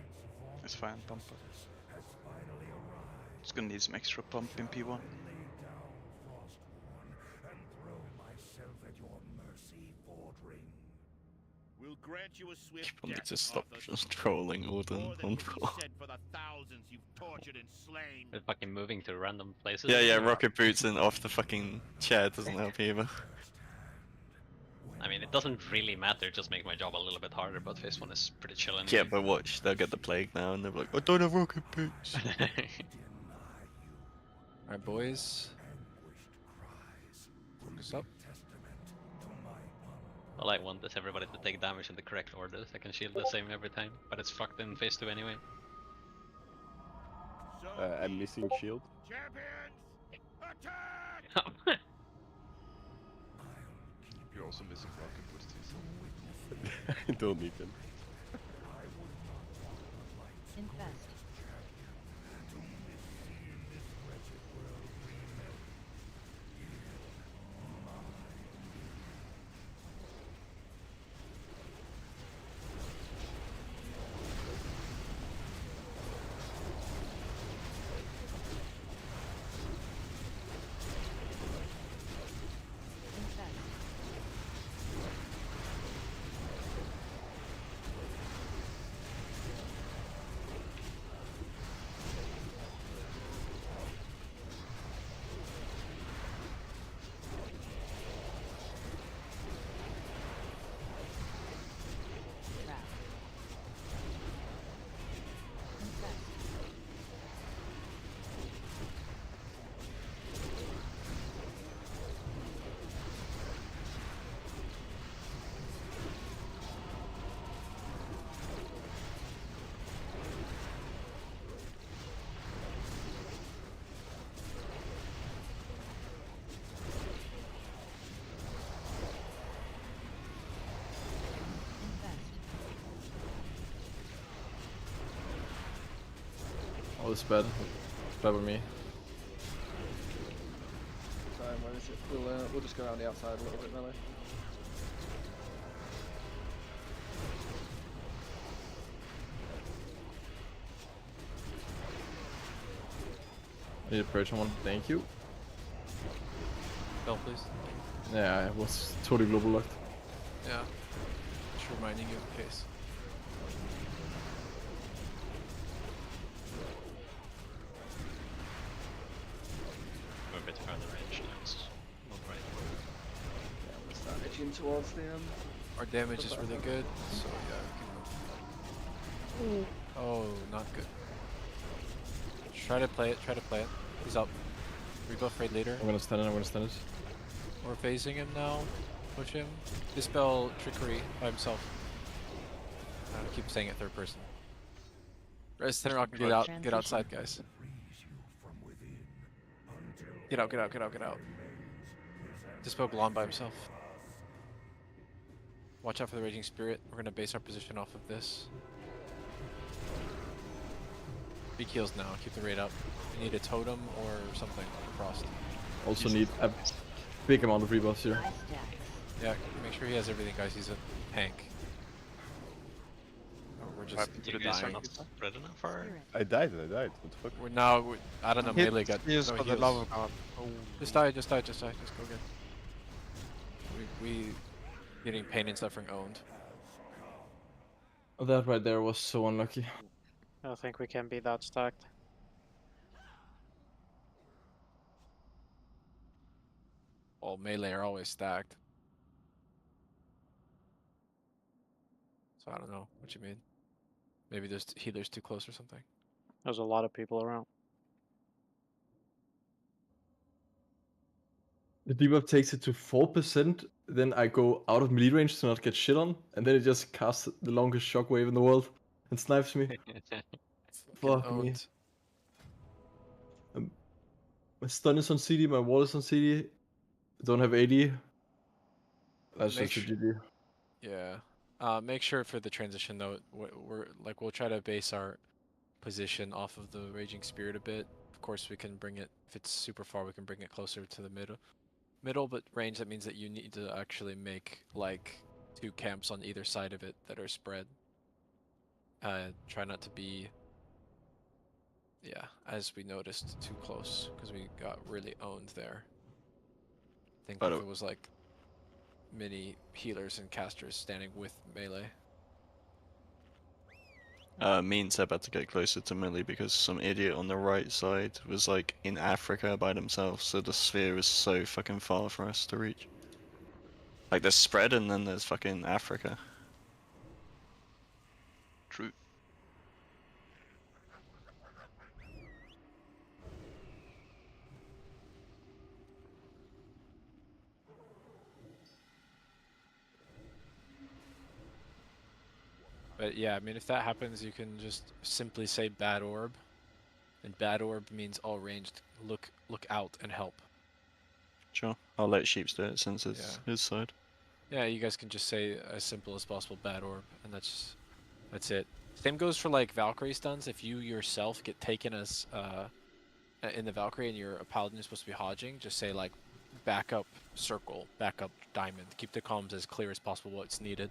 It's fine, pump it. Just gonna need some extra pump in P1. We'll grant you a swift People need death, to stop Arthas. just trolling Odin More than on can be floor. said for the thousands you've tortured and slain. They're fucking moving to random places. Yeah, rocket boots and off the fucking chair doesn't help either. I mean, it doesn't really matter, just make my job a little bit harder, but phase 1 is pretty chill anyway. Yeah, but watch, they'll get the plague now and they'll be like, I don't have rocket boots. Alright, boys. Focus up. All I want is everybody to take damage in the correct order. I can shield the same every time, but it's fucked in phase 2 anyway. I'm missing shield. You're also missing rocket boots too. I don't need them. Infest. Oh, this is bad. Bad with me. Sorry, where is it? We'll just go around the outside a little bit, melee. I need a Persian one. Thank you. Spell, please. Yeah, I was totally global locked. Yeah. Just reminding you in case. We're a bit further range now, it's not right. Yeah, we'll start itching towards the end. Our damage is really good, so yeah, we can move. Oh, not good. Try to play it, try to play it. He's up. Rebuff raid leader. I'm gonna stun it, I'm gonna stun it. We're phasing him now. Push him. Dispel trickery by himself. I keep saying it third person. Resident Rock, get out, get outside, guys. Get out, get out, get out, get out. Dispel Glon by himself. Watch out for the Raging Spirit. We're gonna base our position off of this. Big heals now, keep the raid up. We need a totem or something. Frost. Also need a big amount of rebuffs here. Yeah, make sure he has everything, guys. He's a tank. Oh, we're just dying. I died. What the fuck? We're now, I don't know, melee got no heals. for the love of God. Oh. Just die, just die, just die. Just go get. We getting pain and suffering owned. Oh, that right there was so unlucky. I don't think we can be that stacked. Well, melee are always stacked. So I don't know what you mean. Maybe there's healers too close or something. There's a lot of people around. The debuff takes it to 4%, then I go out of melee range to not get shit on, and then it just casts the longest shockwave in the world and snipes me. Fuck me. My stun is on CD, my wall is on CD. I don't have AD. That's just a GG. Yeah. Make sure for the transition though, we'll try to base our position off of the Raging Spirit a bit. Of course, we can bring it, if it's super far, we can bring it closer to the middle, but range, that means that you need to actually make like 2 camps on either side of it that are spread. Try not to be, yeah, as we noticed, too close, because we got really owned there. I think if it was like many healers and casters standing with melee. Me and Seb had to get closer to melee because some idiot on the right side was like in Africa by themselves, so the sphere was so fucking far for us to reach. Like there's spread and then there's fucking Africa. True. But yeah, I mean, if that happens, you can just simply say bad orb. And bad orb means all ranged. Look out and help. Sure. I'll let Sheeps do it since it's his side. Yeah, you guys can just say as simple as possible bad orb, and that's it. Same goes for like Valkyrie stuns. If you yourself get taken as in the Valkyrie and your paladin is supposed to be hodging, just say like backup circle, backup diamond. Keep the comms as clear as possible what's needed.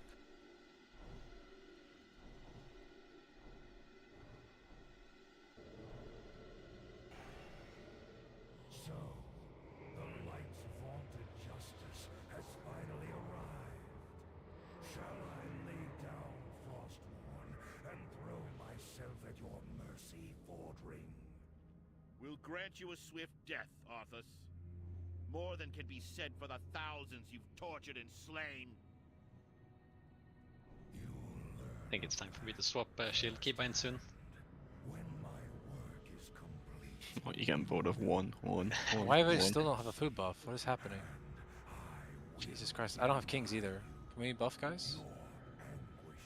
We'll grant you a swift death, Arthas. More than can be said for the thousands you've tortured and slain. I think it's time for me to swap shield keybind soon. What, you getting bored of one? Why do I still don't have a food buff? What is happening? Jesus Christ, I don't have kings either. Can we buff, guys?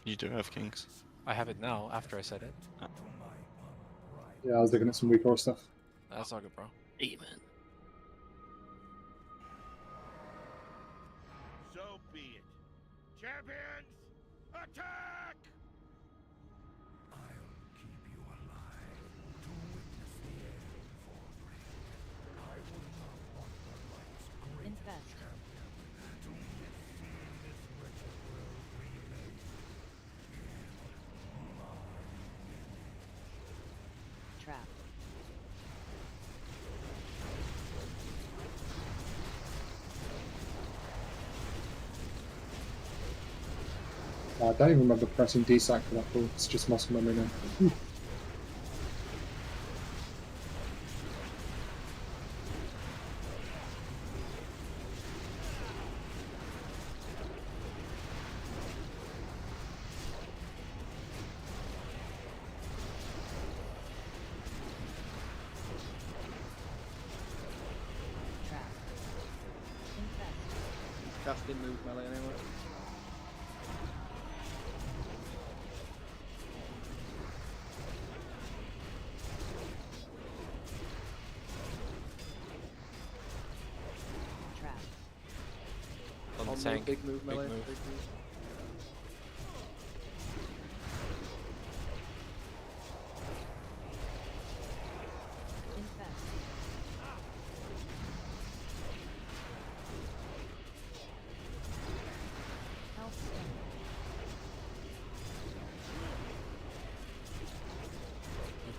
You do have kings. I have it now, after I said it. Yeah, I was looking at some weak core stuff. That's not good, bro. Amen. So be it. Champions, attack! I'll keep you alive to witness the end, Fordring. I would not want the light's greatest champion to see this wretched world remade in my Trap. I don't even remember pressing D-Sack for that ball. It's just muscle memory now. Didn't move melee anyway. Trap. On the On tank. big move melee. Big move. Big move. Infest. Health stone.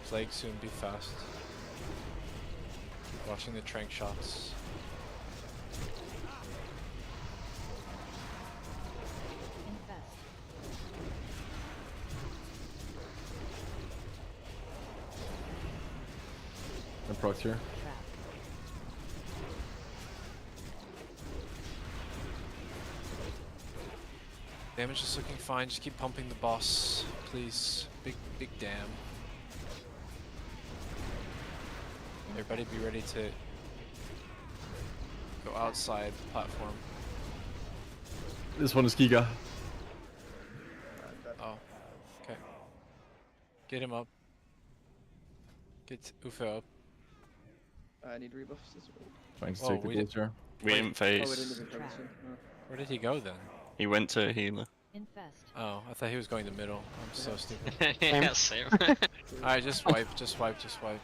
Plague soon, be fast. Watching the trank shots. Infest. I'm proc here. Trap. Damage is looking fine, just keep pumping the boss, please. Big damn. Everybody be ready to go outside the platform. This one is Giga. Oh, okay. Get him up. Get Ufe up. I need rebuffs as well. Trying to Oh, take the we gold here. We didn't Oh, we face. didn't even focus on. Oh. Where did he go then? He went to healer. Infest. Oh, I thought he was going to middle. I'm so stupid. Yeah, same. Alright, just wipe, just wipe, just wipe.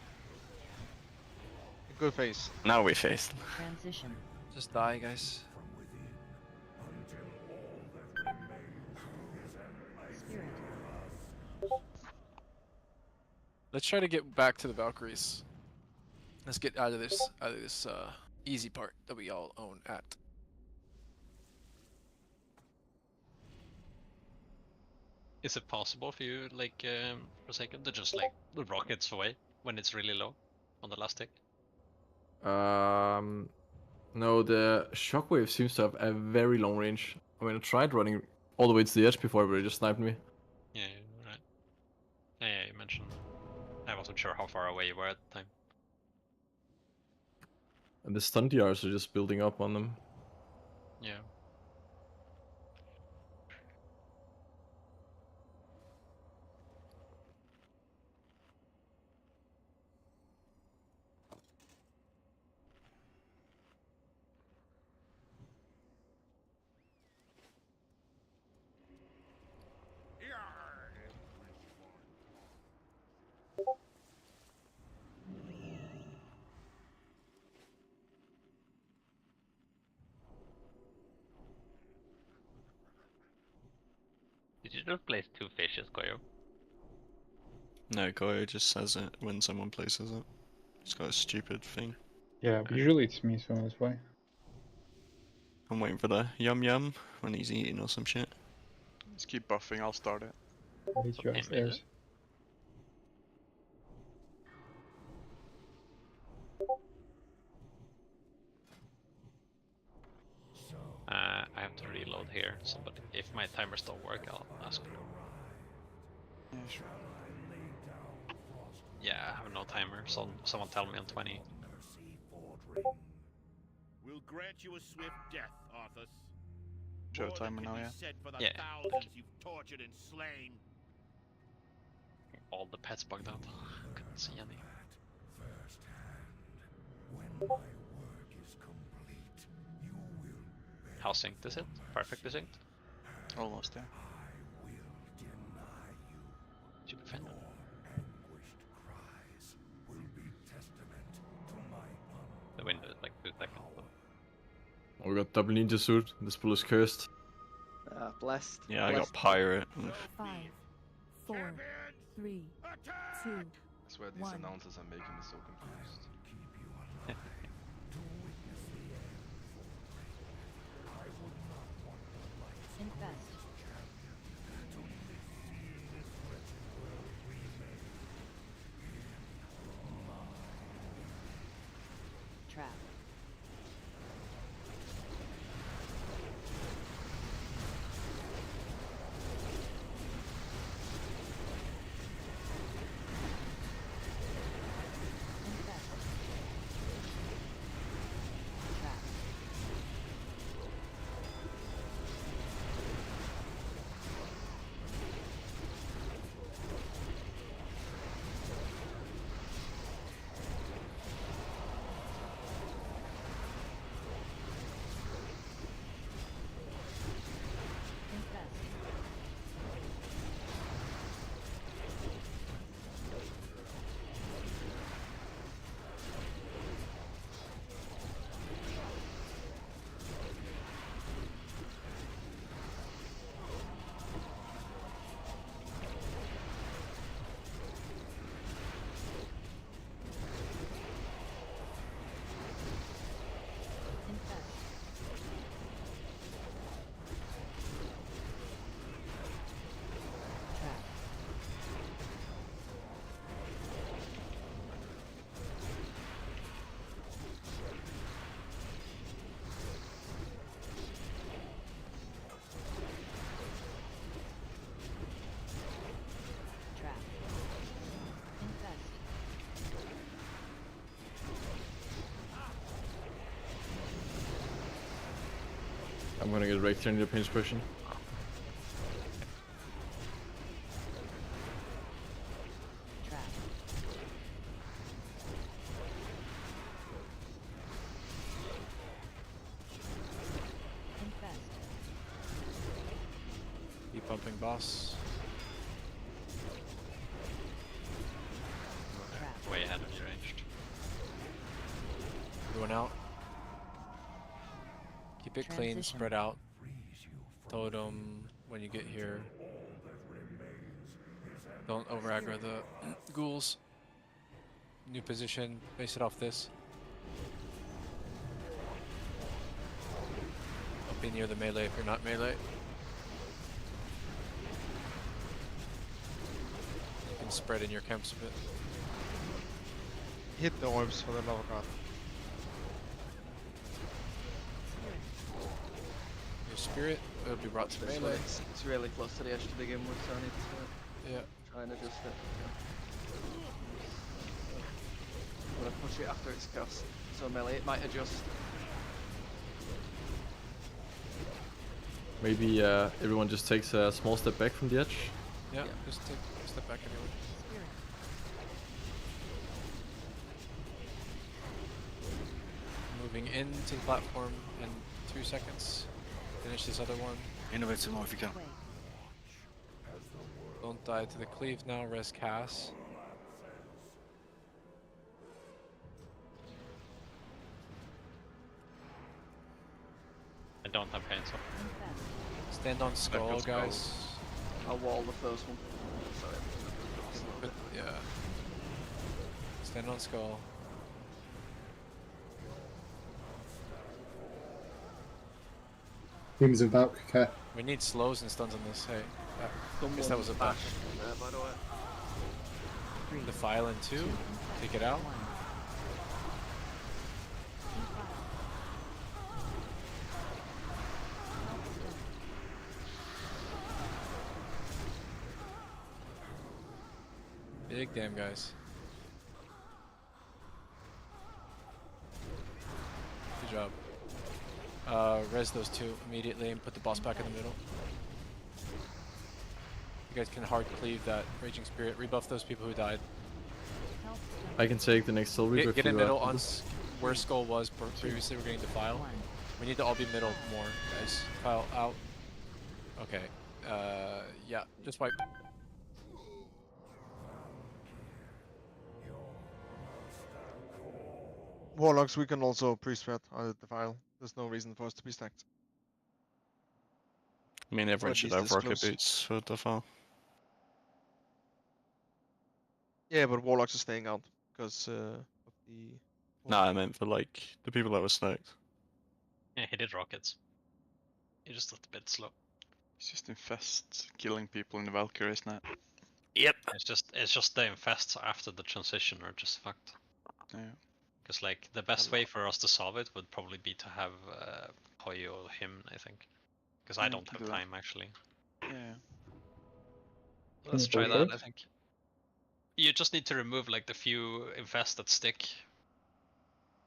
Good face. Now we faced. Transition. Just die, guys. Spirit. Let's try to get back to the Valkyries. Let's get out of this easy part that we all own at. Is it possible for you, like, for a second, to just like rockets away when it's really low on the last tick? No, the shockwave seems to have a very long range. I mean, I tried running all the way to the edge before, but it just sniped me. Yeah, right. Yeah, you mentioned. I wasn't sure how far away you were at the time. And the stun DRs are just building up on them. Yeah. Did you just place two fishes, Koyo? No, Goyo just says it when someone places it. It's got a stupid thing. Yeah, usually it's me, so that's why. I'm waiting for the yum yum when he's eating or some shit. Just keep buffing, I'll start it. Hit you upstairs. I have to reload here, so but if my timers don't work, I'll ask you. Yeah, sure. Yeah, I have no timer, so someone tell me on 20. We'll grant you a swift death, Arthas. Show More timer than now, can be yeah. said for the Yeah. thousands you've tortured and slain. All the pets bugged out. Couldn't see any. How synced is it? Perfectly synced? Almost there. Should be fine. The window is like 2 seconds. Oh, we got double ninja suit. This bull is cursed. Blessed. Yeah, I got Blessed. pirate. 5, 4, 3, 2. I swear these announcers are making me so confused. Infest. Trap. Infest. Trap. I'm gonna get raked here in the pinch pushing. Trap. Infest. Keep pumping boss. Trap. Way ahead of you ranged. Everyone out. Keep it clean, Transition. spread out. Totem when you get here. Don't over aggro the ghouls. New position, base it off this. Don't be near the melee if you're not melee. You can spread in your camps a bit. Hit the orbs for the love of God. Your spirit will be brought to This one, melee. it's really close to the edge to begin with, so I need to try and adjust it. I'm gonna push it after it's cast, so melee it might adjust. Maybe everyone just takes a small step back from the edge. Yeah, just take a step back anyway. Spirit. Moving into the platform in 2 seconds. Finish this other one. Innovate some more if you can. Quake. Don't die to the cleave now, res Cass. I don't have pain, so. Infest. Stand on skull, Skull. guys. I'll wall the first one. Sorry. But, yeah. Stand on skull. Humans and Valk, care. We need slows and stuns on this. Hey, I guess that was a bash bash. there, by the way. 3, Defile in 2. Take it out. 1. Big damn, guys. Good job. Res those 2 immediately and put the boss back in the middle. You guys can hard cleave that Raging Spirit. Rebuff those people who died. Health. I can take the next soul reaper. Get if in you, middle on where Skull was previously. We're getting Defile. 1. We need to all be middle more, guys. File out. Okay. Yeah, just wipe. Warlocks, we can also pre-spread the file. There's no reason for us to be stacked. I mean, everyone at should least have this rocket close. boots for the file. Yeah, but Warlocks are staying out because of the. No, I meant for like the people that were stacked. Yeah, he did rockets. He just looked a bit slow. It's just infest killing people in the Valkyrie, isn't it? Yep. It's just the infests after the transition are just fucked. Yeah. Because like the best way for us to solve it would probably be to have Hoyo or him, I think. Because I Yeah, don't can have do that. time actually. Yeah. Let's you try push that. it? I think. You just need to remove like the few infests that stick.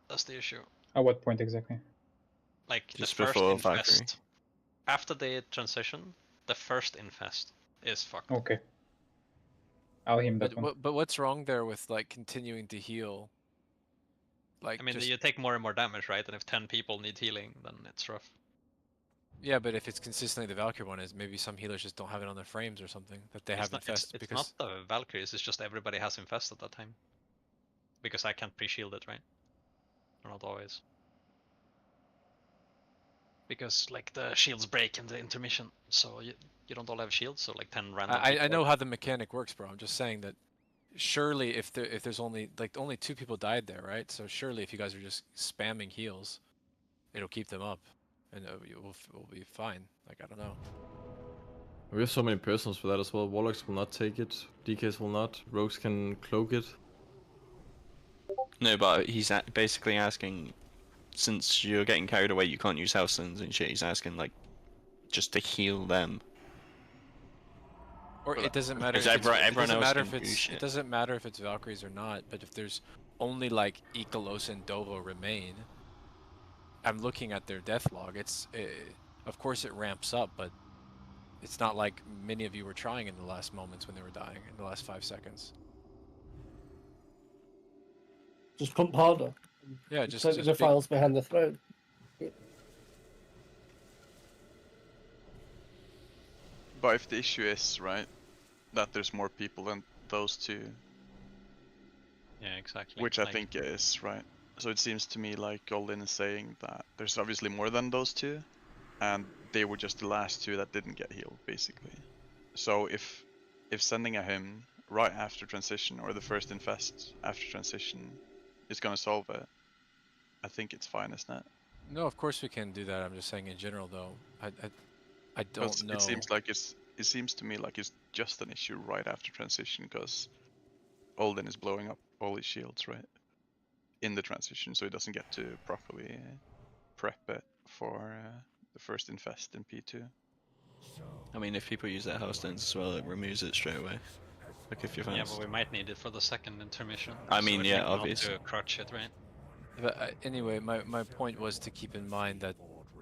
That's the issue. At what point exactly? Like Just the first before infest. Valkyrie. After the transition, the first infest is fucked. Okay. I'll him that one. But what's wrong there with like continuing to heal? Like I mean, just, you take more and more damage, right? And if 10 people need healing, then it's rough. yeah, but if it's consistently the Valkyrie one, is maybe some healers just don't have it on their frames or something that they have infest It's because not the Valkyries, it's just everybody has infest at that time. Because I can't pre-shield it, right? Or not always. Because like the shields break in the intermission, so you don't all have shields, so like 10 random I people know how the mechanic works, bro. I'm just saying that surely if there's only 2 people died there, right? So surely if you guys are just spamming heals, it'll keep them up, and we'll be fine. Like I don't know. We have so many personals for that as well. Warlocks will not take it. DKs will not. Rogues can cloak it. No, but he's basically asking, since you're getting carried away, you can't use house sins and shit. He's asking like, just to heal them. Or it doesn't matter. Because If everyone it doesn't else matter can if do it's shit. it doesn't matter if it's Valkyries or not. But if there's only like Ikalos and Dovo remain, I'm looking at their death log. It's of course it ramps up, but it's not like many of you were trying in the last moments when they were dying, in the last 5 seconds. Just pump harder. Yeah, just take the files behind the throne. But if the issue is, right, that there's more people than those two. Yeah, exactly. Which I think it is, right? So it seems to me like Goldin is saying that there's obviously more than those two, and they were just the last two that didn't get healed, basically. So if sending a hymn right after transition, or the first infest after transition, is gonna solve it, I think it's fine, isn't it? No, of course we can do that. I'm just saying in general, though. I don't know. It seems like it seems to me like it's just an issue right after transition, because Olden is blowing up all his shields, right? In the transition, so he doesn't get to properly prep it for the first infest in P2. I mean, if people use their house stones as well, it removes it straight away. Like if you're fast. Yeah, but we might need it for the second intermission. I mean, so yeah, not obviously. to crutch it, right? But anyway, my point was to keep in mind that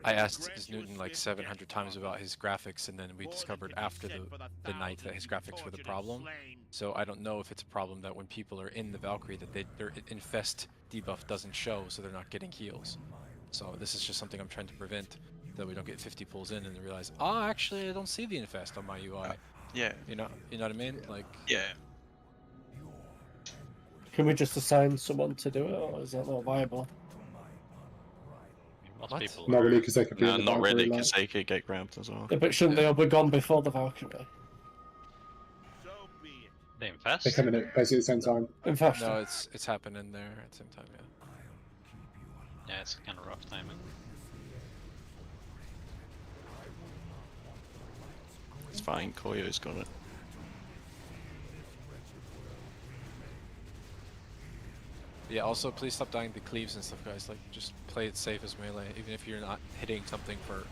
I asked Newton like 700 times about his graphics, and then we discovered after the night that his graphics were the problem. So I don't know if it's a problem that when people are in the Valkyrie that their infest debuff doesn't show, so they're not getting heals. So this is just something I'm trying to prevent, that we don't get 50 pulls in and realize, oh, actually I don't see the infest on my UI. Yeah. You know what I mean? Like. Yeah. Can we just assign someone to do it, or is that not viable? Most people not really, because they could be No, in the not Valkyrie, really, like- because they could get grabbed as well. Yeah, but shouldn't they all be gone before the Valkyrie? The infest? They come in at basically the same time. Infest. No, it's happening there at the same time, yeah. Yeah, it's kind of rough timing. It's fine, Koyo's got it. Yeah, also please stop dying to cleaves and stuff, guys. Like, just play it safe as melee, even if you're not hitting something for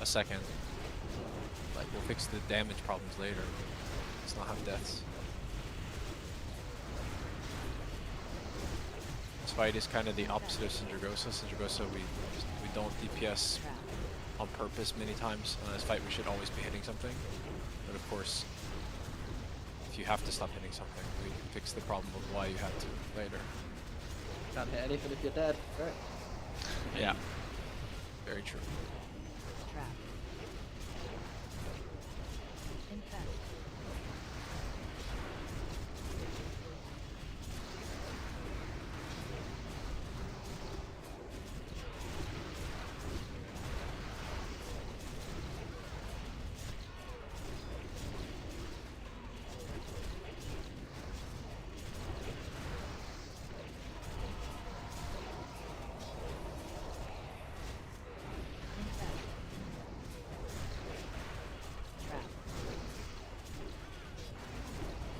a second. Like, we'll fix the damage problems later. Let's not have deaths. This fight is kind of the opposite of Sindragosa. Sindragosa, we don't DPS on purpose many times. On this fight, we should always be hitting something. But of course, if you have to stop hitting something, we can fix the problem of why you had to later. Can't hit anything if you're dead, right? Yeah. Very true. Trap. Infest.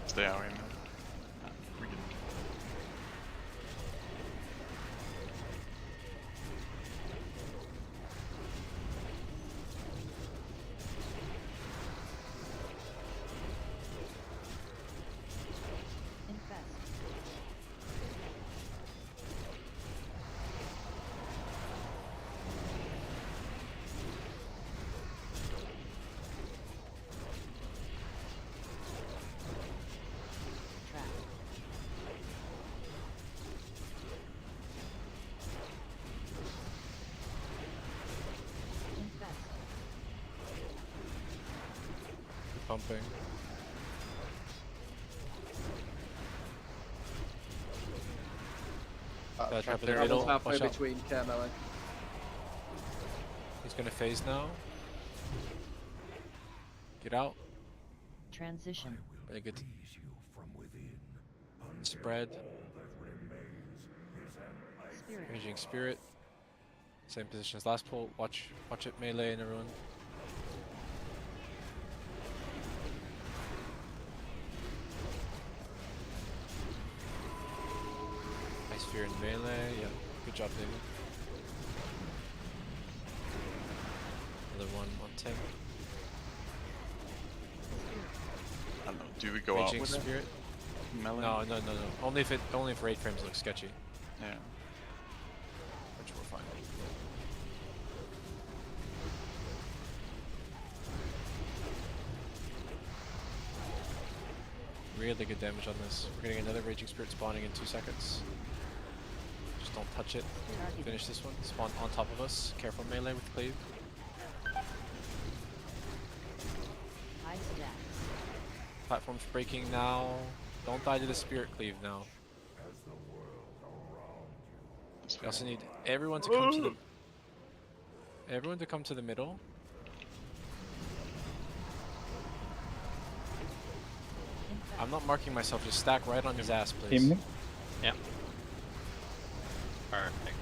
Stay out right now. Pumping. Trap in the middle. Halfway Watch out. between care melee. He's gonna phase now. Get out. Transition. Very good. Spread. Spirit. Raging Spirit. Same position as last pull. Watch it melee and everyone. Nice fear in melee. Yeah, good job, David. Another 110. I don't know. Do we go out Raging with Spirit. it? Melee? No. Only if raid frames look sketchy. Yeah. Which we're fine. really good damage on this. We're getting another Raging Spirit spawning in 2 seconds. Just don't touch it. We'll finish this one. Spawn on top of us. Careful melee with cleave. High stacks. Platform's breaking now. Don't die to the Spirit Cleave now. We also need everyone to come to the middle. I'm not marking myself, just stack right on his ass, please. Yeah. Perfect.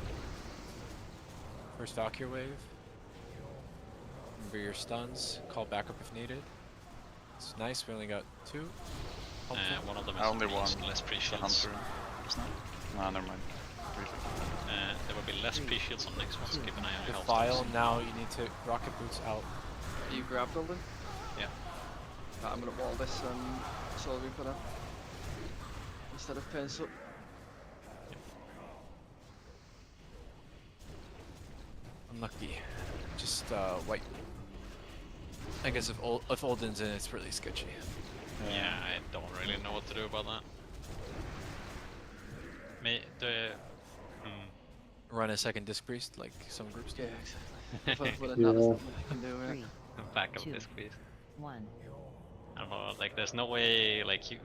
First Valkyrie wave. Remember your stuns. Call backup if needed. It's nice, we only got 2. One of them is only one. less pre-shields. Nah, never mind. There will be less pre-shields on next one, so keep an eye on your health. File now, you need to rocket boots out. Are you grab building? Yeah. Right, I'm gonna wall this Soul Reaper now. Instead of Paints Up. Unlucky. Just white. I guess if Olden's in, it's really sketchy. Yeah, I don't really know what to do about that. Run a second Disc Priest like some groups do. Yeah, exactly. Backup Disc Priest. 1. I don't know, like there's no way like you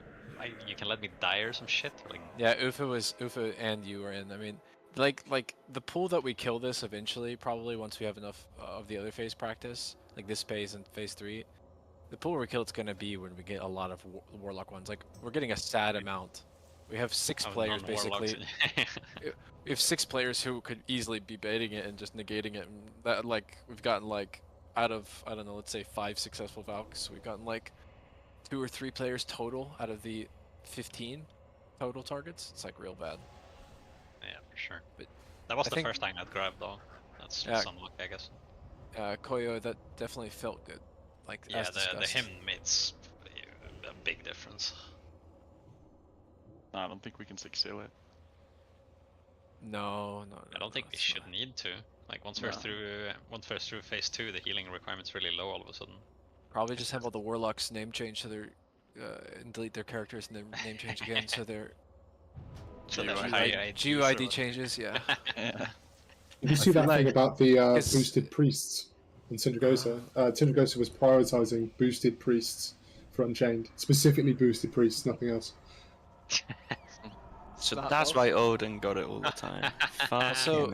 can let me die or some shit? Or, like... Yeah, Ufa and you were in. I mean, like the pool that we kill this eventually, probably once we have enough of the other phase practice, like this phase and phase 3, the pool where we kill it's gonna be when we get a lot of Warlock ones. Like we're getting a sad amount. We have 6 players basically. We have 6 players who could easily be baiting it and just negating it. And that like we've gotten like out of I don't know, let's say 5 successful Valks, we've gotten like 2 or 3 players total out of the 15 total targets. It's like real bad. Yeah, for sure. But that was the first time I'd grabbed though. That's some luck, I guess. Koyo, that definitely felt good. Like yeah, the hymn makes a big difference. No, I don't think we can 6-seal it. No. I don't think we should need to. Like once we're through phase 2, the healing requirement's really low all of a sudden. Probably just have all the warlocks name change so they're and delete their characters and then name change again so their GUID changes. Yeah. Did you see that thing about the boosted priests in Syndragosa? Syndragosa was prioritizing boosted priests for Unchained, specifically boosted priests, nothing else. So that's why Odin got it all the time. So,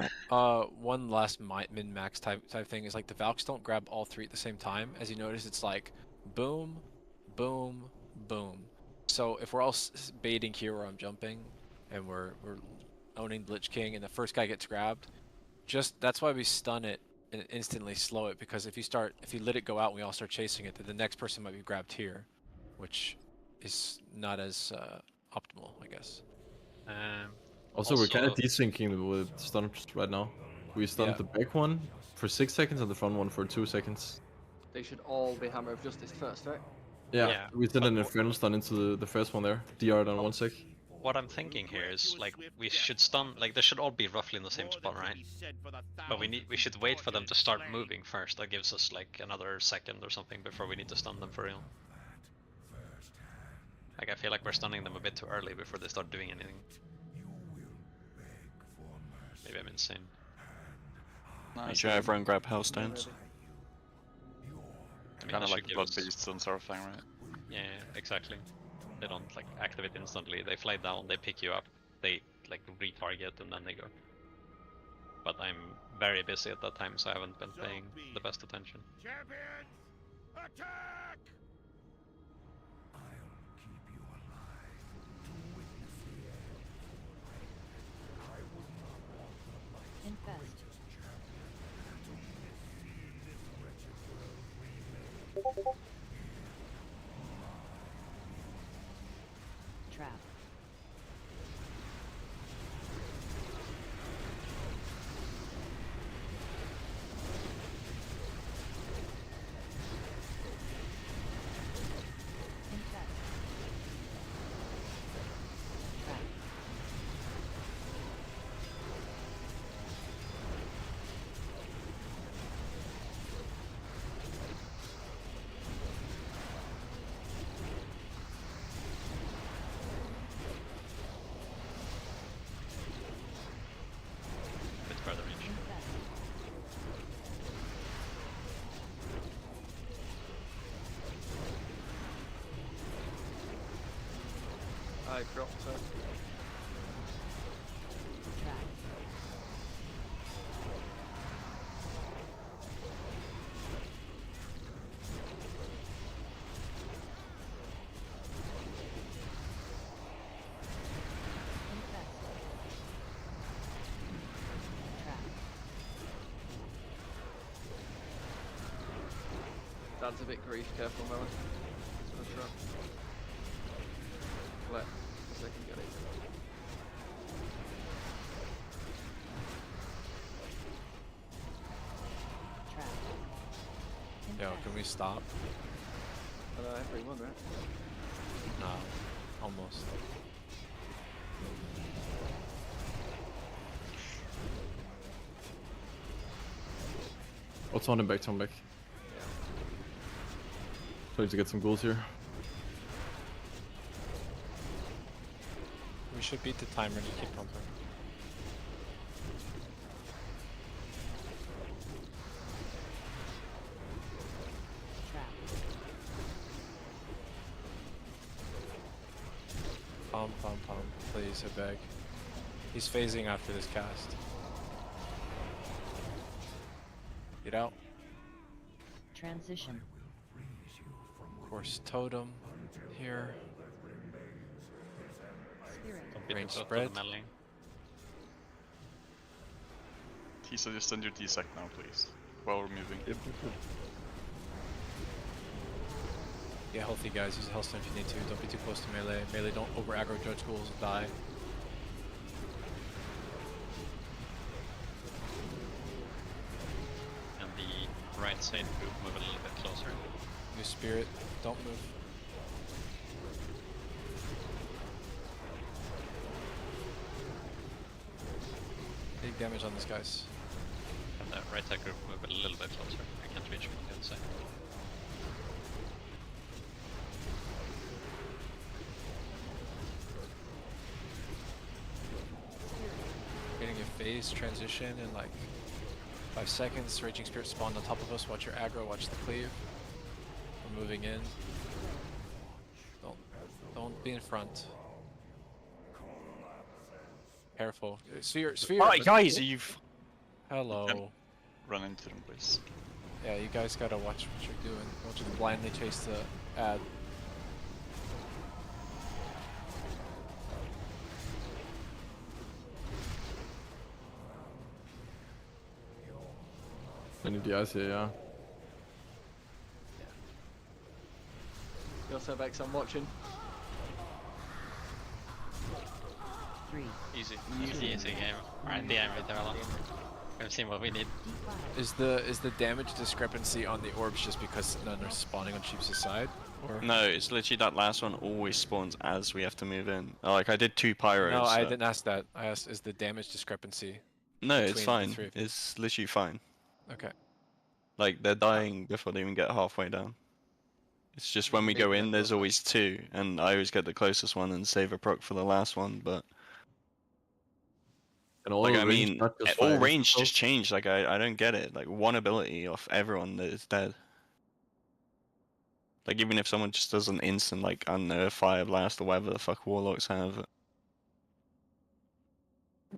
one last min-max type thing is like the Valks don't grab all 3 at the same time. As you notice, it's like boom, boom, boom. So if we're all baiting here where I'm jumping, and we're owning Lich King, and the first guy gets grabbed, that's why we stun it and instantly slow it, because if you let it go out and we all start chasing it, then the next person might be grabbed here, which is not as optimal, I guess. Also, we're kind of desyncing with stuns right now. We stunned the back one for 6 seconds and the front one for 2 seconds. They should all be Hammer of Justice first, right? Yeah, we did an Infernal stun into the first one there. DR'd on 1 sec. What I'm thinking here is like we should stun, like they should all be roughly in the same spot, right? But we should wait for them to start moving first. That gives us like another second or something before we need to stun them for real. Like I feel like we're stunning them a bit too early before they start doing anything. Maybe I'm insane. Make sure everyone grab Hellstones. Kind of like Blood Beasts and sort of thing, right? Yeah, exactly. They don't like activate instantly. They fly down, they pick you up, they like retarget, and then they go. But I'm very busy at that time, so I haven't been paying the best attention. Champions, attack! Infest. Trap. drop to. Dad's a bit grief, careful, Melon. It's gonna trap. Let a second get it. Yo, can we stop? Everyone, right? No, almost. What's on him back, Tom back? Trying to get some goals here. We should beat the timer to keep pumping. Pump, please, I beg. He's phasing after this cast. Get out. Transition. Of course, totem here. Range spread. Tisa, just send your D-Sec now, please. While we're moving. Get healthy, guys. Use a health stone if you need to. Don't be too close to melee. Melee, don't over aggro judge ghouls and die. And the right side group move a little bit closer. Use spirit. Don't move. Big damage on this, guys. And the right side group move a little bit closer. I can't reach from the other side. Getting a phase transition in like 5 seconds. Raging Spirit spawned on top of us. Watch your aggro, watch the cleave. We're moving in. Don't be in front. Careful. Sphere. Alright, guys, you've. Hello. Run into them, please. Yeah, you guys gotta watch what you're doing. Don't just blindly chase the ad. I need the ice here, yeah. You also Vex, I'm watching. 3. Easy game. Alright, the aim right there alone. We've seen what we need. Is the damage discrepancy on the orbs just because none are spawning on Sheep's side? Or? No, it's literally that last one always spawns as we have to move in. Like, I did 2 pyros. No, I didn't ask that. I asked, is the damage discrepancy? No, it's between fine. the 3 of you? It's literally fine. Okay. Like, they're dying before they even get halfway down. It's just when we go in, there's always 2, and I always get the closest one and save a proc for the last one, but... And all like, I range, mean, not just all fire, range so- just changed. Like, I don't get it. Like, one ability off everyone that is dead. Like, even if someone just does an instant, like, I don't know, a fire blast or whatever the fuck warlocks have.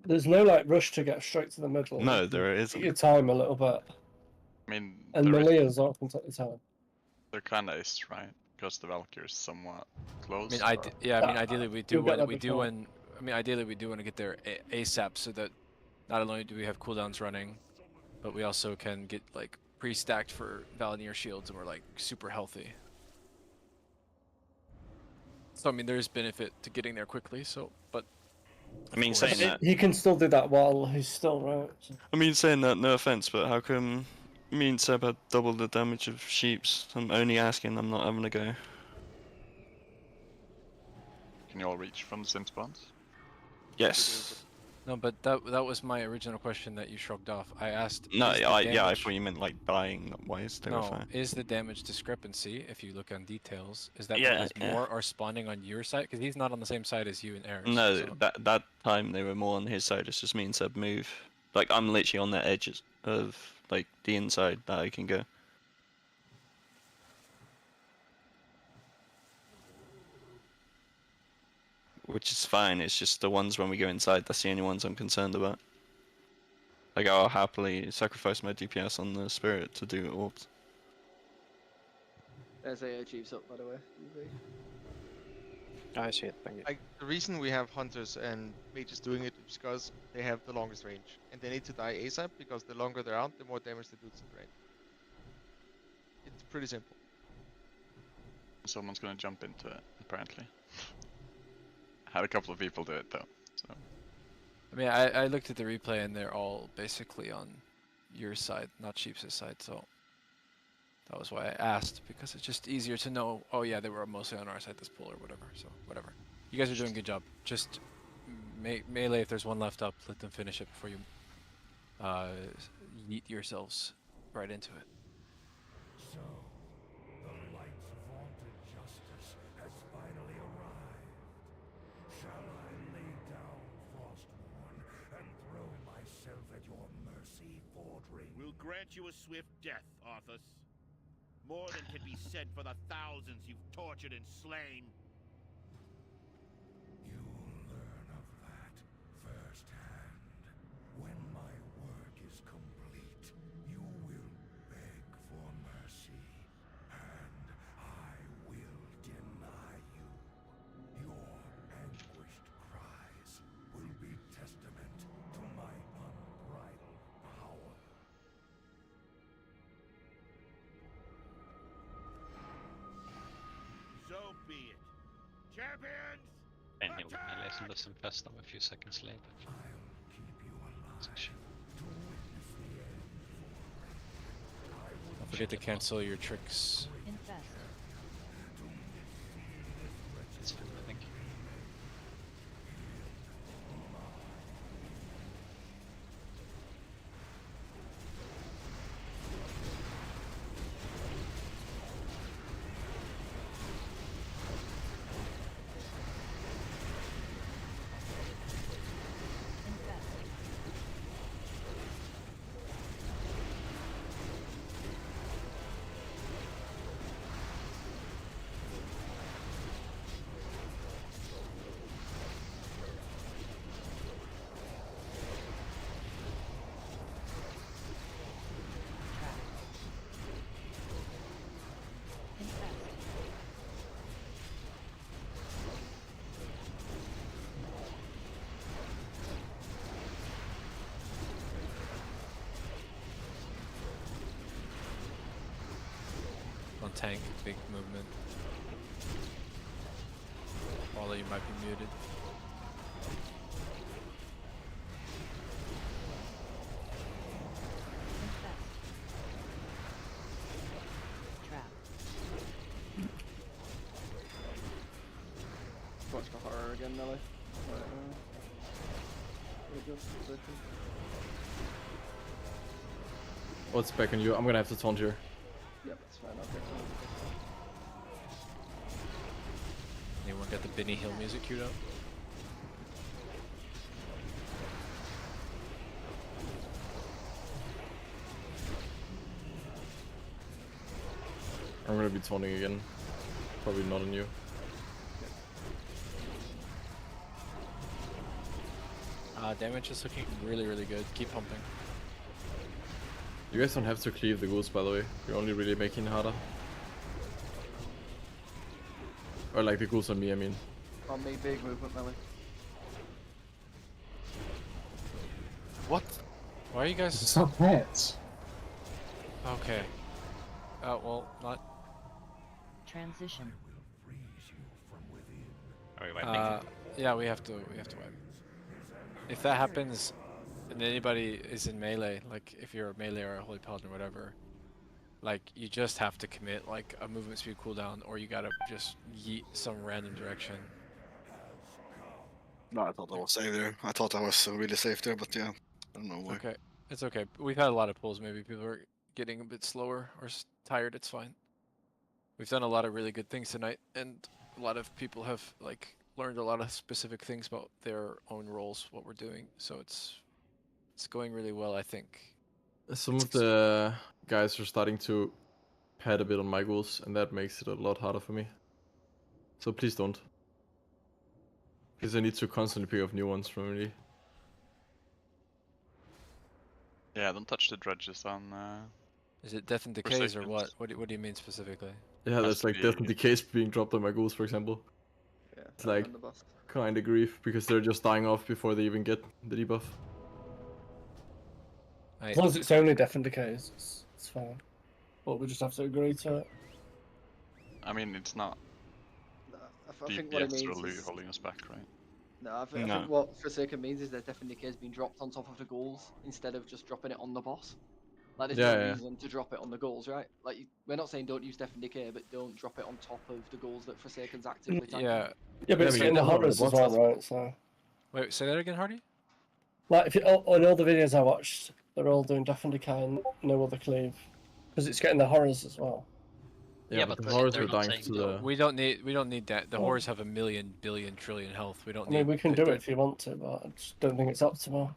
There's no like rush to get straight to the middle. No, there isn't. Take your time a little bit. I mean, And Melia's often take the time. there kinda is, right? Because the Valkyrie is somewhat close. I mean, ideally we do You'll get want that ideally we do want to get there ASAP so that not only do we have cooldowns running, but we also can get like pre-stacked for Valenier shields and we're like super healthy. So I mean, there's benefit to getting there quickly. So, but I mean, saying that. He can still do that while he's still right. So. I mean, saying that, no offense, but how come me and Seb had double the damage of Sheeps? I'm only asking, I'm not having a go. Can you all reach from the same spawns? Yes. No, but that was my original question that you shrugged off. I asked. No, I damage... thought you meant like dying wise. No, is the damage discrepancy, if you look on details, is that because more are spawning on your side? Because he's not on the same side as you and Eris. No, so... that time they were more on his side. It's just me and Seb move. Like, I'm literally on the edges of like the inside that I can go. which is fine. It's just the ones when we go inside, that's the only ones I'm concerned about. Like, I'll happily sacrifice my DPS on the spirit to do orbs. There's AA Chiefs up, by the way. I see it, thank you. Like, the reason we have hunters and mages doing it is because they have the longest range. And they need to die ASAP, because the longer they're out, the more damage they do to the range. It's pretty simple. Someone's gonna jump into it, apparently. I had a couple of people do it though, so. I mean, I looked at the replay and they're all basically on your side, not Sheep's side, so that was why I asked, because it's just easier to know, oh yeah, they were mostly on our side this pool or whatever, so whatever. You guys are doing a good job. Just melee, if there's one left up, let them finish it before you yeet yourselves right into it. So, the light's vaunted justice has finally arrived. Shall I lay down Frostborn and throw myself at your mercy, Fordring? We'll grant you a swift death, Arthas. More than can be said for the thousands you've tortured and slain. You'll learn of that firsthand. When my work is complete, you will beg for mercy, and I will deny you. Your anguished cries will be testament to my unbridled power. So be it. Champions! And he'll melee some of some fest a few seconds later. Don't forget to cancel your tricks. It's fine, I think. On tank, big movement. Although you might be muted. Watch the horror again, Nelly. What's back on you? I'm gonna have to taunt here. Yep, that's fine. I'll get to Anyone got the Benny Hill music queued up? I'm gonna be taunting again. Probably not on you. Damage is looking really, really good. Keep pumping. You guys don't have to cleave the ghouls, by the way. You're only really making it harder. Or like the ghouls on me, I mean. On me, big movement, Melly. What? Why are you guys... It's not pets. Okay. Oh, well, not... Transition. Are we wiping? Yeah, we have to wipe. If that happens, and anybody is in melee, like if you're a melee or a holy paladin or whatever, like you just have to commit like a movement speed cooldown, or you gotta just yeet some random direction. No, I thought I was safe there. I thought I was really safe there, but yeah, I don't know why. Okay, it's okay. We've had a lot of pulls. Maybe people are getting a bit slower or tired. It's fine. We've done a lot of really good things tonight, and a lot of people have like learned a lot of specific things about their own roles, what we're doing. So it's going really well, I think. Some of the guys are starting to pad a bit on my ghouls, and that makes it a lot harder for me. So please don't. Because I need to constantly pick up new ones from me. Yeah, don't touch the dredges on. Is it death and decays or what? What do you mean specifically? Yeah, that's like death and decays being dropped on my ghouls, for example. Yeah, It's like kind of grief because they're just dying off before they even get the debuff. As long as it's only death and decays, it's fine. But we just have to agree to it. I mean, it's not. I think what it DPS means really is... holding us back, right? No, I think what Forsaken means is that death and decay has been dropped on top of the ghouls instead of just dropping it on the boss. Like, there's no reason to drop it on the ghouls, right? Like, we're not saying don't use death and decay, but don't drop it on top of the ghouls that Forsaken's actively tanking. Yeah. Yeah, but it's getting the horrors as well, right? So. Wait, say that again, Hardy? Like, if you, on all the videos I watched, they're all doing death and decay and no other cleave, because it's getting the horrors as well. Yeah, but the horrors are dying to the... We don't need that. The horrors have a million, billion, trillion health. We don't need... I mean, we can do it if you want to, but I just don't think it's optimal.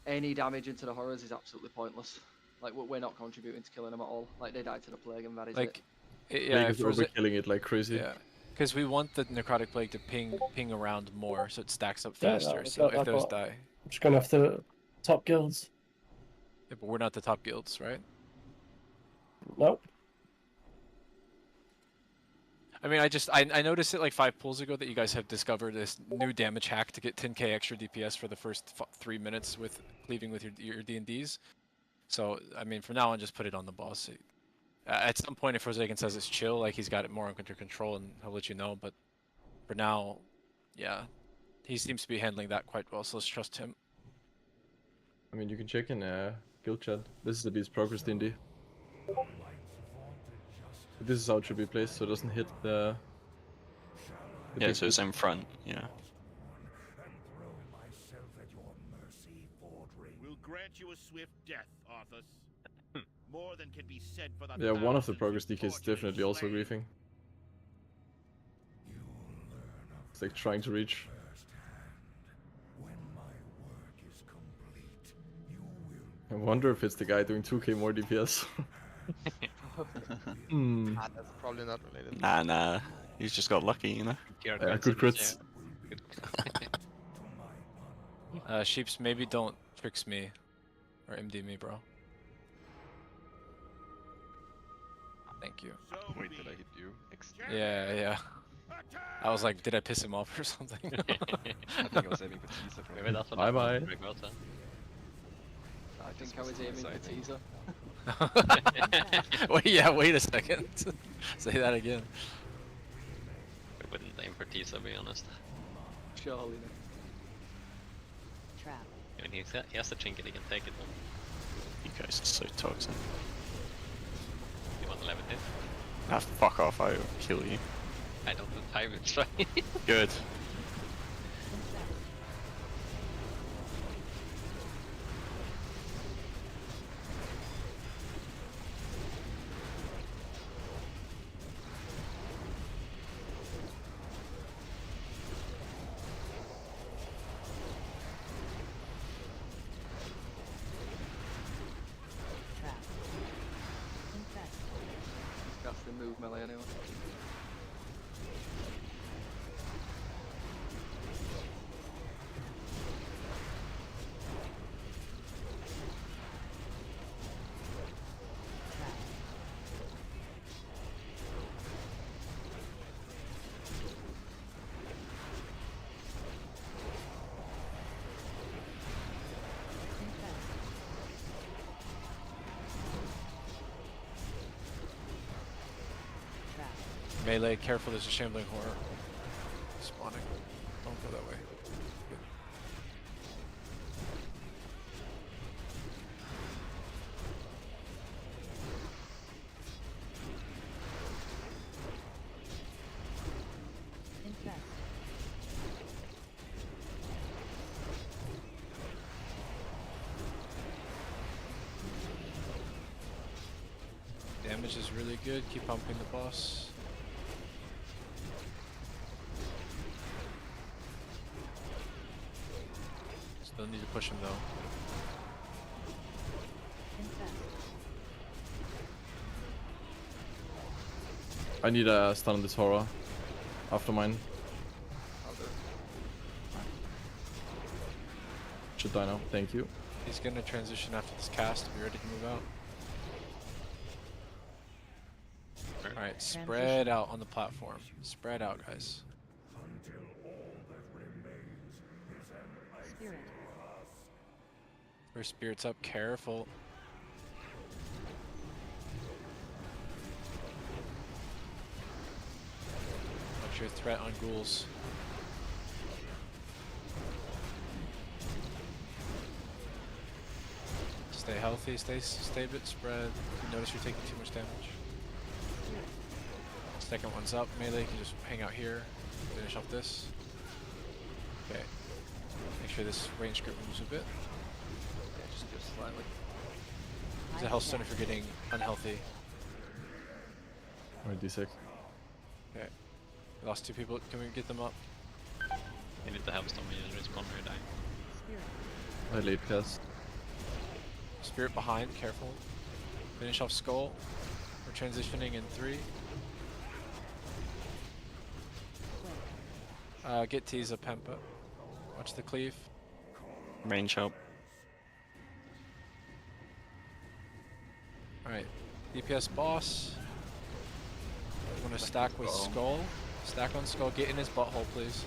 Any damage into the horrors is absolutely pointless. Like, we're not contributing to killing them at all. Like, they died to the plague and that is it. Yeah, because we're killing it like crazy. Yeah, because we want the necrotic plague to ping around more, so it stacks up faster. Yeah, so if those die... I'm just going after top guilds. Yeah, but we're not the top guilds, right? Nope. I mean, I noticed it like 5 pulls ago that you guys have discovered this new damage hack to get 10k extra DPS for the first 3 minutes with cleaving with your D&Ds. So, I mean, from now on, just put it on the boss. At some point, if Forsaken says it's chill, like he's got it more under control, and he'll let you know. But for now, yeah, he seems to be handling that quite well. So let's trust him. I mean, you can check in guild chat. This is the beast progress D&D. This is how it should be placed, so it doesn't hit the yeah, so it's in front. Yeah. We'll grant you a swift death, Arthas. More than can be said for the yeah, one of the progress DKs is definitely also griefing. It's like trying to reach. I wonder if it's the guy doing 2k more DPS. That's probably not related. Nah. He's just got lucky, you know? Yeah, good crits. Sheeps, maybe don't tricks me. Or MD me, bro. Thank you. Wait, did I hit you? Yeah. I was like, did I piss him off or something? I think I was aiming for teaser. Maybe that's what Bye. I think I was aiming for teaser. Wait a second. Say that again. I wouldn't aim for Tisa, to be honest. Surely. Trap. I mean, he has the trinket, he can take it. You guys are so toxic. You want to levitate? Ah, fuck off, I will kill you. I don't have time, it's fine. Good. Move melee anyway. Melee, careful, there's a shambling horror spawning. Don't go that way. Good. Damage is really good, keep pumping the boss. Still need to push him though. I need a stun on this horror after mine. Should die now. Thank you. He's gonna transition after this cast. Be ready to move out. Alright, spread out on the platform. Spread out, guys. Spirit. Your spirit's up, careful. Watch your threat on ghouls. Stay healthy, stay a bit spread. You notice you're taking too much damage. Second one's up, melee, you can just hang out here. Finish off this. Okay. Make sure this range grip moves a bit. Yeah, just do it slightly. Use a health stone if you're getting unhealthy. Alright, D6. Okay. We lost 2 people. Can we get them up? You need the help stone when you respawn or you're dying. I late cast. Spirit behind, careful. Finish off skull. We're transitioning in 3. Get T's a Pempa. Watch the cleave. Range help. Alright. DPS boss. I'm gonna stack with skull. Stack on skull. Get in his butthole, please.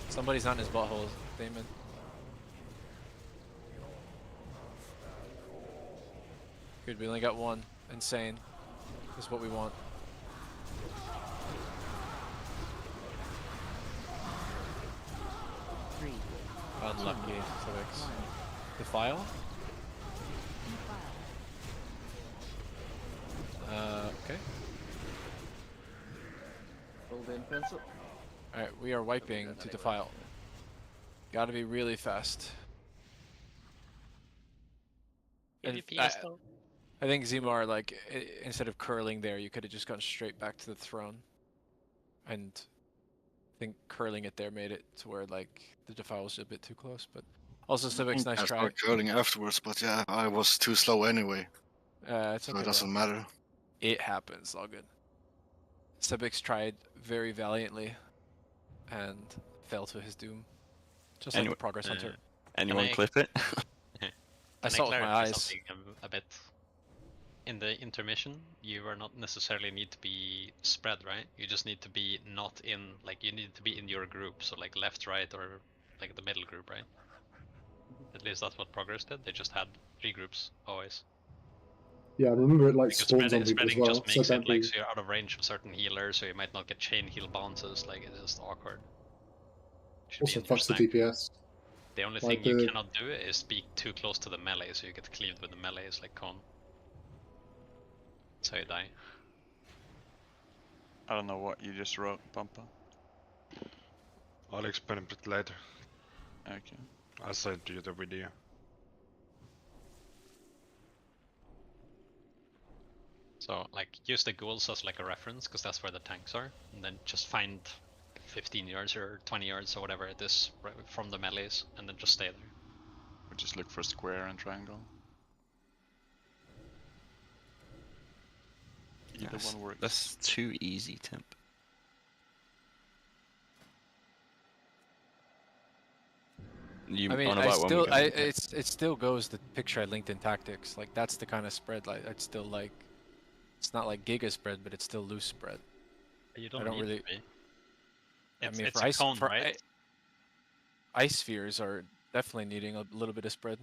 Somebody's not in his butthole, Damon. Good, we only got 1. Insane. Is what we want. Unlucky, Civics. Defile? Okay. Alright, we are wiping to Defile. Gotta be really fast. And I think Zimar, like, instead of curling there, you could have just gone straight back to the throne. And I think curling it there made it to where, like, the Defile was a bit too close, but also Civic's nice try. I started curling afterwards, but yeah, I was too slow anyway. It's so okay, it doesn't bro. matter. It happens, all good. Civic's tried very valiantly and fell to his doom. Just like the Progress Hunter. Anyone clip it? I saw it with my eyes. Something a bit. In the intermission, you are not necessarily need to be spread, right? You just need to be not in, like, you need to be in your group, so like left, right, or like the middle group, right? At least that's what Progress did. They just had 3 groups always. Yeah, I remember it like Because spawns on people as spreading well. just makes so it like so you're out of range of certain healers, so you might not get chain heal bounces. Like it's just awkward. Also fucks the DPS. The only Like thing you cannot do is be too close to the melee, so you get cleaved with the melee. It's like con. That's how you die. I don't know what you just wrote, Pampa. I'll explain a bit later. Okay. I'll send you the video. So like use the ghouls as like a reference, because that's where the tanks are, and then just find 15 yards or 20 yards or whatever it is from the melees, and then just stay there. We just look for square and triangle. Either one works. That's too easy, Temp. I mean, it still goes the picture I linked in tactics. Like that's the kind of spread. Like I'd still like. It's not like giga spread, but it's still loose spread. You don't, I don't need really. to be. I mean, it's for ice, cone, right? Ice spheres are definitely needing a little bit of spread.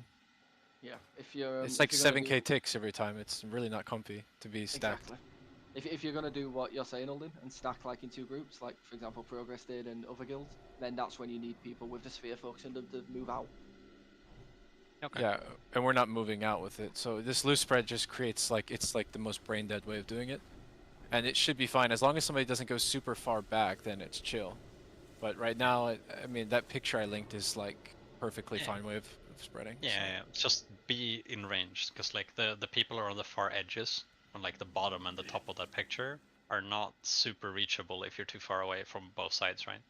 Yeah, if you're. It's like 7k ticks every time. It's really not comfy to be stacked. Exactly. If you're gonna do what you're saying, Alden, and stack like in 2 groups, like for example Progress did and other guilds, then that's when you need people with the sphere focusing to move out. Okay. Yeah, and we're not moving out with it. So this loose spread just creates like it's like the most brain dead way of doing it, and it should be fine as long as somebody doesn't go super far back. Then it's chill. But right now, I mean that picture I linked is like perfectly fine way of spreading. Yeah, so. yeah, just be in range, because like the people are on the far edges, on like the bottom and the top of that picture, are not super reachable if you're too far away from both sides, right?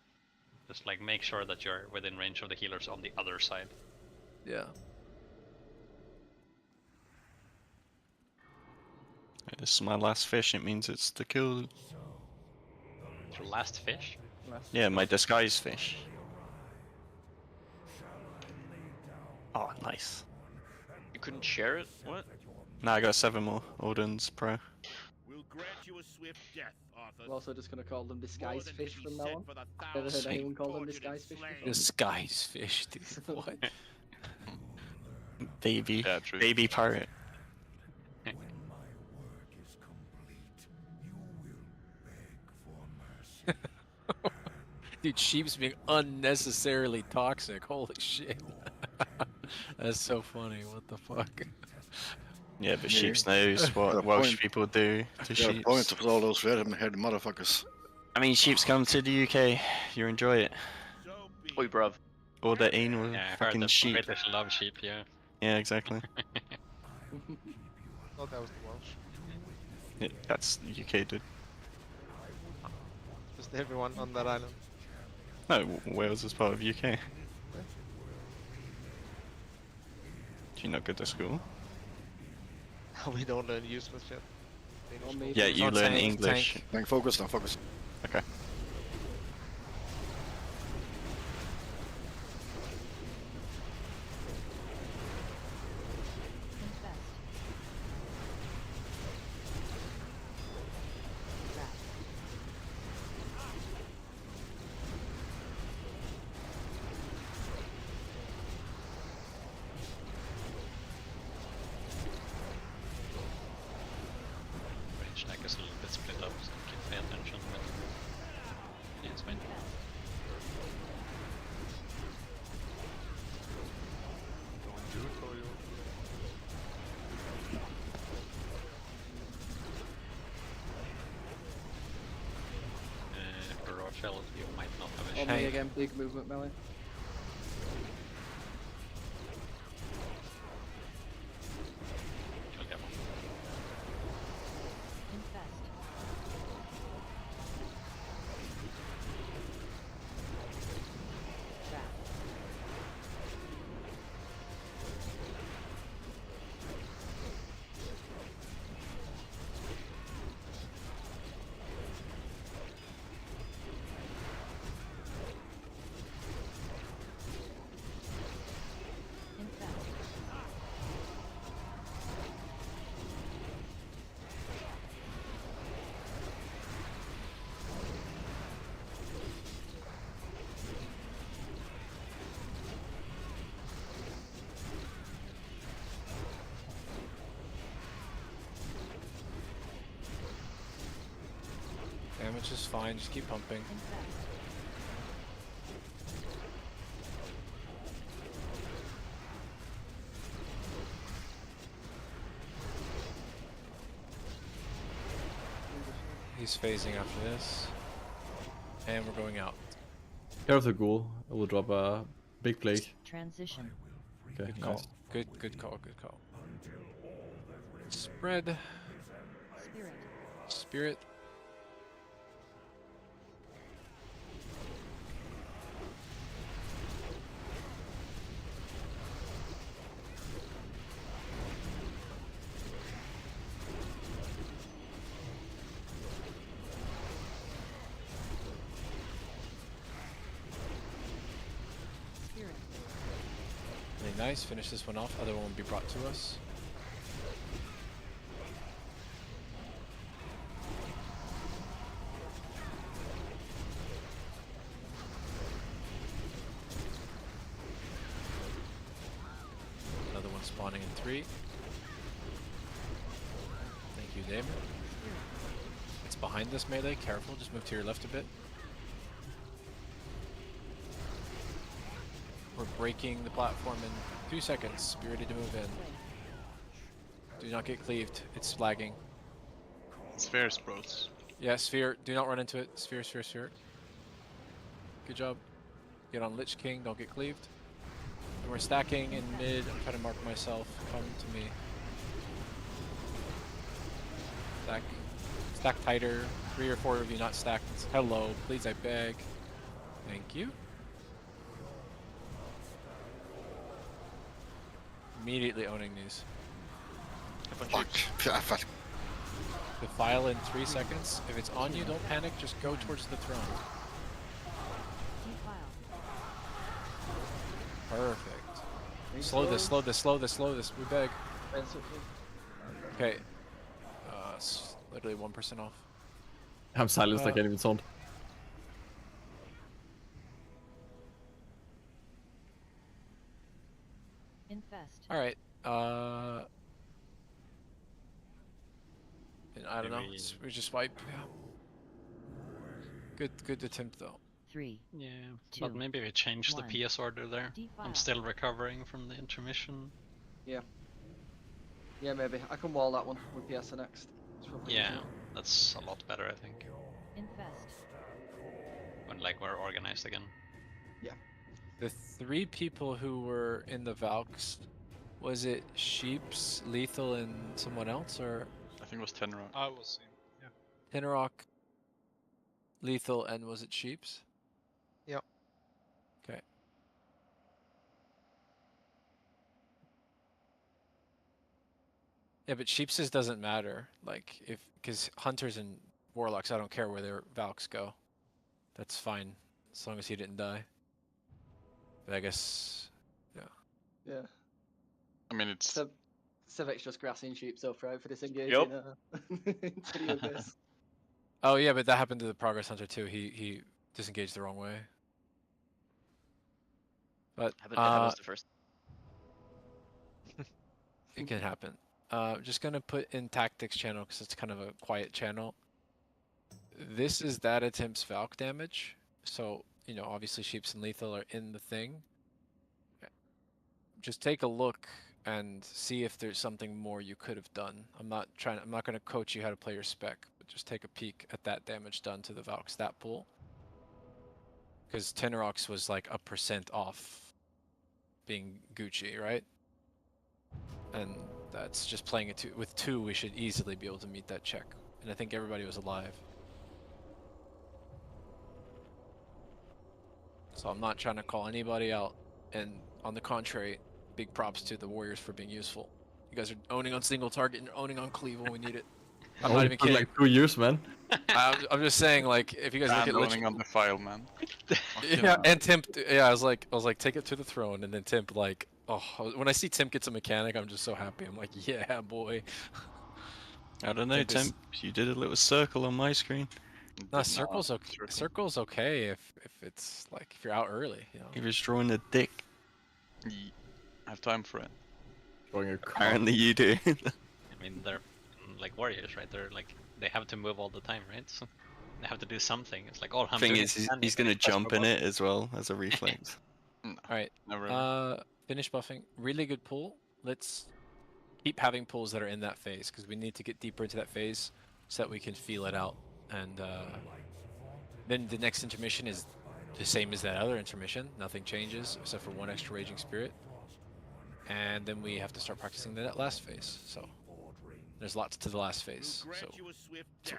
Just like make sure that you're within range of the healers on the other side. Yeah. This is my last fish, it means it's the kill. Your last fish? Yeah, my disguise fish. Nice. You couldn't share it? What? No, I got 7 more Odin's Pro. We'll grant you a swift death, Arthur. We're also just gonna call them disguise than fish can be from now said on. for the Never heard thousands anyone call them tortured disguise and fish slain. before. Disguise fish, dude. What? Baby. Yeah, true. Baby pirate. When my work is complete, you will beg for mercy. Dude, Sheep's being unnecessarily toxic. Holy shit. That's so funny. What the fuck? Yeah, but Sheeps knows what Welsh people do to Sheeps. Point of all those red-headed motherfuckers. I mean, Sheeps come to the UK. You enjoy it. Oi, bruv. All the anal Yeah, I heard fucking that sheep. British love sheep, yeah. Yeah, exactly. thought that was the Welsh. Yeah, that's the UK, dude. Just everyone on that island. No, Wales is part of UK. Do you not go to school? We don't learn useless shit. Yeah, you learn English. Tank, focus now, focus. Okay. Range deck is a little bit split up, so you can pay attention, but yeah, it's fine. Don't do it, Koyo. Rochelle, you might not have a On me again, big movement melee. You'll get one. Damage is fine, just keep pumping. He's phasing after this. And we're going out. Care of the ghoul. I will drop a big plague. Transition. Okay, Good call. nice. Good call, good call. Spread. Spirit. Spirit. Spirit. Really nice. Finish this one off. Other one will be brought to us. Another one spawning in 3. Thank you, Damon. It's behind this melee. Careful. Just move to your left a bit. We're breaking the platform in 2 seconds. Spirited to move in. Do not get cleaved. It's lagging. Spheres, bros. Yeah, sphere. Do not run into it. Sphere, sphere, sphere. Good job. Get on Lich King. Don't get cleaved. And we're stacking in mid. I'm trying to mark myself. Come to me. Stack. Stack tighter. 3 or 4 of you not stacked. Hello. Please, I beg. Thank you. Immediately owning these. Fuck. Fuck. Defile in 3 seconds. If it's on you, don't panic. Just go towards the throne. Perfect. Slow this, slow this, slow this, slow this. We beg. Okay. Literally 1% off. I'm silenced, I can't even sound. Infest. Alright. I don't know. We just wipe. Yeah. Good attempt though. 3. Yeah, 2, but maybe we change the 1. PS order there. I'm still recovering from the intermission. Yeah. Yeah, maybe. I can wall that one with PS next. Yeah, that's a lot better, I think. Infest. When like we're organized again. Yeah. The 3 people who were in the Valks, was it Sheeps, Lethal, and someone else, or? I think it was Tenrock. I was him. Yeah. Tenrock, Lethal, and was it Sheeps? Yep. Okay. Yeah, but Sheeps's doesn't matter. Like, because Hunters and Warlocks, I don't care where their Valks go. That's fine, as long as he didn't die. But I guess, yeah. Yeah. I mean, it's... Civic's just grassing sheep so for disengaging into the abyss. Oh yeah, but that happened to the Progress Hunter too. He disengaged the wrong way. But happens the first. It can happen. Just gonna put in tactics channel because it's kind of a quiet channel. This is that attempt's Valk damage. So, you know, obviously Sheeps and Lethal are in the thing. Just take a look and see if there's something more you could have done. I'm not gonna coach you how to play your spec, but just take a peek at that damage done to the Valk stat pool. Because Tenorox was like 1% off being Gucci, right? And that's just playing it with 2, we should easily be able to meet that check. And I think everybody was alive. So I'm not trying to call anybody out, and on the contrary, big props to the Warriors for being useful. You guys are owning on single target and owning on cleave when we need it. I'm not even kidding. Like 2 years, man. I'm just saying, like, if you guys look at Lich, owning on the file, man. yeah, and Timp, yeah, I was like, take it to the throne, and then Timp, like, oh, when I see Timp gets a mechanic, I'm just so happy. I'm like, yeah, boy. I don't know, Timp. You did a little circle on my screen. No, circle's okay. Circle's okay if it's like if you're out early, you know. He was drawing a dick. I have time for it. Drawing a Apparently you do. I mean, they're like warriors, right? They're like they have to move all the time, right? So they have to do something. It's like all hunters. Thing is, he's gonna jump in it as well as a reflex. All right. Finish buffing. Really good pull. Let's keep having pulls that are in that phase because we need to get deeper into that phase so that we can feel it out. And then the next intermission is the same as that other intermission. Nothing changes except for 1 extra Raging Spirit. And then we have to start practicing that last phase. So there's lots to the last phase. So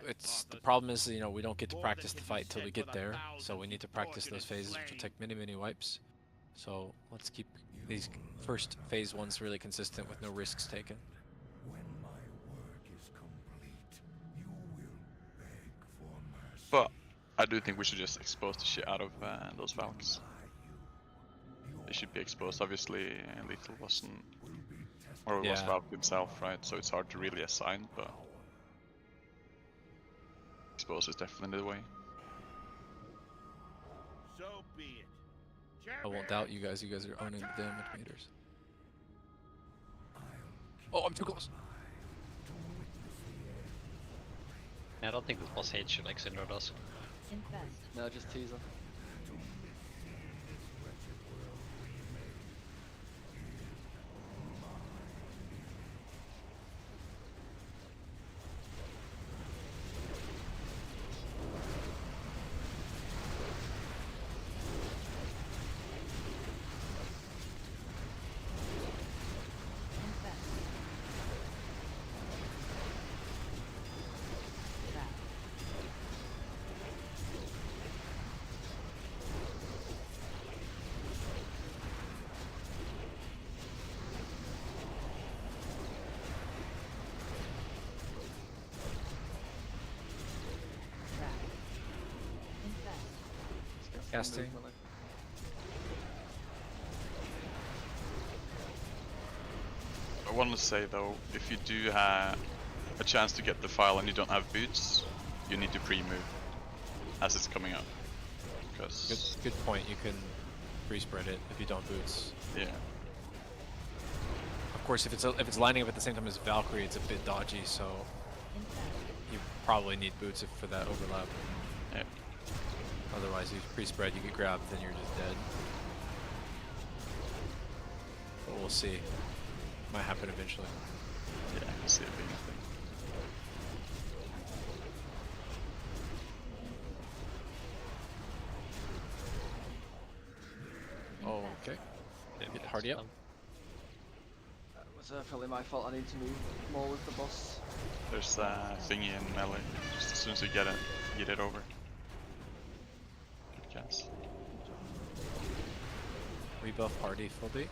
it's the problem is, you know, we don't get to practice the fight till we get there. So we need to practice those phases, which will take many wipes. So let's keep these first phase ones really consistent with no risks taken. But I do think we should just expose the shit out of those Valks. They should be exposed. Obviously, Lethal wasn't, or was Valk himself, right? So it's hard to really assign, but expose is definitely the way. So be it. I won't doubt you guys. You guys are owning the damage meters. Oh, I'm too close. I don't think this boss hates you like Syndra does. Infest. No, just teaser. Casting. I want to say though, if you do have a chance to get the file and you don't have boots, you need to pre-move as it's coming up. Because good point. You can pre-spread it if you don't boots. Yeah. Of course, if it's lining up at the same time as Valkyrie, it's a bit dodgy. So you probably need boots for that overlap. Yeah. Otherwise, if you pre-spread, you get grabbed, then you're just dead. But we'll see. Might happen eventually. Yeah, I can see it being a thing. Oh, okay. Get Hardy up. That was probably my fault. I need to move more with the boss. There's a thingy in melee. Just as soon as you get it over. Good chance. Rebuff Hardy full beat.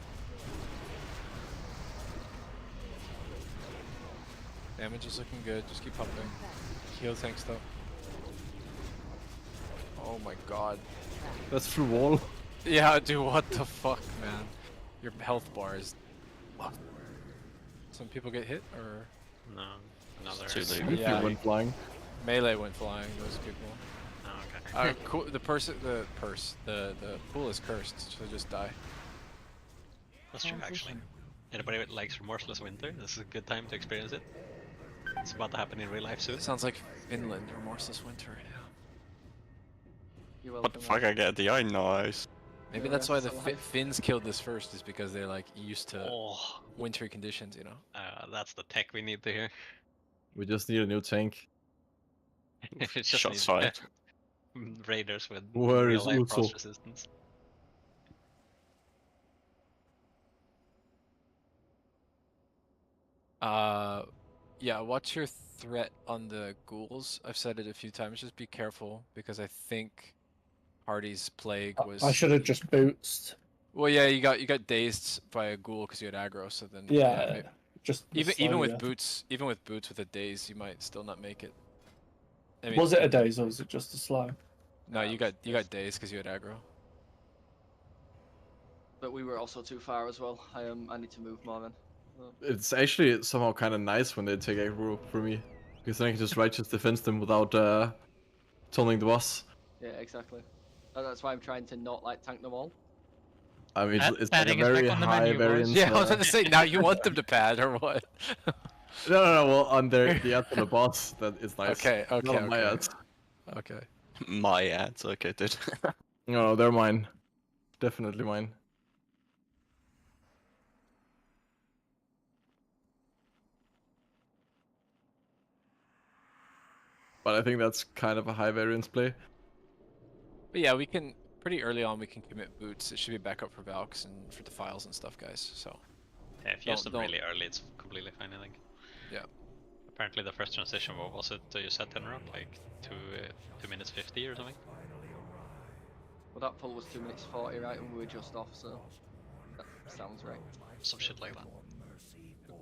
Damage is looking good. Just keep pumping. Heal tank stuff. Oh my god. That's through wall. Yeah, dude, what the fuck, man? Your health bar is... Some people get hit, or...? No, another... Yeah, went flying. Melee went flying, those people. Oh, okay. Cool. The pool is cursed, so just die. That's true, actually. Anybody that likes Remorseless Winter, this is a good time to experience it. It's about to happen in real life soon. It sounds like Finland, Remorseless Winter, yeah. What the fuck, I get the eye nice. Maybe that's why the Finns killed this first, is because they're like used to wintry conditions, you know? That's the tech we need to hear. We just need a new tank. It just Shots needs fired. raiders with Where real is life Uso? frost resistance. Yeah, watch your threat on the ghouls. I've said it a few times, just be careful, because I think Hardy's plague was... I should have just bootsed. Well, yeah, you got dazed by a ghoul because you had aggro, so then... Yeah, just even with boots with a daze, you might still not make it. I mean, was it a daze or was it just a slow? No, you got dazed because you had aggro. But we were also too far as well. I need to move more then. It's actually somehow kind of nice when they take aggro for me, because then I can just righteous defense them without tunneling the boss. Yeah, exactly. That's why I'm trying to not like tank them all. I mean, it's like a very high variance. Yeah, I was going to say, now you want them to pad, or what? No, well, on the ads on the boss, that is nice. Okay, Not on my ads. Okay. My ads, okay, dude. No, they're mine. Definitely mine. But I think that's kind of a high variance play. But yeah, we can pretty early on. We can commit boots. It should be backup for Valks and for the files and stuff, guys. So. Yeah, if you use them really early, it's completely fine, I think. Yeah. Apparently, the first transition, what was it? You said 10 round, like 2 minutes 50 or something. Well, that pull was 2 minutes 40, right, and we were just off, so that sounds right. Some shit like that.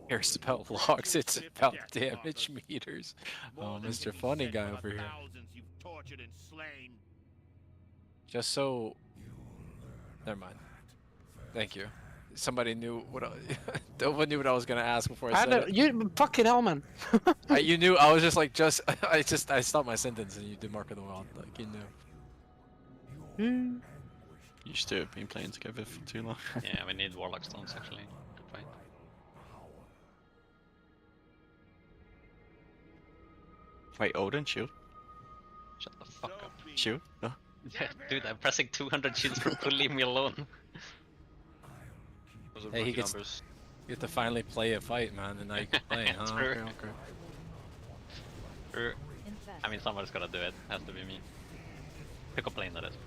Here's about logs, it's about damage meters. Oh, Mr. Funny Guy over here. Just so... Never mind. Thank you. Somebody knew what I... Nobody knew what I was gonna ask before I said it. You fucking hell, man. You knew. I was just like, I stopped my sentence and you did Mark of the Wild. Like, you knew. You still have been playing together for too long. Yeah, we need Warlock Stones actually. Good fight. Wait, Odin, shield? Shut the fuck up. Shield? No? Yeah, dude, I'm pressing 200 shields for pull, leave me alone. Hey, he gets... You get to finally play a fight, man, and now you can play, huh? True. Okay. True. I mean, somebody's gotta do it. Has to be me. Pick up lane, that is.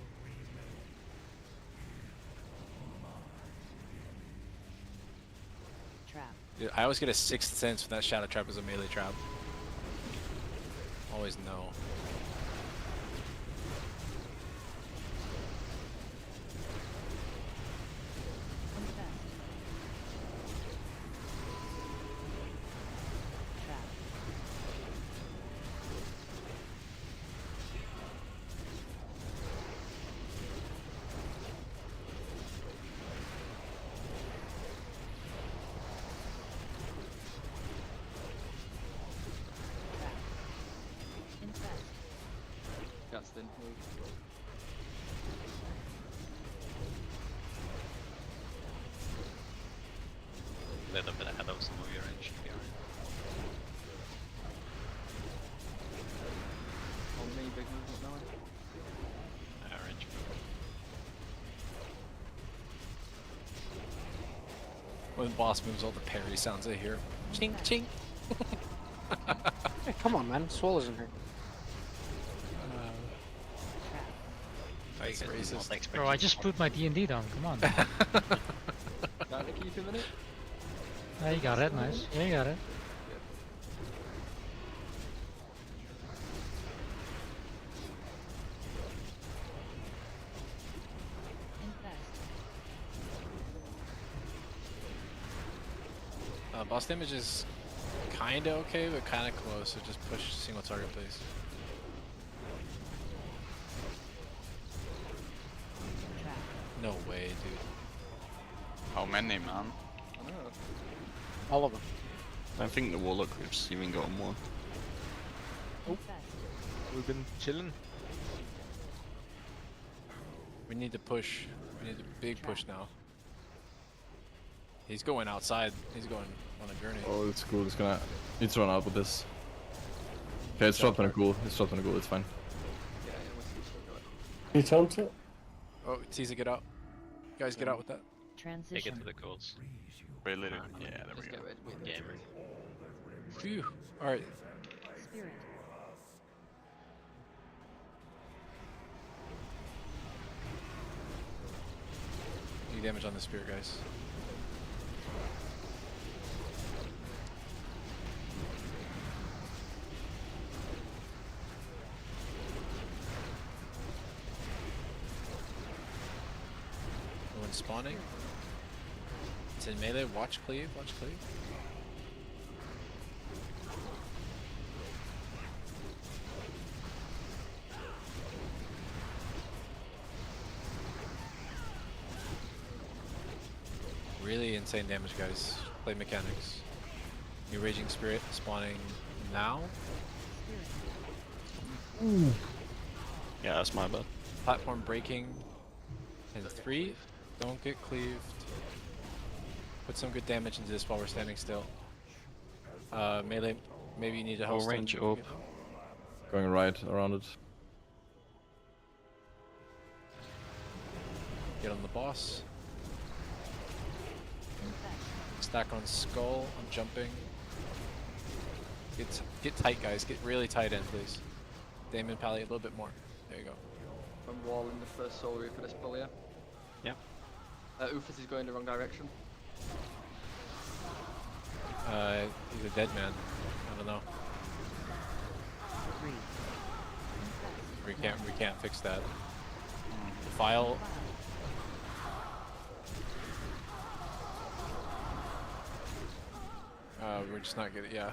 Trap. Dude, I always get a sixth sense when that shadow trap is a melee trap. Always know. in. Move. A little bit ahead of some of your range. Should be alright. On me, big movement now. Range. When the boss moves, all the parry sounds I hear. Ching, ching. Hey, come on, man. Swallow's in here. That's racist. Bro, I just put my D&D down. Come on. Trying to keep him in it. Yeah, you got it. Nice. Yeah, you got it. Boss damage is kinda okay, but kinda close, so just push single target, please. No way, dude. How many, man? All of them. I think the Warlock group's even got more. Oh. We've been chilling. We need to push. We need a big push now. He's going outside. He's going on a journey. Oh, it's cool. It's gonna. Needs to run out with this. Okay, it's dropped on a ghoul. It's dropped on a ghoul. It's fine. You taunt it? Oh, it's easy to get out. Guys, get out with that. Take it to the ghouls. Wait, later. Yeah, there we go. Gamer. Phew. Alright. Spirit. Any damage on the spear, guys. No one's spawning. It's in melee. Watch cleave. Watch cleave. Really insane damage, guys. Play mechanics. New Raging Spirit spawning now. Ooh. Yeah, that's my bad. Platform breaking in 3. Don't get cleaved. Put some good damage into this while we're standing still. Melee, maybe you need to help. Range up. Going right around it. Get on the boss. Stack on skull. I'm jumping. Get tight, guys. Get really tight in, please. Damon, Pally, a little bit more. There you go. I'm walling the first soul reaper this pull, yeah? Yeah. Ufus is going the wrong direction. He's a dead man. I don't know. We can't fix that. File. We're just not good. Yeah.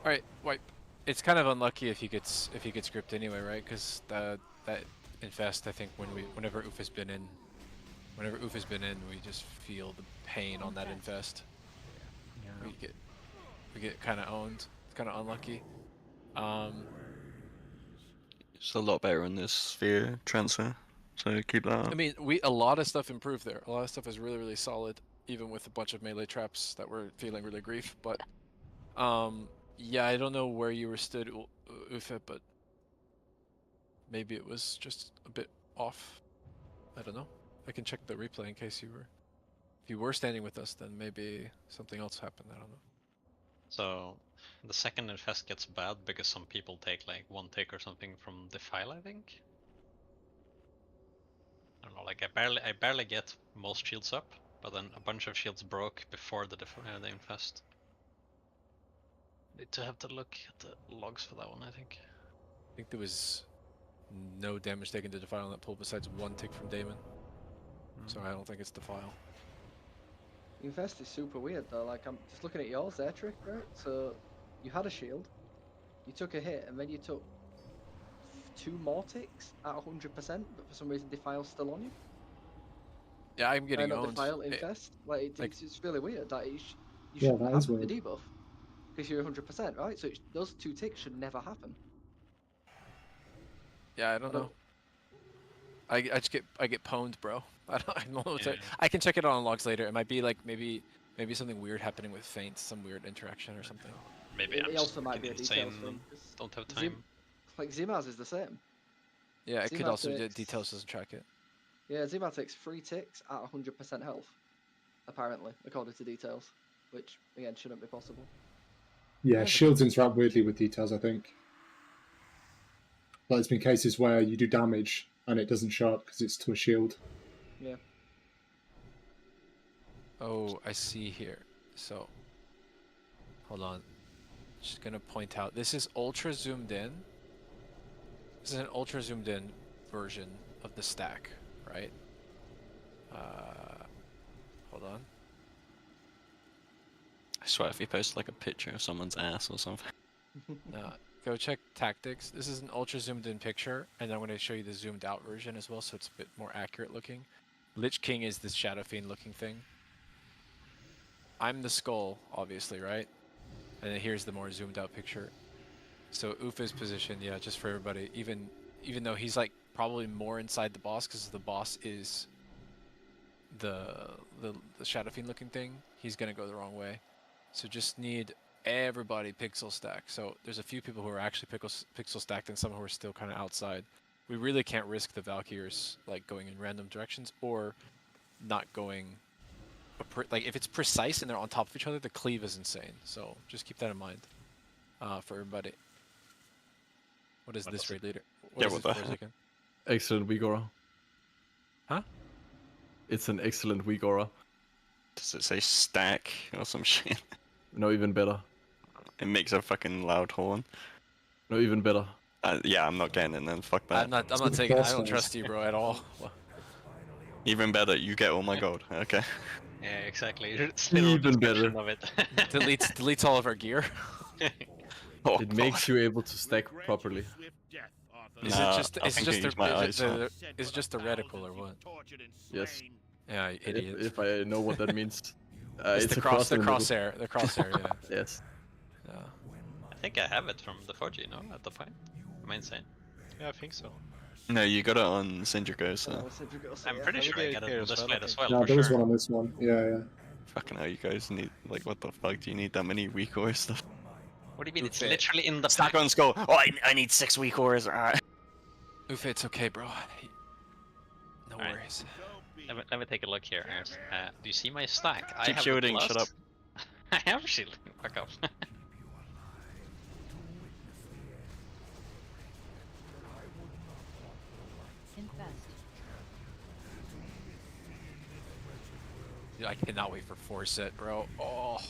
All right, wipe. It's kind of unlucky if he gets gripped anyway, right? Because that infest, I think whenever Uf has been in, we just feel the pain on that infest. Yeah. We get kind of owned. It's kind of unlucky. It's a lot better in this sphere transfer, so keep that up. I mean, a lot of stuff improved there. A lot of stuff is really, really solid, even with a bunch of melee traps that were feeling really grief. But yeah, I don't know where you were stood, Ufe, but maybe it was just a bit off. I don't know. I can check the replay in case you were. If you were standing with us, then maybe something else happened. I don't know. So the second infest gets bad because some people take like 1 tick or something from Defile, I think. I don't know, like I barely get most shields up, but then a bunch of shields broke before the infest. Need to have to look at the logs for that one, I think. I think there was no damage taken to Defile on that pull besides 1 tick from Damon. So I don't think it's Defile. Infest is super weird though, like I'm just looking at yours there, Trick, right? So you had a shield, you took a hit, and then you took 2 more ticks at 100%, but for some reason Defile's still on you. Yeah, I'm getting owned. Defile, Infest, it's really weird. Like you Yeah, shouldn't that have is the weird. debuff because you're 100%, right? So those 2 ticks should never happen. Yeah, I don't know. I just get pwned, bro. I don't know what to, I can check it on logs later. It might be like maybe something weird happening with feints, some weird interaction or something. Maybe It I'm also just might be a details insane. thing. Don't have time. Like Zimaz is the same. Yeah, it could Zimaz also takes, details doesn't track it. Yeah, Zimaz takes 3 ticks at 100% health, apparently, according to details, which again shouldn't be possible. Yeah, shields interact weirdly with details, I think. Like, there's been cases where you do damage and it doesn't show up because it's to a shield. Yeah. Oh, I see here. So, hold on. Just gonna point out, this is ultra zoomed in. This is an ultra zoomed in version of the stack, right? Hold on. I swear if you post like a picture of someone's ass or something. Go check tactics. This is an ultra zoomed in picture, and I'm going to show you the zoomed out version as well, so it's a bit more accurate looking. Lich King is this Shadow Fiend looking thing. I'm the skull, obviously, right? And then here's the more zoomed out picture. So Ufa's position, yeah, just for everybody, even though he's like probably more inside the boss because the boss is the Shadow Fiend looking thing, he's gonna go the wrong way. So just need everybody pixel stack. So there's a few people who are actually pixel stacked and some who are still kind of outside. We really can't risk the Valkyries like going in random directions or not going. Like if it's precise and they're on top of each other, the cleave is insane. So just keep that in mind for everybody. What is this raid leader? What the heck? Excellent weak aura. Huh? It's an excellent weak aura. Does it say stack or some shit? No, even better. It makes a fucking loud horn. No, even better. Yeah, I'm not getting it then. Fuck that. I'm not taking. I don't trust you, bro, at all. Even better, you get all my gold. Okay. Yeah, exactly. Even better. Of it. deletes all of our gear. It makes you able to stack properly. Is it just the reticle or what? Yes. Yeah, idiot. If I know what that means. It's the crosshair. The crosshair, yeah. Yes. Yeah. I think I have it from the 4G, no? At the point. Am I insane? Yeah, I think so. No, you got it on Syndrigo, so. I'm pretty sure I got it on this plate as well. Yeah, there was one on this one. Yeah. Fucking hell, you guys need, like, what the fuck do you need that many weak ore stuff? What do you mean? It's literally in the stack on skull. Oh, I need 6 weak ores. Alright. Ufa, it's okay, bro. No worries. Let me take a look here. Do you see my stack? Keep shielding, shut up. I am shielding. Fuck up. Dude, I cannot wait for 4 set, bro. Oh. I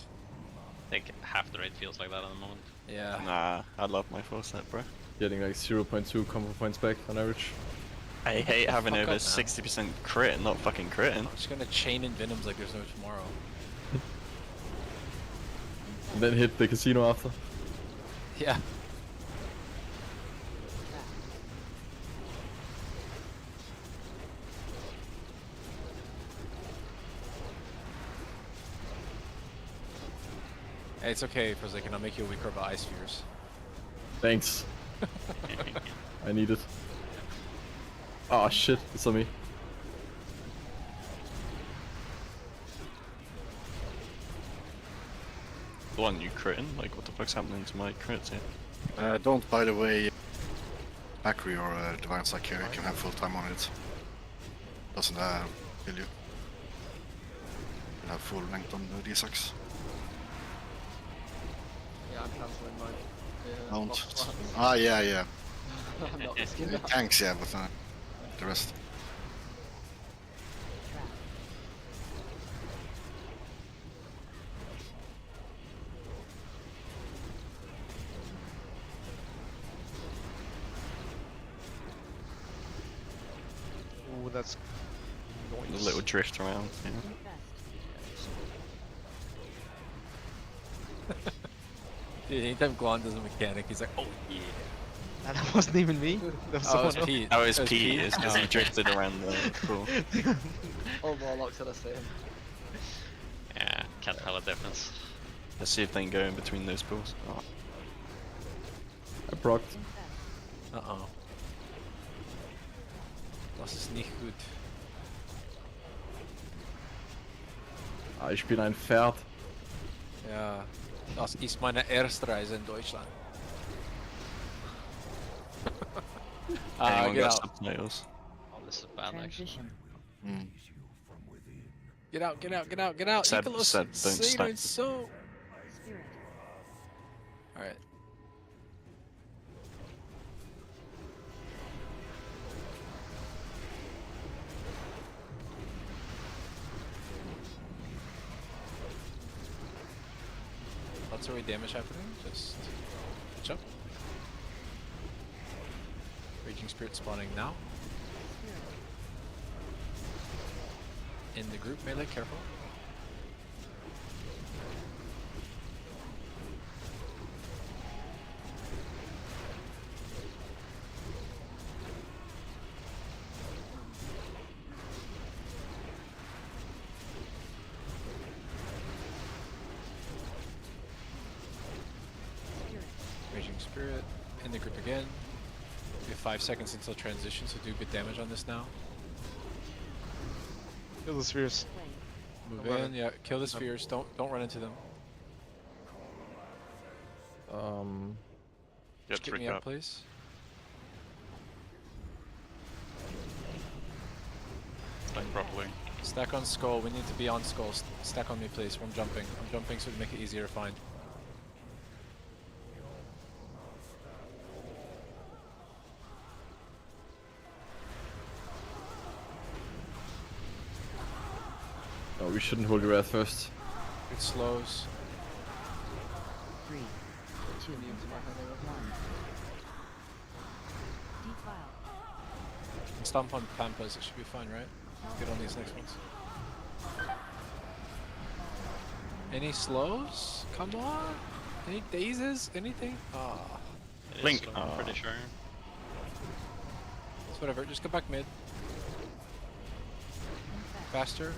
think half the raid feels like that at the moment. Yeah. Nah, I love my 4 set, bro. Getting like 0.2 combo points back on average. I hate having over 60% crit and not fucking critting. I'm just gonna chain in Venoms like there's no tomorrow. And then hit the casino after. Yeah. Hey, it's okay, Forsaken. I'll make you a weaker by ice spheres. Thanks. I need it. Oh shit, it's on me. One, you critting? Like, what the fuck's happening to my crits here? Don't, by the way, Macri or Divine Psych here, you can have full time on it. Doesn't kill you. You can have full length on the D6. Yeah, I'm cancelling mine. Yeah, don't. Yeah. I'm not risking that. Tanks, yeah, but the rest. Oh, that's A little drift around. Yeah. Dude, anytime Glon does a mechanic, he's like, oh yeah. That wasn't even me. That was Oh, it was someone Pete. Oh, it's Pete. It's because he drifted around the pool. All warlocks are the same. Yeah, can't tell a difference. Let's see if they can go in between those pools. Oh. I procced. Uh-oh. Das ist nicht gut. Ah, ich bin ein Pferd. Ja, das ist meine erste Reise in Deutschland. Anyone Get got out. subtitles? Oh, this is bad actually. Get out, get out, get out, get out. Seb, Icarus, Seb, don't Sailor, stack. so. Alright. Lots of damage happening, just catch up. Raging Spirit spawning now. In the group melee, careful. Raging Spirit in the group again. We have 5 seconds until transition, so do good damage on this now. Kill the spheres. Move Don't run in, yeah, kill the spheres, don't run into them. Get Get me up, please. Stack properly. Stack on skull, we need to be on skull. Stack on me, please. I'm jumping. I'm jumping so we make it easier to find. Oh, we shouldn't hold your breath first. It slows. 3, 2, 1. Defile. And stomp on Pampas, it should be fine, right? Get on these next ones. Any slows? Come on! Any dazes? Anything? Ah. Link. I'm pretty sure. It's whatever, just go back mid. Faster.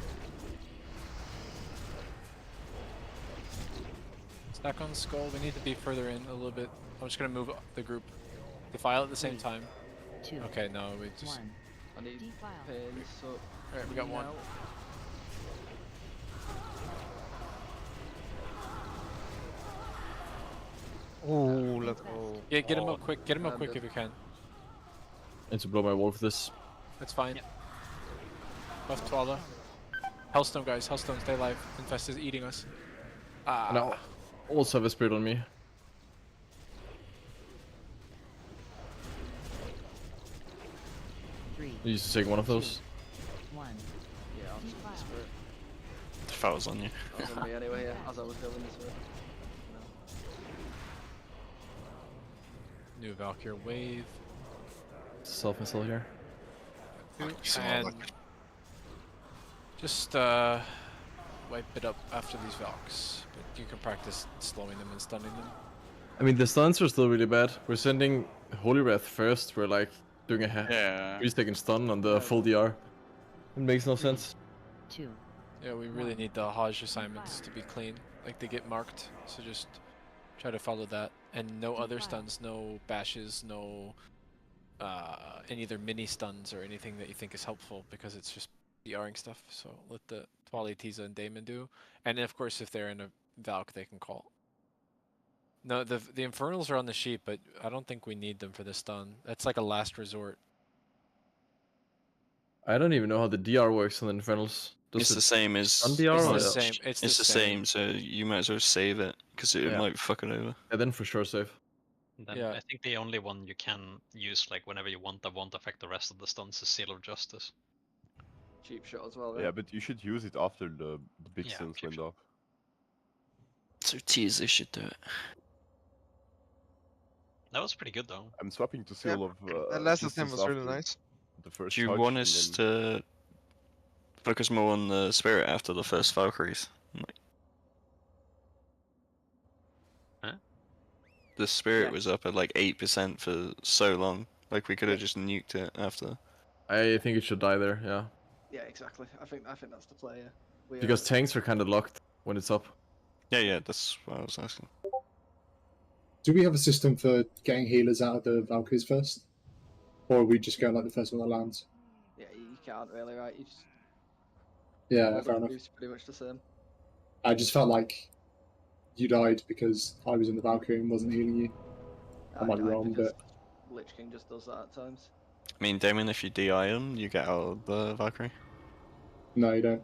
Stack on skull, we need to be further in a little bit. I'm just gonna move the group. Defile at the same time. 2. Okay, no, we just... 1. I need pains, so... Alright, we got one. Oh, let's go. Yeah, get him up quick. Get him up quick if you can. I need to blow my wall for this. That's fine. Buff Twala. Hellstone, guys. Hellstone, stay alive. Infest is eating us. Ah. Now, also have a spirit on me. You used to take one of those. 1. Yeah, I'll just Defile. spirit. If I was on you. That was on me anyway, yeah, as I was doing this way. New Valkyr wave. Self-missile here. And just wipe it up after these Valks. But you can practice slowing them and stunning them. I mean, the stuns are still really bad. We're sending Holy Wrath first. We're like doing a 3-second stun on the full DR. It makes no sense. 2. Yeah, we really need the Hajj assignments to be clean. Like they get marked, so just try to follow that. And no other stuns, no bashes, no any other mini stuns or anything that you think is helpful, because it's just DRing stuff. So let the Twali, Tiza, and Daemon do. And of course, if they're in a Valk, they can call. No, the Infernals are on the sheep, but I don't think we need them for the stun. That's like a last resort. I don't even know how the DR works on the Infernals. It's the same as on DR It's or the same. It's the same, so you might as well save it because it might fuck it over. Yeah, then for sure save. Then Yeah. I think the only one you can use like whenever you want that won't affect the rest of the stuns is Seal of Justice. Cheap shot as well, right? Yeah, but you should use it after the big Yeah, sales cheap went off. So Tiza should do it. That was pretty good though. I'm swapping to Seal of That last Justice attempt was really after nice. The first Do you touch, want and us then- to focus more on the spirit after the first Valkyries? Huh? The spirit was up at like 8% for so long. Like we could have just nuked it after. I think it should die there, yeah. Yeah, exactly. I think that's the play, yeah. We, Because tanks are kind of locked when it's up. Yeah, that's what I was asking. Do we have a system for getting healers out of the Valkyries first? Or are we just going like the first one that lands? can't really, right? You just Yeah, all fair the enough. cleaves pretty much the same. I just felt like you died because I was in the Valkyrie and wasn't healing you. I might be wrong, but Lich King just does that at times. I mean, Damon, if you DI him, you get out of the Valkyrie. no, you don't.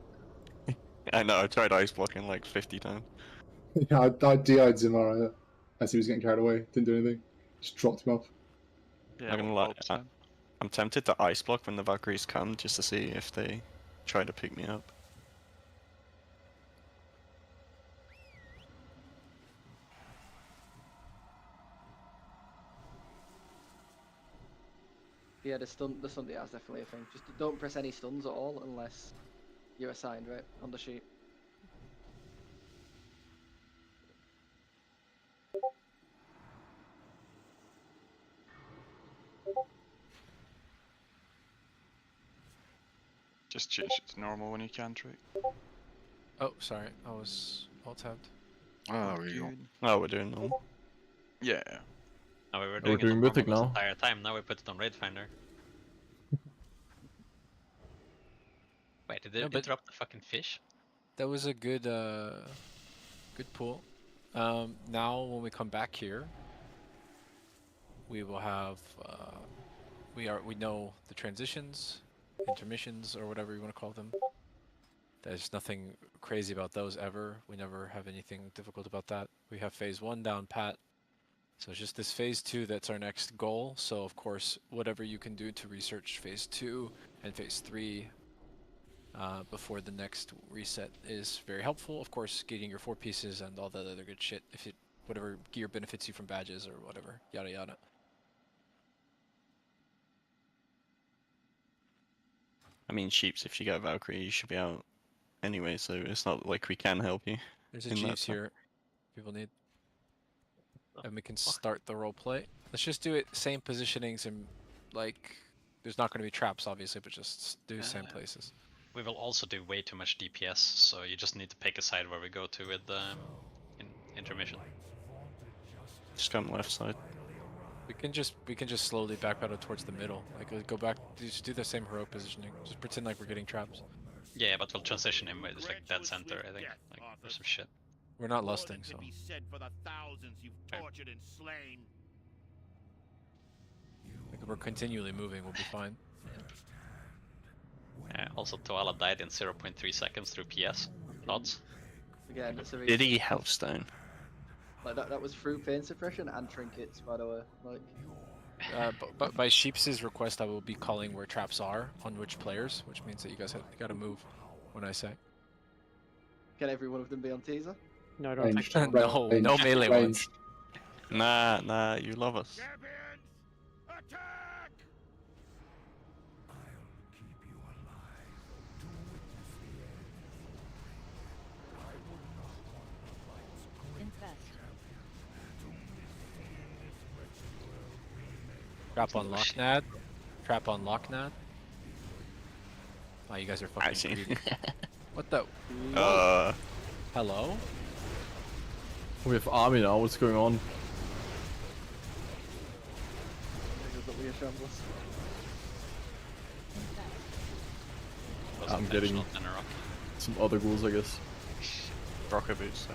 I know, I tried ice blocking like 50 times. Yeah, I DI'd Zimara as he was getting carried away. Didn't do anything. Just dropped him off. Yeah, Not gonna lie, I'm tempted to ice block when the Valkyries come just to see if they try to pick me up. Yeah, the stun is definitely a thing. Just don't press any stuns at all unless you're assigned, right, on the sheet. Just change it to normal when you can, trick. Oh, sorry, I was alt-tabbed. Ah, there you go. Oh, we're doing normal. Yeah. No, we were We're doing it doing on mythic normal now. this entire time. Now we put it on Raid Finder. Wait, did they interrupt the fucking fish? That was a good good pull. Now when we come back here, we will have we know the transitions, intermissions, or whatever you want to call them. There's nothing crazy about those ever. We never have anything difficult about that. We have phase 1 down pat. So it's just this phase 2 that's our next goal. So of course, whatever you can do to research phase 2 and phase 3 before the next reset is very helpful. Of course, getting your 4 pieces and all that other good shit, if it whatever gear benefits you from badges or whatever, yada yada. I mean, Sheeps, if you get a Valkyrie, you should be out anyway, so it's not like we can help you. There's a in that Jeeves time. here. People need. And we can start the role play. Let's just do it same positionings and like there's not going to be traps obviously, but just do same places. We will also do way too much DPS, so you just need to pick a side where we go to with the intermission. Just come left side. We can just slowly back pedal towards the middle. Like go back, just do the same heroic positioning. Just pretend like we're getting traps. Yeah, but we'll transition in with just like dead center, I think, like or some shit. We're not lusting, so. Be said for the thousands you've tortured and slain. Like if we're continually moving, we'll be fine. Also, Toala died in 0.3 seconds through PS. Thoughts? Again, it's a Did he Healthstone? Like that was through pain suppression and trinkets, by the way. Like. But by Sheeps' request, I will be calling where traps are on which players, which means that you guys got to move when I say. Can every one of them be on teaser? No, I don't think so. No melee ones. Nah, you love us. Trap on Locknad. Trap on Locknad. Oh, you guys are fucking greedy. What the? Hello? We have army now, what's going on? I'm getting some other ghouls, I guess. Rocker boots. So.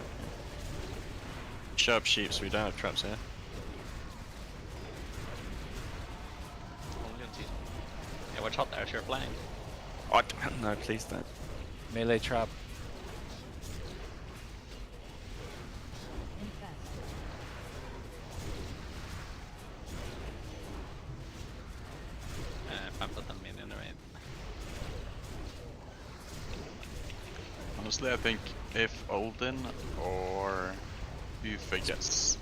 Show up Sheeps, we don't have traps here. Yeah, watch out there if you're flying. Oh, no, please don't. Melee trap. Honestly, I think if Olden or Ufa gets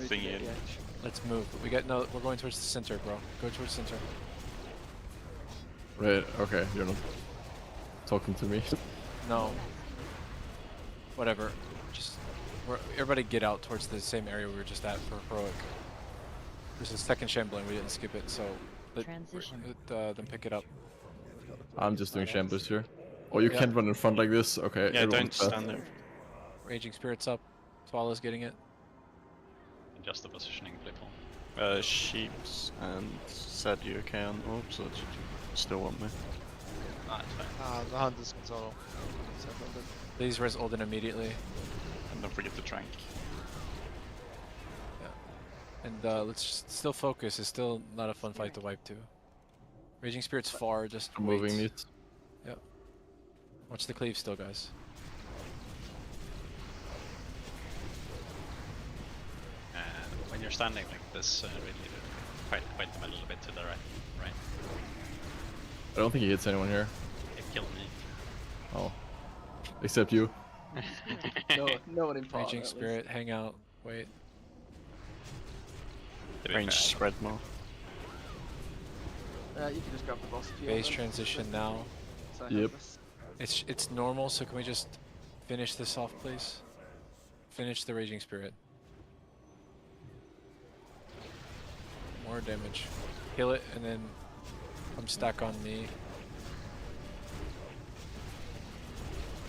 thingy in. Let's move. We're going towards the center, bro. Go towards the center. Right, okay, you're not talking to me. No. Whatever. Just everybody get out towards the same area we were just at for heroic. There's a second shambling, we didn't skip it, so let them pick it up. I'm just doing shamblers here. Oh, you can't run in front like this? Okay. Yeah, don't stand there. Raging Spirit's up. Swallow's getting it. Adjust the positioning a little. Sheeps and said you okay on orbs, or did you still want me? Ah, it's fine. The Hunters can solo. Please res Olden immediately. And don't forget the trank. And let's just still focus. It's still not a fun fight to wipe to. Raging Spirit's far, just I'm wait. moving it. Yep. Watch the cleave still, guys. When you're standing like this, really fight them a little bit to the right. I don't think he hits anyone here. It killed me. Oh. Except you. no one in part. Raging Spirit, hang out, wait. Range spread more. You can just grab the boss. Base transition now. Yep. It's normal, so can we just finish this off, please? Finish the Raging Spirit. More damage. Kill it, and then come stack on me.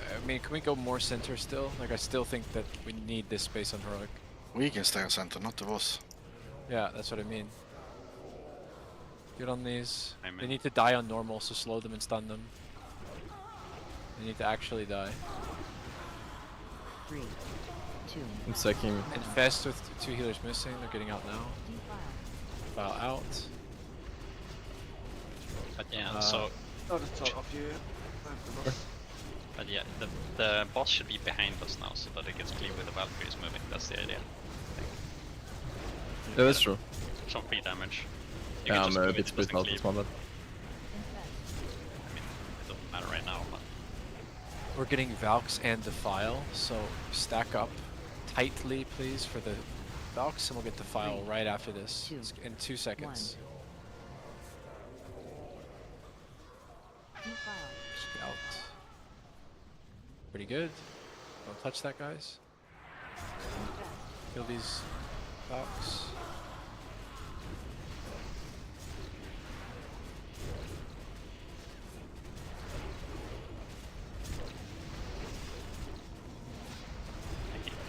I mean, can we go more center still? Like, I still think that we need this space on Heroic. We can stay on center, not the boss. Yeah, that's what I mean. Get on these. They need to die on normal, so slow them and stun them. They need to actually die. 3, 2. I'm second. Infest with 2 healers missing. They're getting out now. File out. But yeah, so. I'll just talk off you. But yeah, the boss should be behind us now, so that it gets clear with the Valkyries moving. That's the idea. Yeah, that's true. Some free damage. You Yeah, can I'm just a move bit it, split doesn't out, cleave. that's my bad. It doesn't matter right now, but We're getting Valks and Defile, so stack up tightly, please, for the Valks, and we'll get Defile right after this in 2 seconds. Just out. Pretty good. Don't touch that, guys. Kill these Valks.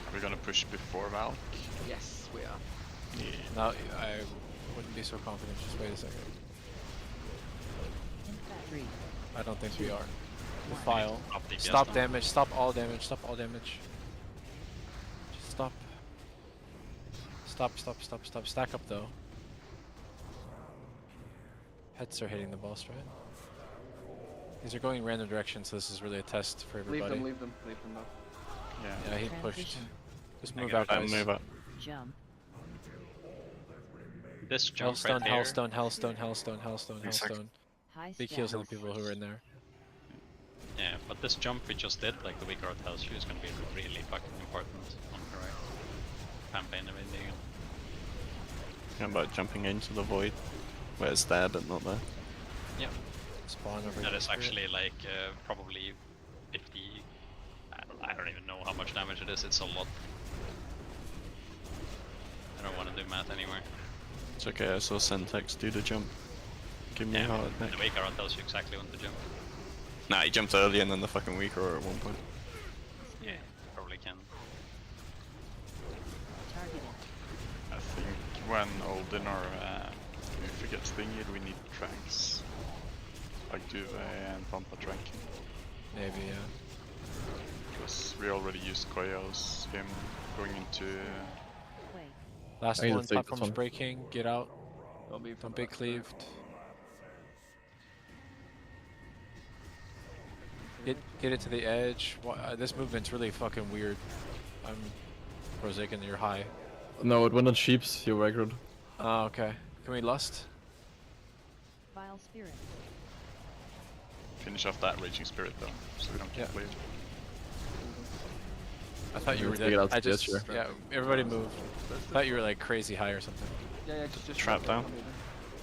Are we gonna push before Valk? Yes, we are. Yeah. No, I wouldn't be so confident. Just wait a second. I don't think we are. Defile. Stop damage. Stop all damage. Stop all damage. Just stop. Stop. Stack up though. Pets are hitting the boss, right? These are going in random directions, so this is really a test for everybody. Leave them though. Yeah. Yeah, he pushed. Just move out, guys. Move out. Jump. this jump Hellstone, right here. Hellstone. Big heals on the people who are in there. Yeah, but this jump we just did, like the Vigor tells you, is gonna be really fucking important on the right. Campaign and everything. How about jumping into the void where it's there but not there? Yep. Spawn over That is here. actually like probably 50. I don't even know how much damage it is. It's a lot. I don't want to do math anywhere. It's okay, I saw Sentex do the jump. Give me a heart The attack. Vigor tells you exactly when to jump. Nah, he jumped early and then the fucking weaker at one point. Yeah, probably can. I think when Olden or if it gets thingied, we need tranks. Like Duve and Pampa tranking. Maybe, yeah. Because we already used Koya's, him going into... Last I need to one, take this platform's one. breaking, get out. Don't be Don't be cleaved. Get it to the edge. This movement's really fucking weird. I'm Rosigan, you're high. No, it went on sheeps, you aggroed. Oh, okay. Can we lust? Vile spirit. Finish off that Raging Spirit though, so we don't get cleared. I thought you were Let's take it out dead. to I the edge just, here. yeah, everybody moved. I thought you were like crazy high or something. Yeah, just Trap down.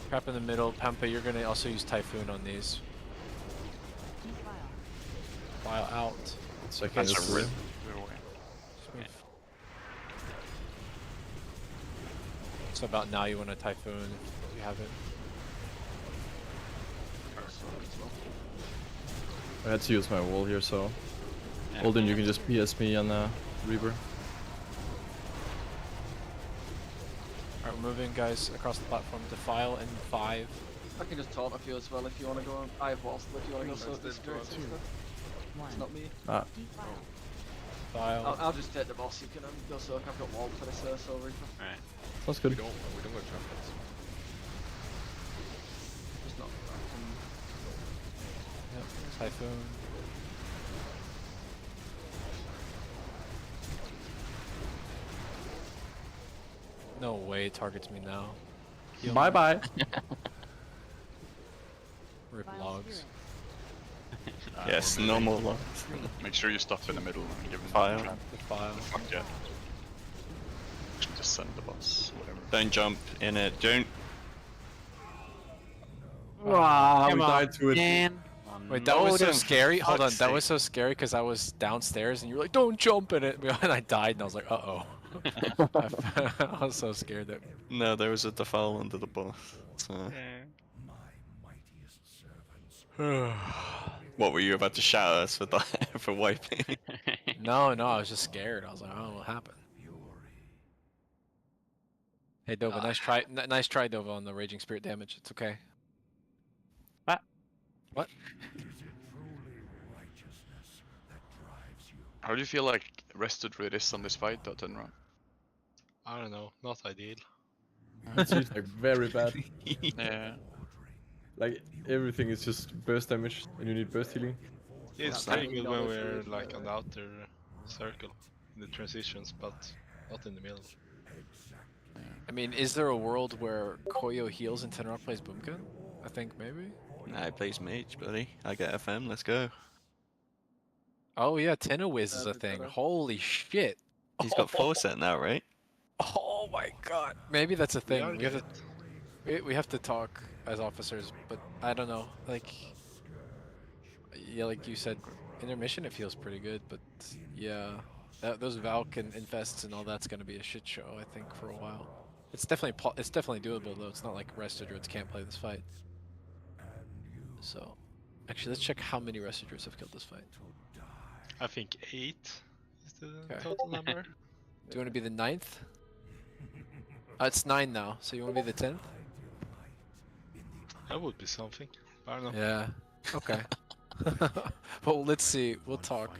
Trap in the middle. Pampa, you're gonna also use Typhoon on these. File out. Second That's is a rip. Just move. So about now you want a Typhoon if you have it. I had to use my wall here, so... Yeah. Olden, you can just PS me on Reaper. Alright, we're moving guys across the platform. Defile in 5, I can just taunt a few as well if you want to go on. I have walls, but if you want to go soak the spirits and stuff. It's not me. I'll just take the boss. You can go soak. I've got wall for the Soul Reaper. Alright. That's good. We don't go trumpets. Just not. Yep. Typhoon. No way it targets me now. Bye bye. Rip logs. Yes, normal logs. Make sure you stop in the middle and give him File. The file. Fuck yeah. Actually, just send the boss. Whatever. Don't jump in it. Don't. Wow, Come we on, died to it. man. Wait, that was so don't scary. Hold on, fuck's that sake. was so scary because I was downstairs and you were like, "Don't jump in it," and I died, and I was like, "Uh oh." I was so scared that. No, there was a defile under the boss. So. What were you about to shout at us for for wiping? No, I was just scared. I was like, "Oh, what happened?" Hey, Dova, nice try. Nice try, Dova, on the Raging Spirit damage. It's okay. What? How do you feel like rested Red is on this fight, though, Tenra? I don't know, not ideal. It's just like very bad. Yeah. Like everything is just burst damage, and you need burst healing. Yeah, it's pretty good when we're like on the outer circle in the transitions, but not in the middle. I mean, is there a world where Koyo heals and Tenrock plays Boomkin? I think maybe. Nah, he plays mage, buddy. I get FM. Let's go. Oh yeah, Tenowiz is a That'd be thing. better. Holy shit! He's got foresight now, right? Oh my god. Maybe that's a We thing. are We have to, we have to talk as officers, but I don't know. Like, yeah, like you said, intermission it feels pretty good, but yeah, those Valk and infests and all that's gonna be a shit show. I think for a while. It's definitely doable though. It's not like Rested Druids can't play this fight. So, actually, let's check how many Rested Druids have killed this fight. I think 8 is the total number. Do you want to be the 9th? It's 9 now, so you want to be the 10th? That would be something. I don't know. Yeah. Okay. Well, let's see. We'll talk.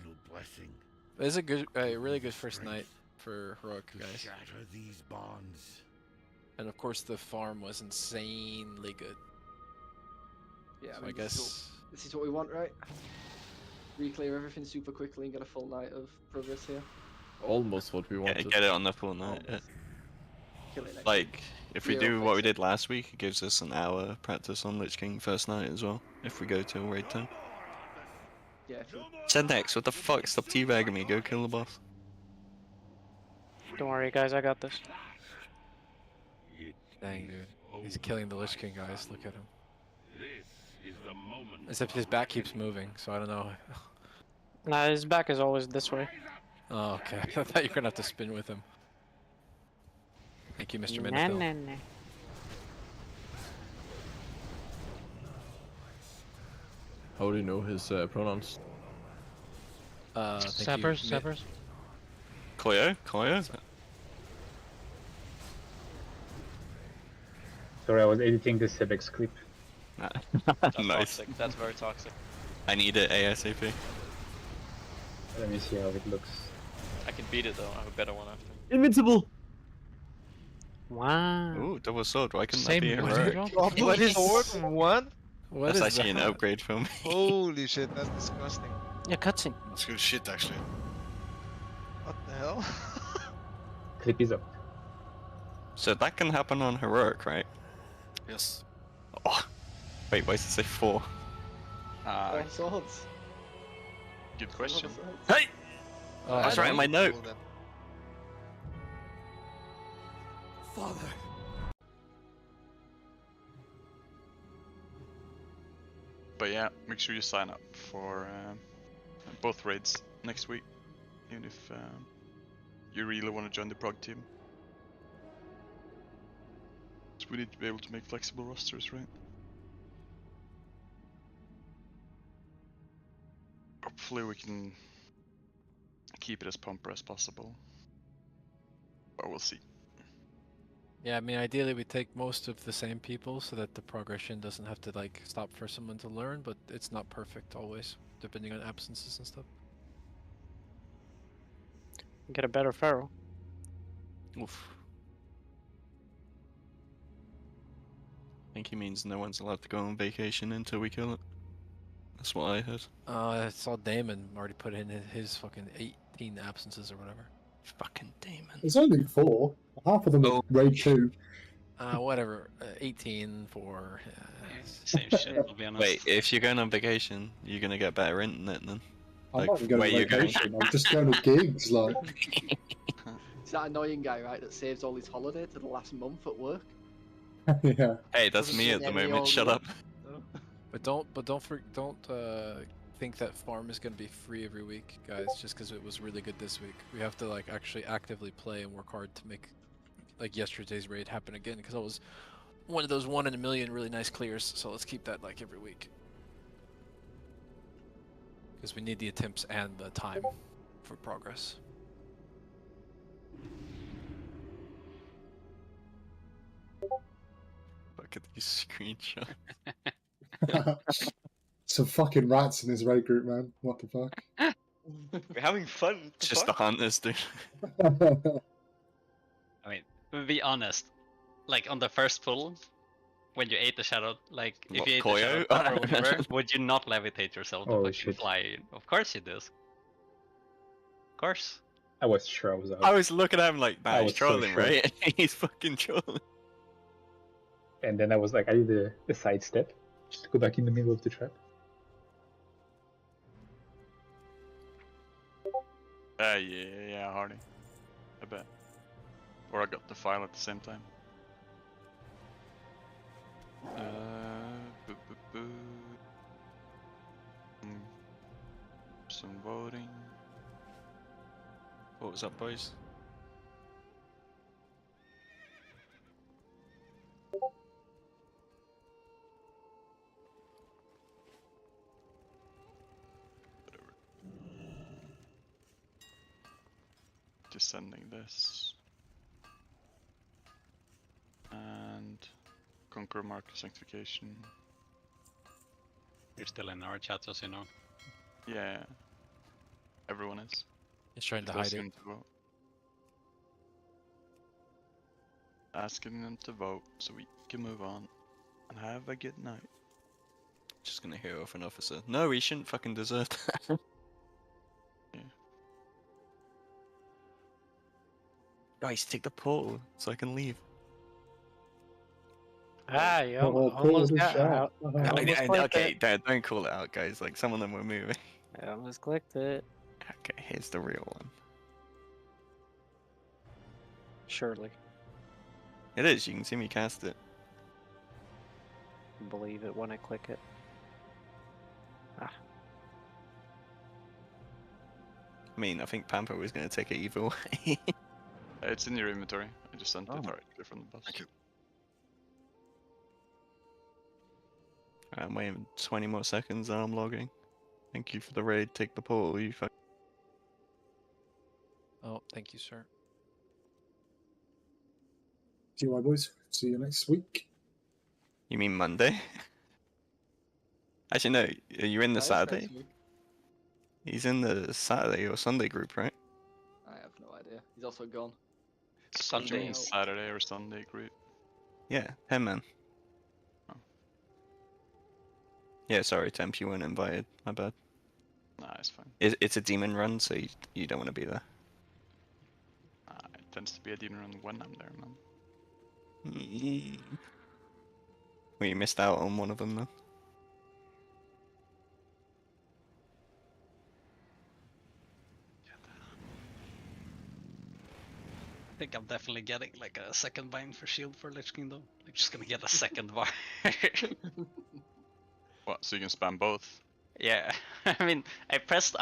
It's a really good first night for Heroic, guys. Shatter these bonds. And of course, the farm was insanely good. Yeah, So I, mean, I guess. this is what we want, right? Reclear everything super quickly and get a full night of progress here. Almost what we wanted. Get it on the full night. Yeah. Kill it next Like, if we Clear do off what we exit. did last week, it gives us an hour practice on Lich King first night as well. If we go till raid time. Yeah. If you... Sendex, what the fuck? Stop teabagging me. Go kill the boss. Don't worry, guys. I got this. Dang, dude. He's killing the Lich King, guys. Look at him. Except his back keeps moving, so I don't know. Nah, his back is always this way. Oh, okay. I thought you were gonna have to spin with him. Thank you, Mr. Nah, Menifil. nah, nah. How do you know his pronouns? Thank Sappers, you. sappers. Koyo? Sorry, I was editing the Sebex clip. That's Nice. toxic. That's very toxic. I need it ASAP. Let me see how it looks. I can beat it though. I have a better one after. Invincible! Wow. Ooh, double sword. Why couldn't Same that be a wizard heroic? roll? What is sword? One? What That's is actually an that? upgrade for me. Holy shit, that's disgusting. Yeah, cutscene. That's good shit, actually. What the hell? Clip is up. So that can happen on heroic, right? Yes. Oh. Wait, why does it say 4? Oh, swords. Good question. Hey! Oh, I was writing my note. Father. But yeah, make sure you sign up for both raids next week, even if you really want to join the prog team. So we need to be able to make flexible rosters, right? Hopefully we can keep it as pumper as possible, but we'll see. Yeah, I mean, ideally we take most of the same people so that the progression doesn't have to like stop for someone to learn, but it's not perfect always, depending on absences and stuff. Get a better Pharaoh. Oof. I think he means no one's allowed to go on vacation until we kill it. That's what I heard. I saw Damon already put in his fucking 18 absences or whatever. Fucking Damon. There's only 4. Half of them are raid 2. Whatever. 18 for. Same shit, I'll be honest. Wait, if you're going on vacation, you're gonna get better internet then. I'm not even going on vacation. I'm just going to gigs. Like, It's that annoying guy, right, that saves all his holiday to the last month at work. yeah. Hey, that's Doesn't me get at the any moment. Shut older. up. But don't think that farm is gonna be free every week, guys. Just because it was really good this week, we have to like actually actively play and work hard to make like yesterday's raid happen again. Because it was one of those 1 in a million really nice clears. So let's keep that like every week. Because we need the attempts and the time for progress. Look at these screenshots. Some fucking rats in this raid group, man. What the fuck? We're having fun. It's just the hunters, dude. I mean, to be honest, like on the first pull, when you ate the shadow, like if What, you ate Koyo? the shadow top or whatever, would you not levitate yourself to Oh, fucking shit. fly? Of course you do. Of course. I was sure I was out. I was looking at him like, nah, I he's was so trolling, sure. right? He's fucking trolling. And then I was like, I did a sidestep. Just to go back in the middle of the trap. Yeah, Hardy. I bet. Or I got the file at the same time. Boo, boo, boo. Some voting. What was up, boys? Just sending this. And Conquer Mark Sanctification. You're still in our chat, as you know. Yeah. Everyone is. He's trying to Just hide asking it. them to vote. Asking them to vote so we can move on and have a good night. Just gonna hear off an officer. No, he shouldn't fucking desert that. Yeah. Guys, take the portal so I can leave. Ah, you Oh, almost cool, got shot. out. Okay, don't call it out, guys. Like, some of them were moving. I almost clicked it. Okay, here's the real one. Surely. It is, you can see me cast it. Believe it when I click it. Ah. I mean, I think Pamper was going to take it either way. It's in your inventory. I just sent Oh. it directly from the bus. Thank you. I'm waiting 20 more seconds and I'm logging. Thank you for the raid. Take the portal, you fuck. Oh, thank you, sir. See you, my boys. See you next week. You mean Monday? Actually, no. Are you in the That is Saturday? next week. He's in the Saturday or Sunday group, right? I have no idea. He's also gone. Sunday. Saturday or Sunday group. Yeah, 10 man. Oh. Yeah, sorry, Temp, you weren't invited. My bad. Nah, it's fine. It's a demon run, so you don't want to be there. It tends to be a demon run when I'm there, man. Well, you missed out on one of them, then. I think I'm definitely getting like a second bind for shield for Lich King though. I'm just gonna get a second bar. What, so you can spam both? Yeah, I mean, I pressed